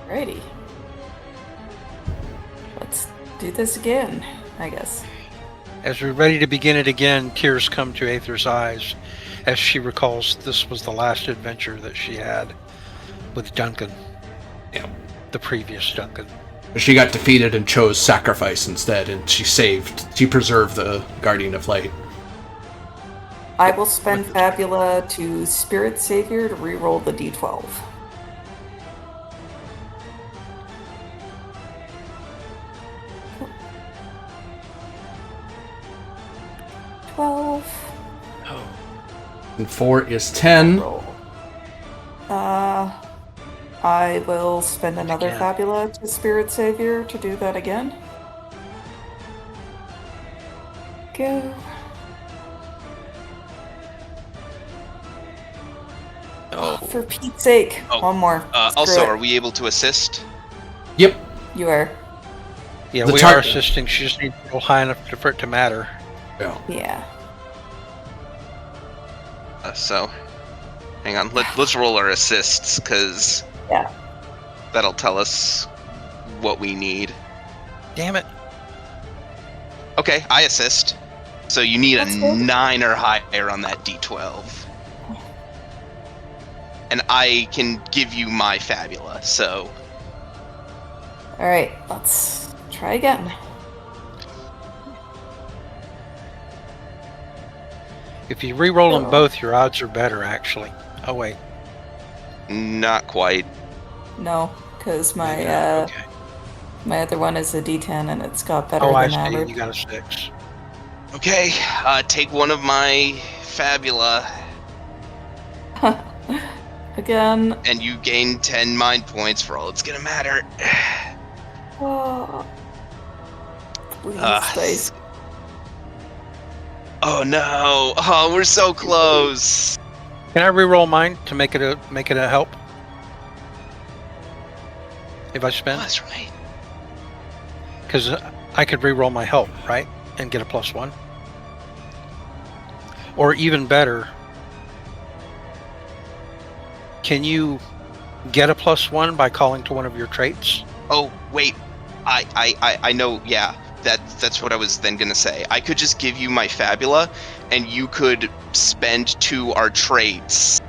Alrighty. Let's do this again, I guess. As we're ready to begin it again, tears come to Aether's eyes as she recalls this was the last adventure that she had with Duncan. Yeah. The previous Duncan. She got defeated and chose sacrifice instead, and she preserved the Guardian of Light. I will spend Fabula to Spirit Savior to reroll the d12. Oh. And 4 is 10. Roll. I will spend another Again. Fabula to Spirit Savior to do that again. Go. Oh. For Pete's sake. Oh. One more. Also, are we able to assist? Yep. You are. Yeah, The we tar- are assisting. She just needs to roll high enough for it to matter. Yeah. Yeah. So, hang on. Let's roll our assists, because Yeah. that'll tell us what we need. Damn it. Okay, I assist. So you need That's a good. 9 or higher on that d12. And I can give you my Fabula, so... Alright, let's Try again. If you re-roll them both, your odds are better, actually. Oh, wait. Not quite. No, because my Maybe not. Okay. my other one is a D10 and it's got better Oh, I than see. average. You got a 6. Okay, take one of my Fabula, Again. and you gain 10 mind points for all it's gonna matter. Oh. Please, dice. Oh no! Oh, we're so close. Can I re-roll mine to make it a help? If I Oh, spend? that's right. Because I could re-roll my help, right? And get a +1. Or even better, can you get a +1 by calling to one of your traits? Oh wait, I know. Yeah, that's what I was then gonna say. I could just give you my Fabula, and you could spend 2 our traits,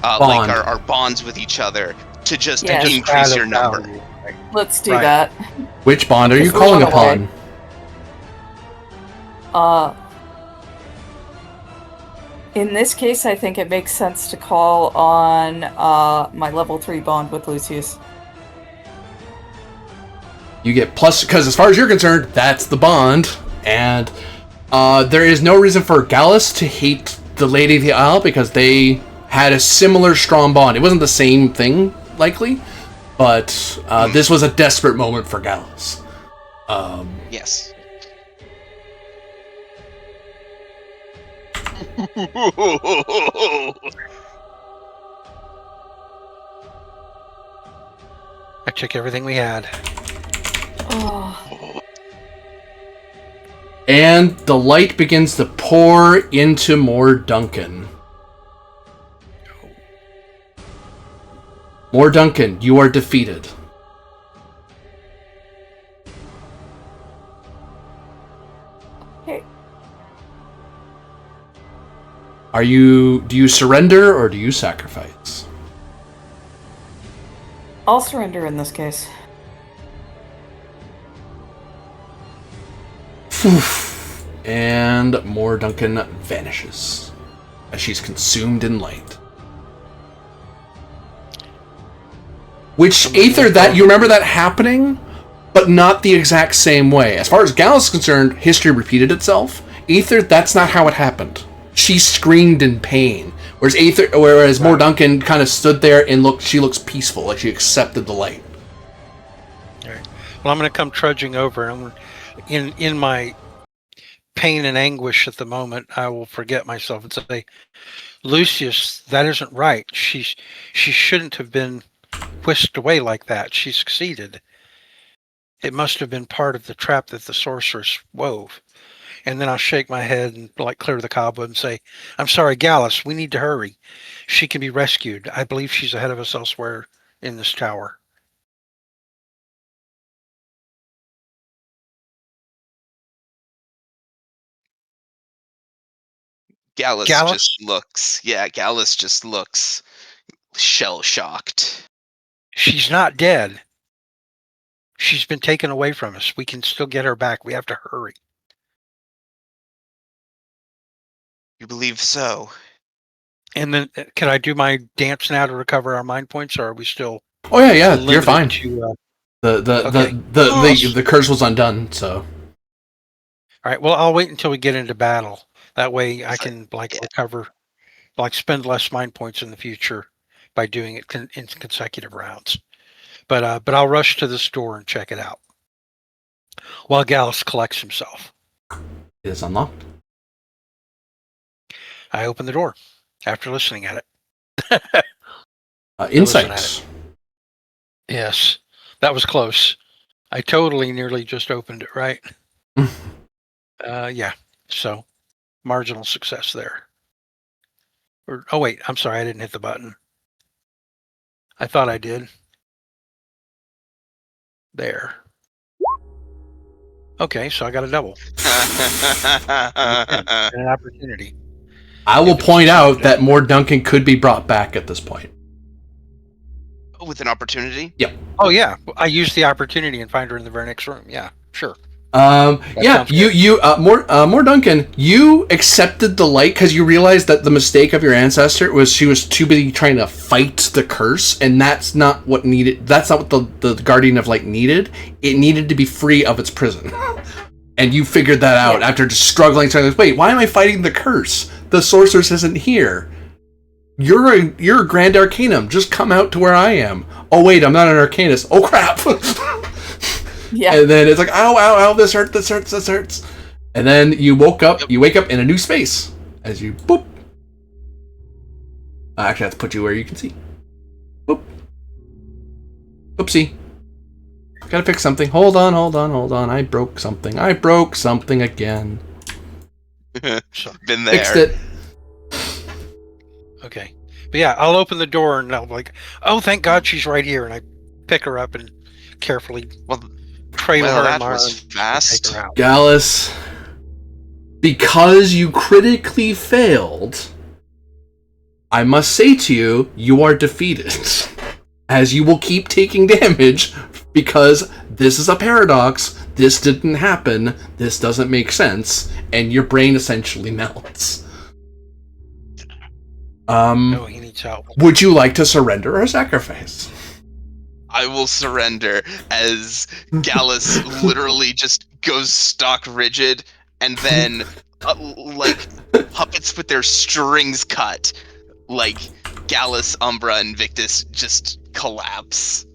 like Bond. our bonds with each other, to just Yes. Just increase add your a number. value, right? Let's do Right. that. Which bond are you Just calling one away. upon? In this case, I think it makes sense to call on my level 3 bond with Lucius. You get plus, because as far as you're concerned, that's the bond, and there is no reason for Gallus to hate the Lady of the Isle because they had a similar strong bond. It wasn't the same thing, likely, but this was a desperate moment for Gallus. Yes. I took everything we had. Oh. And the light begins to pour into more Duncan. More Duncan, you are defeated. Okay. Do you surrender or do you sacrifice? I'll surrender in this case. And more Duncan vanishes as she's consumed in light. Which, Aether, that you remember that happening, but not the exact same way. As far as Gallus is concerned, history repeated itself. Aether, that's not how it happened. She screamed in pain, whereas More Duncan kind of stood there and she looks peaceful, like she accepted the light. All right. Well, I'm going to come trudging over. In my pain and anguish at the moment, I will forget myself and say, Lucius, that isn't right. She shouldn't have been whisked away like that. She succeeded. It must have been part of the trap that the sorceress wove. And then I'll shake my head and clear the cobweb and say, I'm sorry, Gallus, we need to hurry. She can be rescued. I believe she's ahead of us elsewhere in this tower. Gallus Gallus? Gallus just looks shell-shocked. She's not dead. She's been taken away from us. We can still get her back. We have to hurry. You believe so? And then, can I do my dance now to recover our mind points, or are we still? Oh yeah, you're fine. To, the curse was undone, so. All right. Well, I'll wait until we get into battle. That way, I can recover, spend less mind points in the future by doing it in consecutive rounds. But I'll rush to this door and check it out while Gallus collects himself. It is unlocked. I open the door after listening at it. Insights. Yes, that was close. I totally nearly just opened it, right? Yeah. So marginal success there. Oh wait, I'm sorry, I didn't hit the button. I thought I did. There. Okay, so I got a double. And an opportunity. I will point out that More Duncan could be brought back at this point. With an opportunity? Oh yeah, I used the opportunity and find her in the very next room. Yeah, sure. Yeah, sounds good. more Duncan, you accepted the light because you realized that the mistake of your ancestor was she was too busy trying to fight the curse, and that's not what needed. That's not what the Guardian of Light needed. It needed to be free of its prison, and you figured that out after just struggling. Wait, why am I fighting the curse? The sorceress isn't here. You're a Grand Arcanum. Just come out to where I am. Oh wait, I'm not an Arcanist. Oh crap. Yeah. And then it's like, ow, ow, ow, this hurts. And then you wake up in a new space. As you, boop. I actually have to put you where you can see. Boop. Oopsie. Gotta fix something. Hold on. I broke something again. Been there. Fixed it. Okay. But yeah, I'll open the door and I'll be like, oh, thank God she's right here. And I pick her up and carefully cradle her in that my was arms and fast. take her out. Gallus, because you critically failed, I must say to you, you are defeated. As you will keep taking damage because this is a paradox, this didn't happen, this doesn't make sense, and your brain essentially melts. No, he needs help. Would you like to surrender or sacrifice? I will surrender as Gallus literally just goes stock rigid, and then like puppets with their strings cut, like Gallus, Umbra, and Victus just collapse.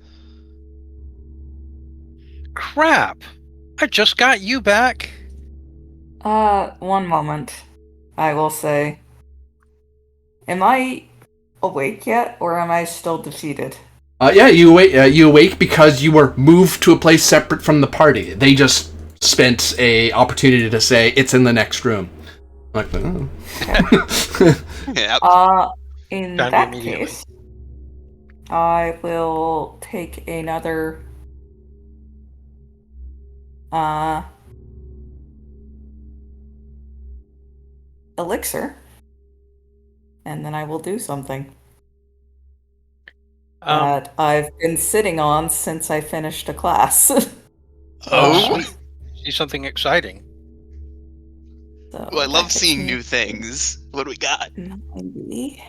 Crap! I just got you back. One moment. I will say. Am I awake yet, or am I still defeated? Yeah, you awake because you were moved to a place separate from the party. They just spent a opportunity to say it's in the next room. Like, oh. Yep. In Found that you immediately. case, I will take another elixir, and then I will do something that I've been sitting on since I finished a class. Sweet. See something exciting. So Well, I love that gets seeing me new things. What do we got? 90.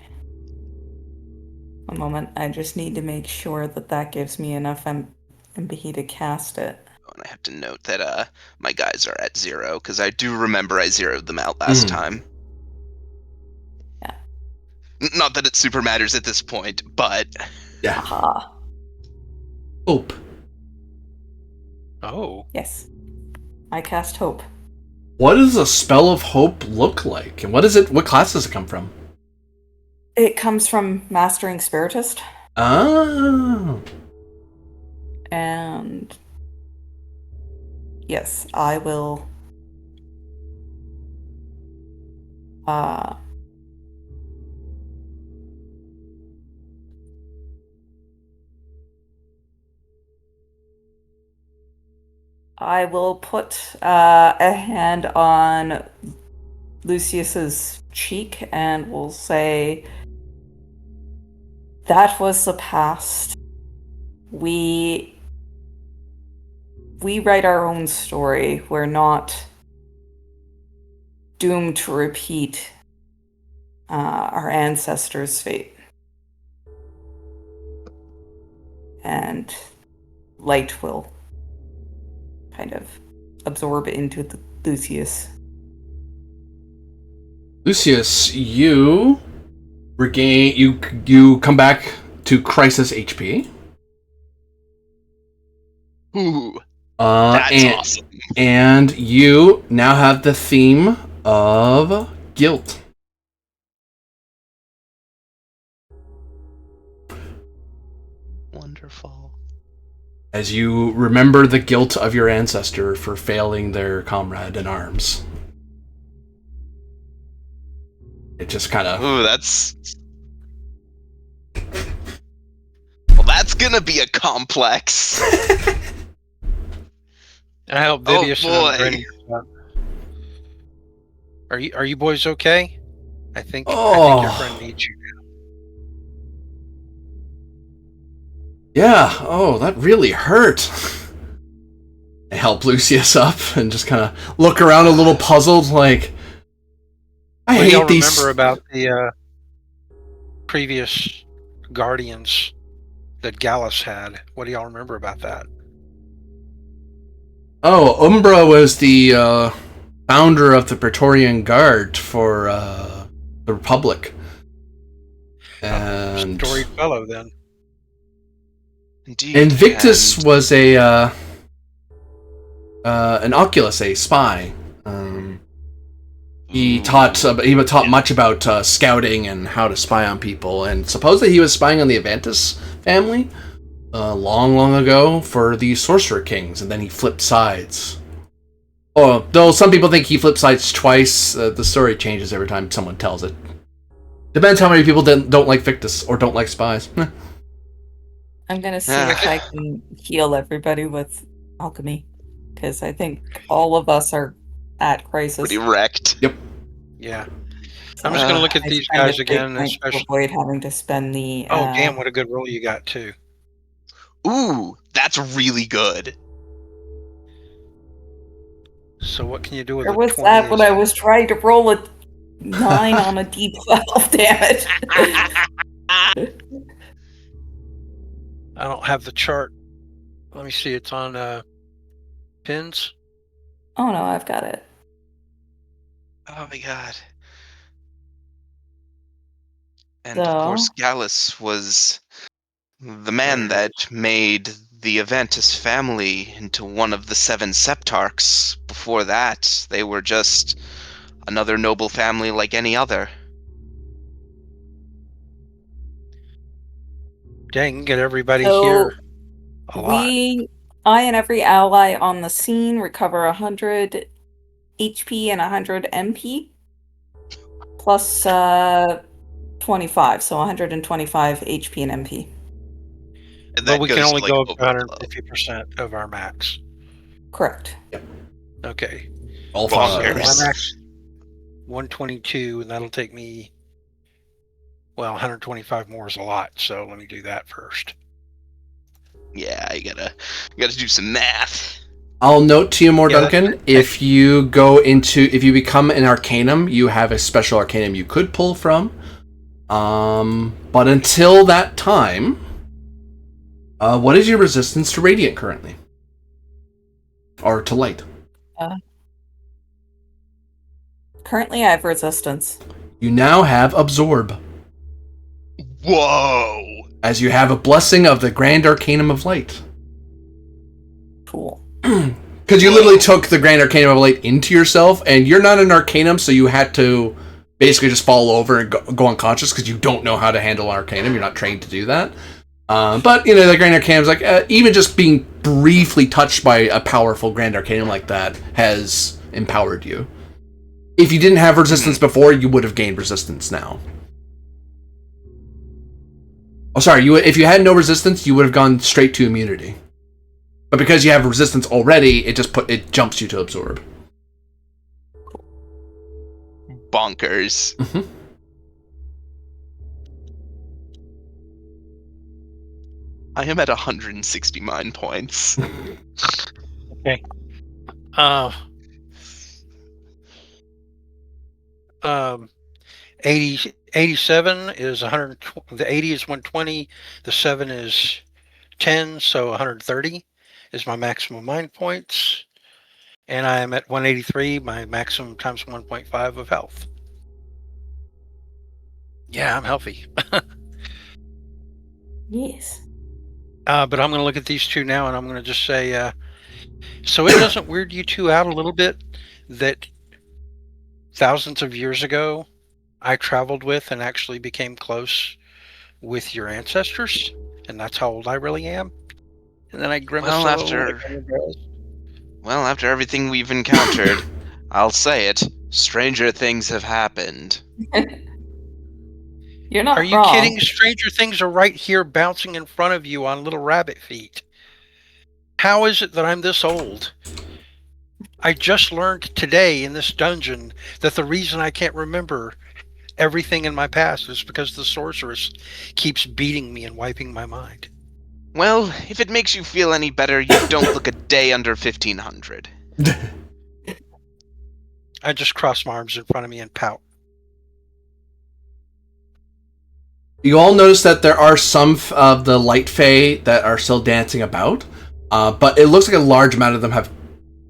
One moment, I just need to make sure that gives me enough MP to cast it. Oh, and I have to note that my guys are at 0 because I do remember I zeroed them out last time. Yeah. Not that it super matters at this point, but Yeah. Aha. Hope. Oh. Yes. I cast Hope. What does a spell of hope look like? And what class does it come from? It comes from Mastering Spiritist. Oh. And yes, I will put a hand on Lucius's cheek and will say, that was the past. We write our own story. We're not doomed to repeat our ancestors' fate. And light will kind of absorb into the Lucius. Lucius, you regain. You come back to crisis HP. ooh, that's awesome. And you now have the theme of guilt. Wonderful. As you remember the guilt of your ancestor for failing their comrade in arms. It just kind of... Ooh, that's... Well, that's gonna be a complex. And I help Oh, Vivius boy. Are you boys okay? I think your friend needs you. Yeah, oh, that really hurt. I help Lucius up and just kind of look around a little puzzled, like, I What do y'all hate these. remember about the previous Guardians that Gallus had? What do y'all remember about that? Oh, Umbra was the founder of the Praetorian Guard for the Republic. And Storied fellow, then. Indeed. Invictus and was an Oculus, a spy. He taught much about scouting and how to spy on people, and supposedly he was spying on the Avantis family long ago for the Sorcerer Kings, and then he flipped sides. Oh, though some people think he flipped sides twice, the story changes every time someone tells it. Depends how many people don't like Victus or don't like spies. I'm gonna see if I can heal everybody with alchemy, because I think all of us are at crisis. pretty wrecked. Yep. Yeah. I'm just going to look at I these spend a guys big again, point to especially. avoid having to spend the. Oh, damn! What a good roll you got too. Ooh, that's really good. So what can you do with Or a was 20? that when I was trying to roll a 9 on a D12? Damn it! I don't have the chart. Let me see. It's on pins. Oh no, I've got it. Oh my god. And of course, So, Gallus was the man that made the Avantis family into one of the 7 Septarchs. Before that, they were just another noble family like any other. Dang, get everybody so here. A lot. I and every ally on the scene recover 100 HP and 100 MP, plus 25, so 125 HP and MP. And But that we goes can only to, like, go up to overflow. 150% of our max. Correct. Okay. All Bonkers. So my followers. max 122, and that'll take me. Well, 125 more is a lot, so let me do that first. Yeah, you gotta do some math. I'll note to you, more Yeah, Duncan, if you become an Arcanum, you have a special Arcanum you could pull from. But until that time, what is your resistance to Radiant currently? Or to light? Currently, I have resistance. You now have Absorb, Whoa! as you have a blessing of the Grand Arcanum of Light. Cool. Because you literally took the Grand Arcanum of Light into yourself, and you're not an Arcanum, so you had to basically just fall over and go unconscious because you don't know how to handle Arcanum. You're not trained to do that. But, the Grand Arcanum's like, even just being briefly touched by a powerful Grand Arcanum like that has empowered you. If you didn't have resistance before, you would have gained resistance now. Oh, sorry, if you had no resistance, you would have gone straight to immunity. But because you have resistance already, it jumps you to Absorb. Bonkers. Mm-hmm. I am at 160 mind points. Okay. 87 is 120. The 80 is 120. The 7 is 10, so 130 is my maximum mind points. And I am at 183, my maximum times 1.5 of health. Yeah, I'm healthy. Yes. But I'm going to look at these two now, and I'm going to just say, so it doesn't weird you two out a little bit that thousands of years ago, I traveled with and actually became close with your ancestors, and that's how old I really am. And then I grimace Well, a little. after everything we've encountered, I'll say it. Stranger things have happened. You're not Are you wrong. kidding? Stranger things are right here bouncing in front of you on little rabbit feet. How is it that I'm this old? I just learned today in this dungeon that the reason I can't remember everything in my past is because the sorceress keeps beating me and wiping my mind. Well, if it makes you feel any better, you don't look a day under 1500. I just cross my arms in front of me and pout. You all notice that there are some of the light fae that are still dancing about, but it looks like a large amount of them have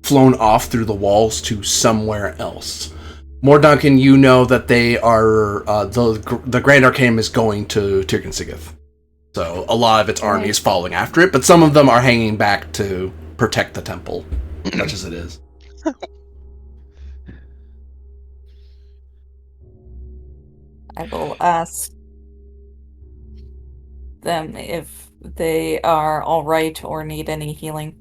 flown off through the walls to somewhere else. More Duncan, you know that they are the Grand Arcanum is going to Tirgansigith, so a lot of its army is following after it, but some of them are hanging back to protect the temple, such as it is. I will ask them if they are all right or need any healing.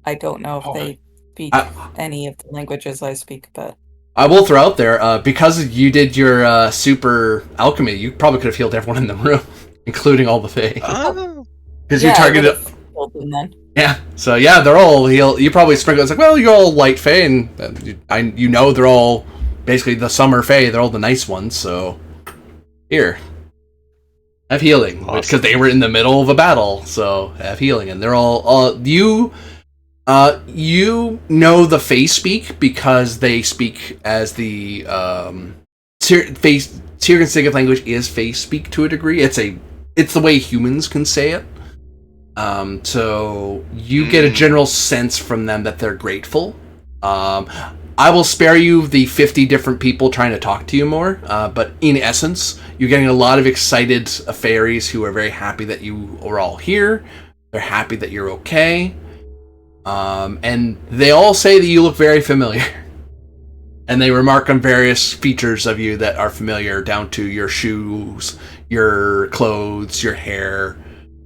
I don't know if they speak any of the languages I speak, but I will throw out there, because you did your super alchemy, you probably could have healed everyone in the room, including all the fae. Oh. Because you targeted. Them then. Yeah, so yeah, they're all healed. You probably sprinkle. It's like, well, you're all light fae, and you know they're all basically the summer fae. They're all the nice ones. So here, have healing because they were in the middle of a battle. So have healing, and they're all you. You know the fae speak because they speak as the Tirgansigith language is fae speak to a degree. It's the way humans can say it. So you get a general sense from them that they're grateful. I will spare you the 50 different people trying to talk to you more, but in essence, you're getting a lot of excited fairies who are very happy that you are all here. They're happy that you're okay. And they all say that you look very familiar. And they remark on various features of you that are familiar, down to your shoes, your clothes, your hair.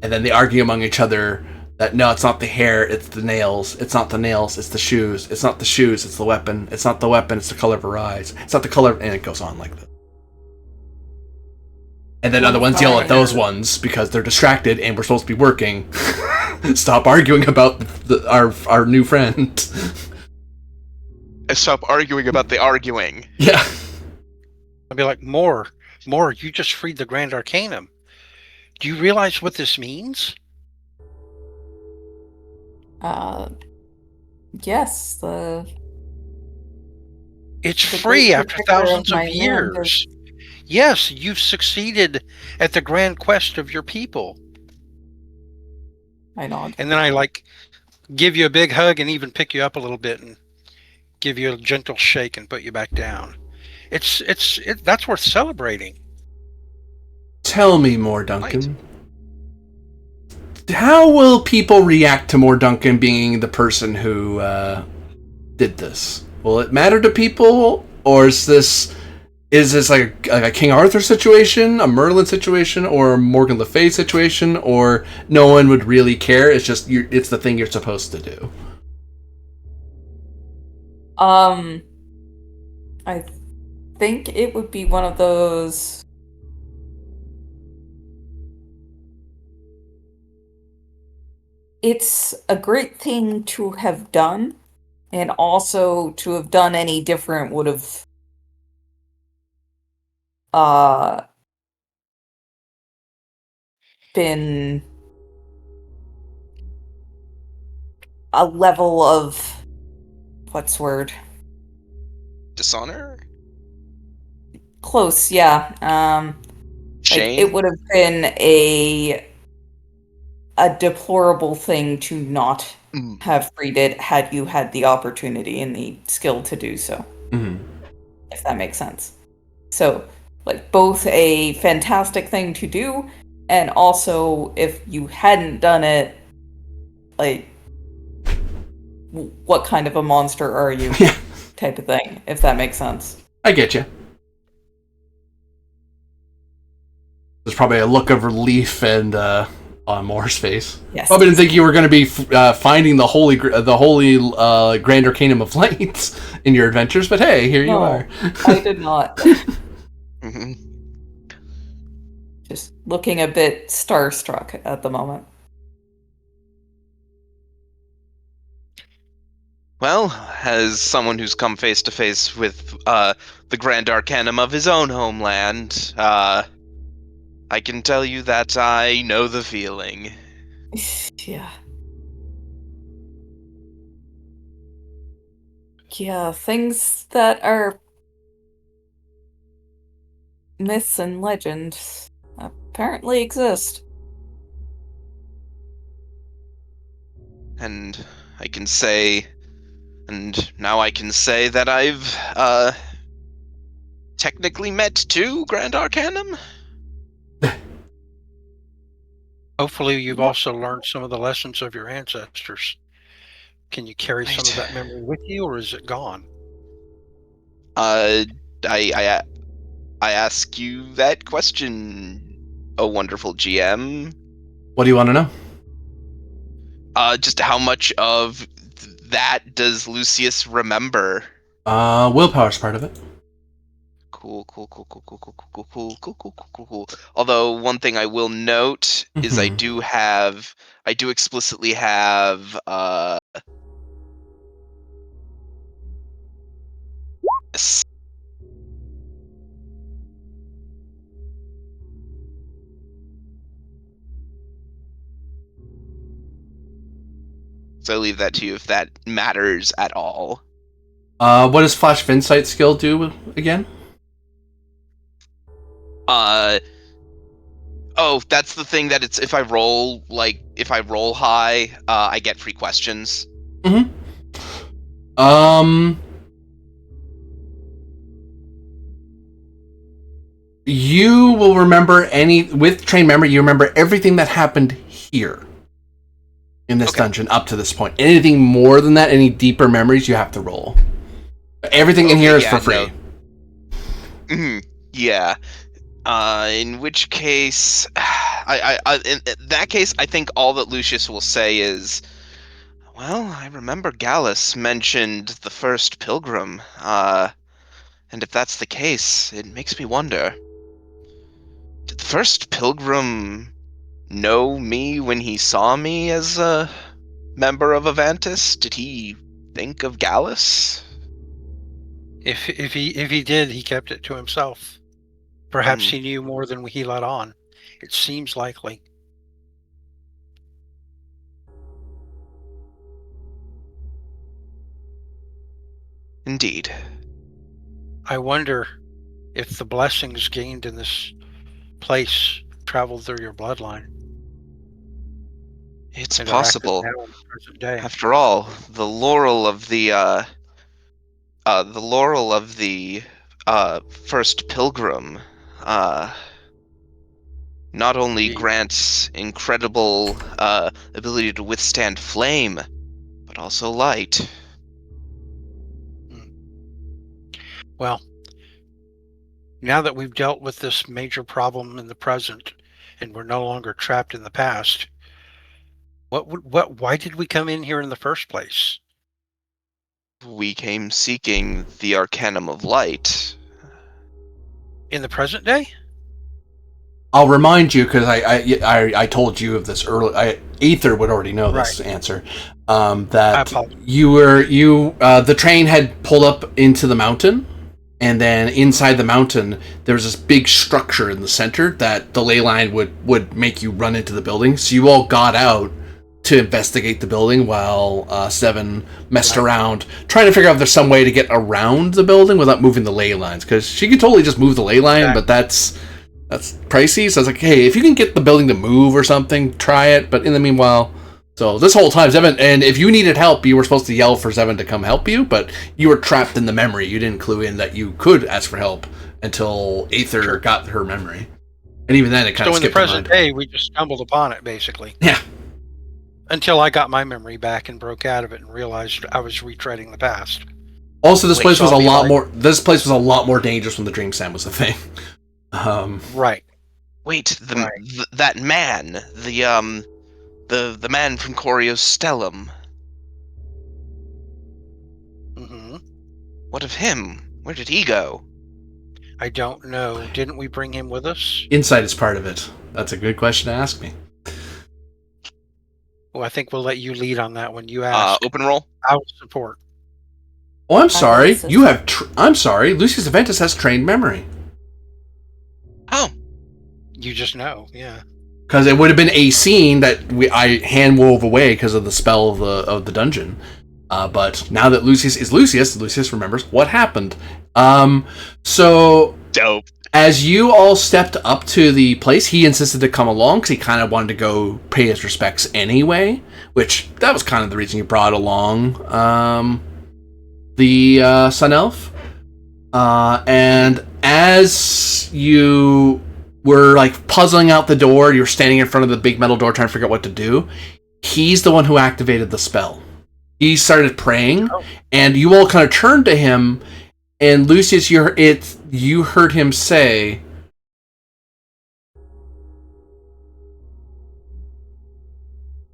And then they argue among each other that no, it's not the hair, it's the nails. It's not the nails, it's the shoes. It's not the shoes, it's the weapon. It's not the weapon, it's the color of her eyes. It's not the color, and it goes on like that. And then other ones yell at those ones because they're distracted and we're supposed to be working. Stop arguing about our new friend. Stop arguing about the arguing. Yeah. I'll be like, more, you just freed the Grand Arcanum. Do you realize what this means? Yes, It's free after thousands of years. Yes, you've succeeded at the grand quest of your people. I nod. And then I give you a big hug and even pick you up a little bit and give you a gentle shake and put you back down. That's worth celebrating. Tell me more, Duncan. How will people react to more Duncan being the person who did this? Will it matter to people, or is this like a King Arthur situation, a Merlin situation, or a Morgan Le Fay situation, or no one would really care? It's just it's the thing you're supposed to do. I think it would be one of those. It's a great thing to have done, and also to have done any different would have been a level of what's the word? Dishonor? Close, yeah. Shame? It would have been a deplorable thing to not have freed it had you had the opportunity and the skill to do so. Mm-hmm. If that makes sense. So, both a fantastic thing to do, and also, if you hadn't done it, what kind of a monster are you? Type of thing, if that makes sense. I get you. There's probably a look of relief and on Moore's face. Yes. Probably didn't think you were going to be finding the holy Grand Arcanum of Light in your adventures, but hey, here you are. I did not. Mm-hmm. Just looking a bit starstruck at the moment. Well, as someone who's come face to face with the Grand Arcanum of his own homeland, I I can tell you that I know the feeling. Yeah. Yeah, things that are myths and legends apparently exist. And I can say, and now I can say that I've, technically met two Grand Arcanum? Hopefully, you've Yep. also learned some of the lessons of your ancestors. Can you carry some of Right. that memory with you, or is it gone? I, I ask you that question, oh wonderful GM. What do you want to know? Just how much of that does Lucius remember? Willpower's part of it. Cool. Although one thing I will note is I do explicitly have so I leave that to you if that matters at all. What does Flash of Insight skill do again? Oh, that's the thing that it's if I roll high, I get free questions. Mm-hmm. You will remember with trained memory. You remember everything that happened here in this dungeon up to this point. Anything more than that, any deeper memories, you have to roll. Everything in here is for free. No. Yeah. In which case, in that case, I think all that Lucius will say is, well, I remember Gallus mentioned the first pilgrim, and if that's the case, it makes me wonder, did the first pilgrim know me when he saw me as a member of Avantis? Did he think of Gallus? If he did, he kept it to himself. Perhaps he knew more than he let on. It seems likely. Indeed. I wonder if the blessings gained in this place traveled through your bloodline. It's And are active possible. now in the present day. After all, the laurel of the first pilgrim not only grants incredible ability to withstand flame, but also light. Well, now that we've dealt with this major problem in the present and we're no longer trapped in the past, why did we come in here in the first place? We came seeking the Arcanum of Light. In the present day? I'll remind you because I told you of this early. Aether would already know this answer. That the train had pulled up into the mountain, and then inside the mountain there was this big structure in the center that the ley line would make you run into the building. So you all got out to investigate the building while Seven messed around trying to figure out if there's some way to get around the building without moving the ley lines, because she could totally just move the ley line, but that's pricey. So I was like, hey, if you can get the building to move or something, try it. But in the meanwhile, so this whole time, Zevin, and if you needed help, you were supposed to yell for Zevin to come help you, but you were trapped in the memory. You didn't clue in that you could ask for help until Aether got her memory. And even then, it kind of skipped. So in the present day, we just stumbled upon it, basically. Yeah. Until I got my memory back and broke out of it and realized I was retreading the past. Also, this place was a lot more. This place was a lot more dangerous when the Dream Sand was a thing. Right. Wait, that man, the man from Corio's Stellum. Mm-hmm. What of him? Where did he go? I don't know. Didn't we bring him with us? Insight is part of it. That's a good question to ask me. Well, I think we'll let you lead on that when you ask. Open roll? I will support. Oh, I'm sorry. You have. I'm sorry. Lucius Aventus has trained memory. Oh. You just know, yeah. Because it would have been a scene that I hand wove away because of the spell of the dungeon. But now that Lucius is Lucius remembers what happened. So Dope. as you all stepped up to the place, he insisted to come along because he kind of wanted to go pay his respects anyway. Which that was kind of the reason you brought along the Sun Elf. And as you were like puzzling out the door, you were standing in front of the big metal door trying to figure out what to do. He's the one who activated the spell. He started praying, and you all kind of turned to him. And Lucius, you heard him say,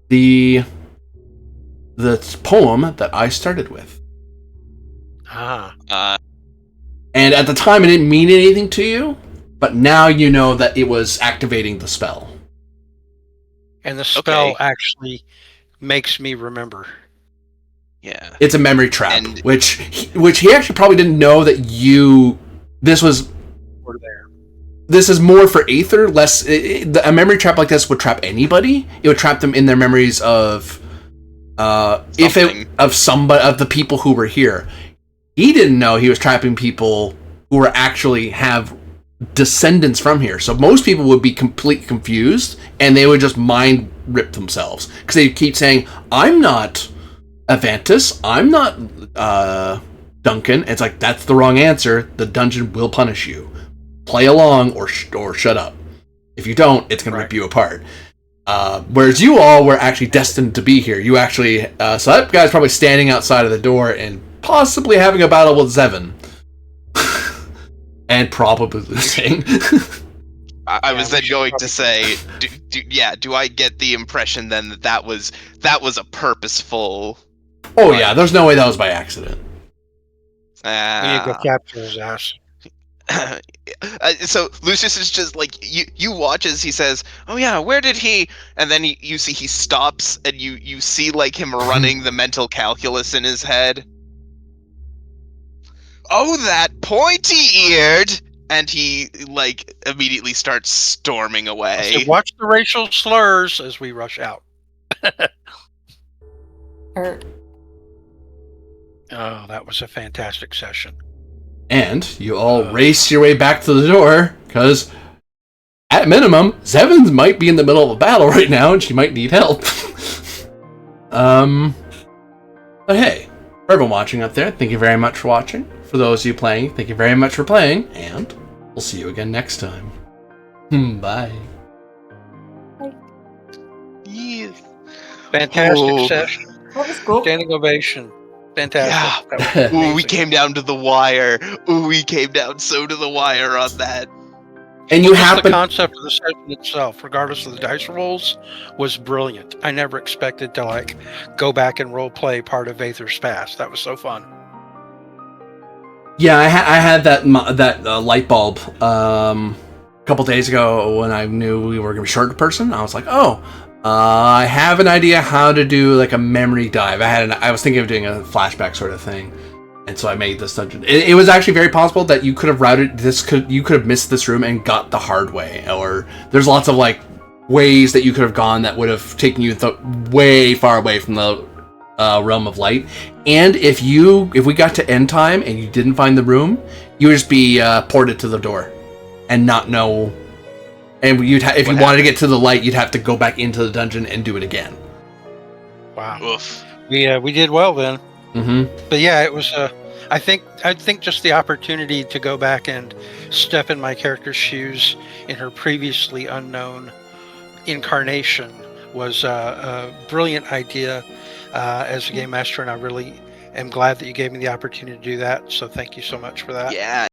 the poem that I started with. And at the time, it didn't mean anything to you, but now you know that it was activating the spell. And the spell actually makes me remember. Yeah. It's a memory trap, And- which he actually probably didn't know that this was... We're there. This is more for Aether, less... a memory trap like this would trap anybody. It would trap them in their memories of... of the people who were here. He didn't know he was trapping people who were actually have descendants from here. So most people would be completely confused, and they would just mind rip themselves. Because they keep saying, I'm not Avantis, I'm not Duncan. It's like, that's the wrong answer. The dungeon will punish you. Play along or shut up. If you don't, it's going to rip you apart. Whereas you all were actually destined to be here. You actually... so that guy's probably standing outside of the door and possibly having a battle with Zevon. And probably losing. I was then going to say, do I get the impression then that was a purposeful... Oh yeah, there's no way that was by accident. We need to go capture his ass. So Lucius is just like, you watch as he says, oh yeah, where did he... And then you see he stops, and you see like him running the mental calculus in his head. Oh, that pointy-eared! And he, like, immediately starts storming away. So watch the racial slurs as we rush out. Oh, that was a fantastic session. And you all race your way back to the door, because, at minimum, Zevon might be in the middle of a battle right now, and she might need help. But hey, for everyone watching out there, thank you very much for watching. For those of you playing, thank you very much for playing, and we'll see you again next time. Bye. Yes. Fantastic session. That was cool. Standing ovation. Fantastic. Yeah. That was Ooh, we amazing. came down to the wire. Ooh, we came down so to the wire on that. And you Just happen... the concept of the session itself, regardless of the dice rolls, was brilliant. I never expected to like go back and role play part of Aether's past. That was so fun. Yeah, I had that light bulb a couple days ago when I knew we were going to be short a person. I was like, I have an idea how to do like a memory dive. I was thinking of doing a flashback sort of thing, and so I made this dungeon. It was actually very possible that you could have routed this. You could have missed this room and got the hard way, or there's lots of like ways that you could have gone that would have taken you way far away from the realm of light. And if we got to end time and you didn't find the room, you would just be ported to the door and not know. And if you wanted to get to the light, you'd have to go back into the dungeon and do it again. Wow. Oof. We did well then. Mm-hmm. But yeah, it was. I think just the opportunity to go back and step in my character's shoes in her previously unknown incarnation was a brilliant idea as a game master, and I really am glad that you gave me the opportunity to do that. So thank you so much for that. Yeah.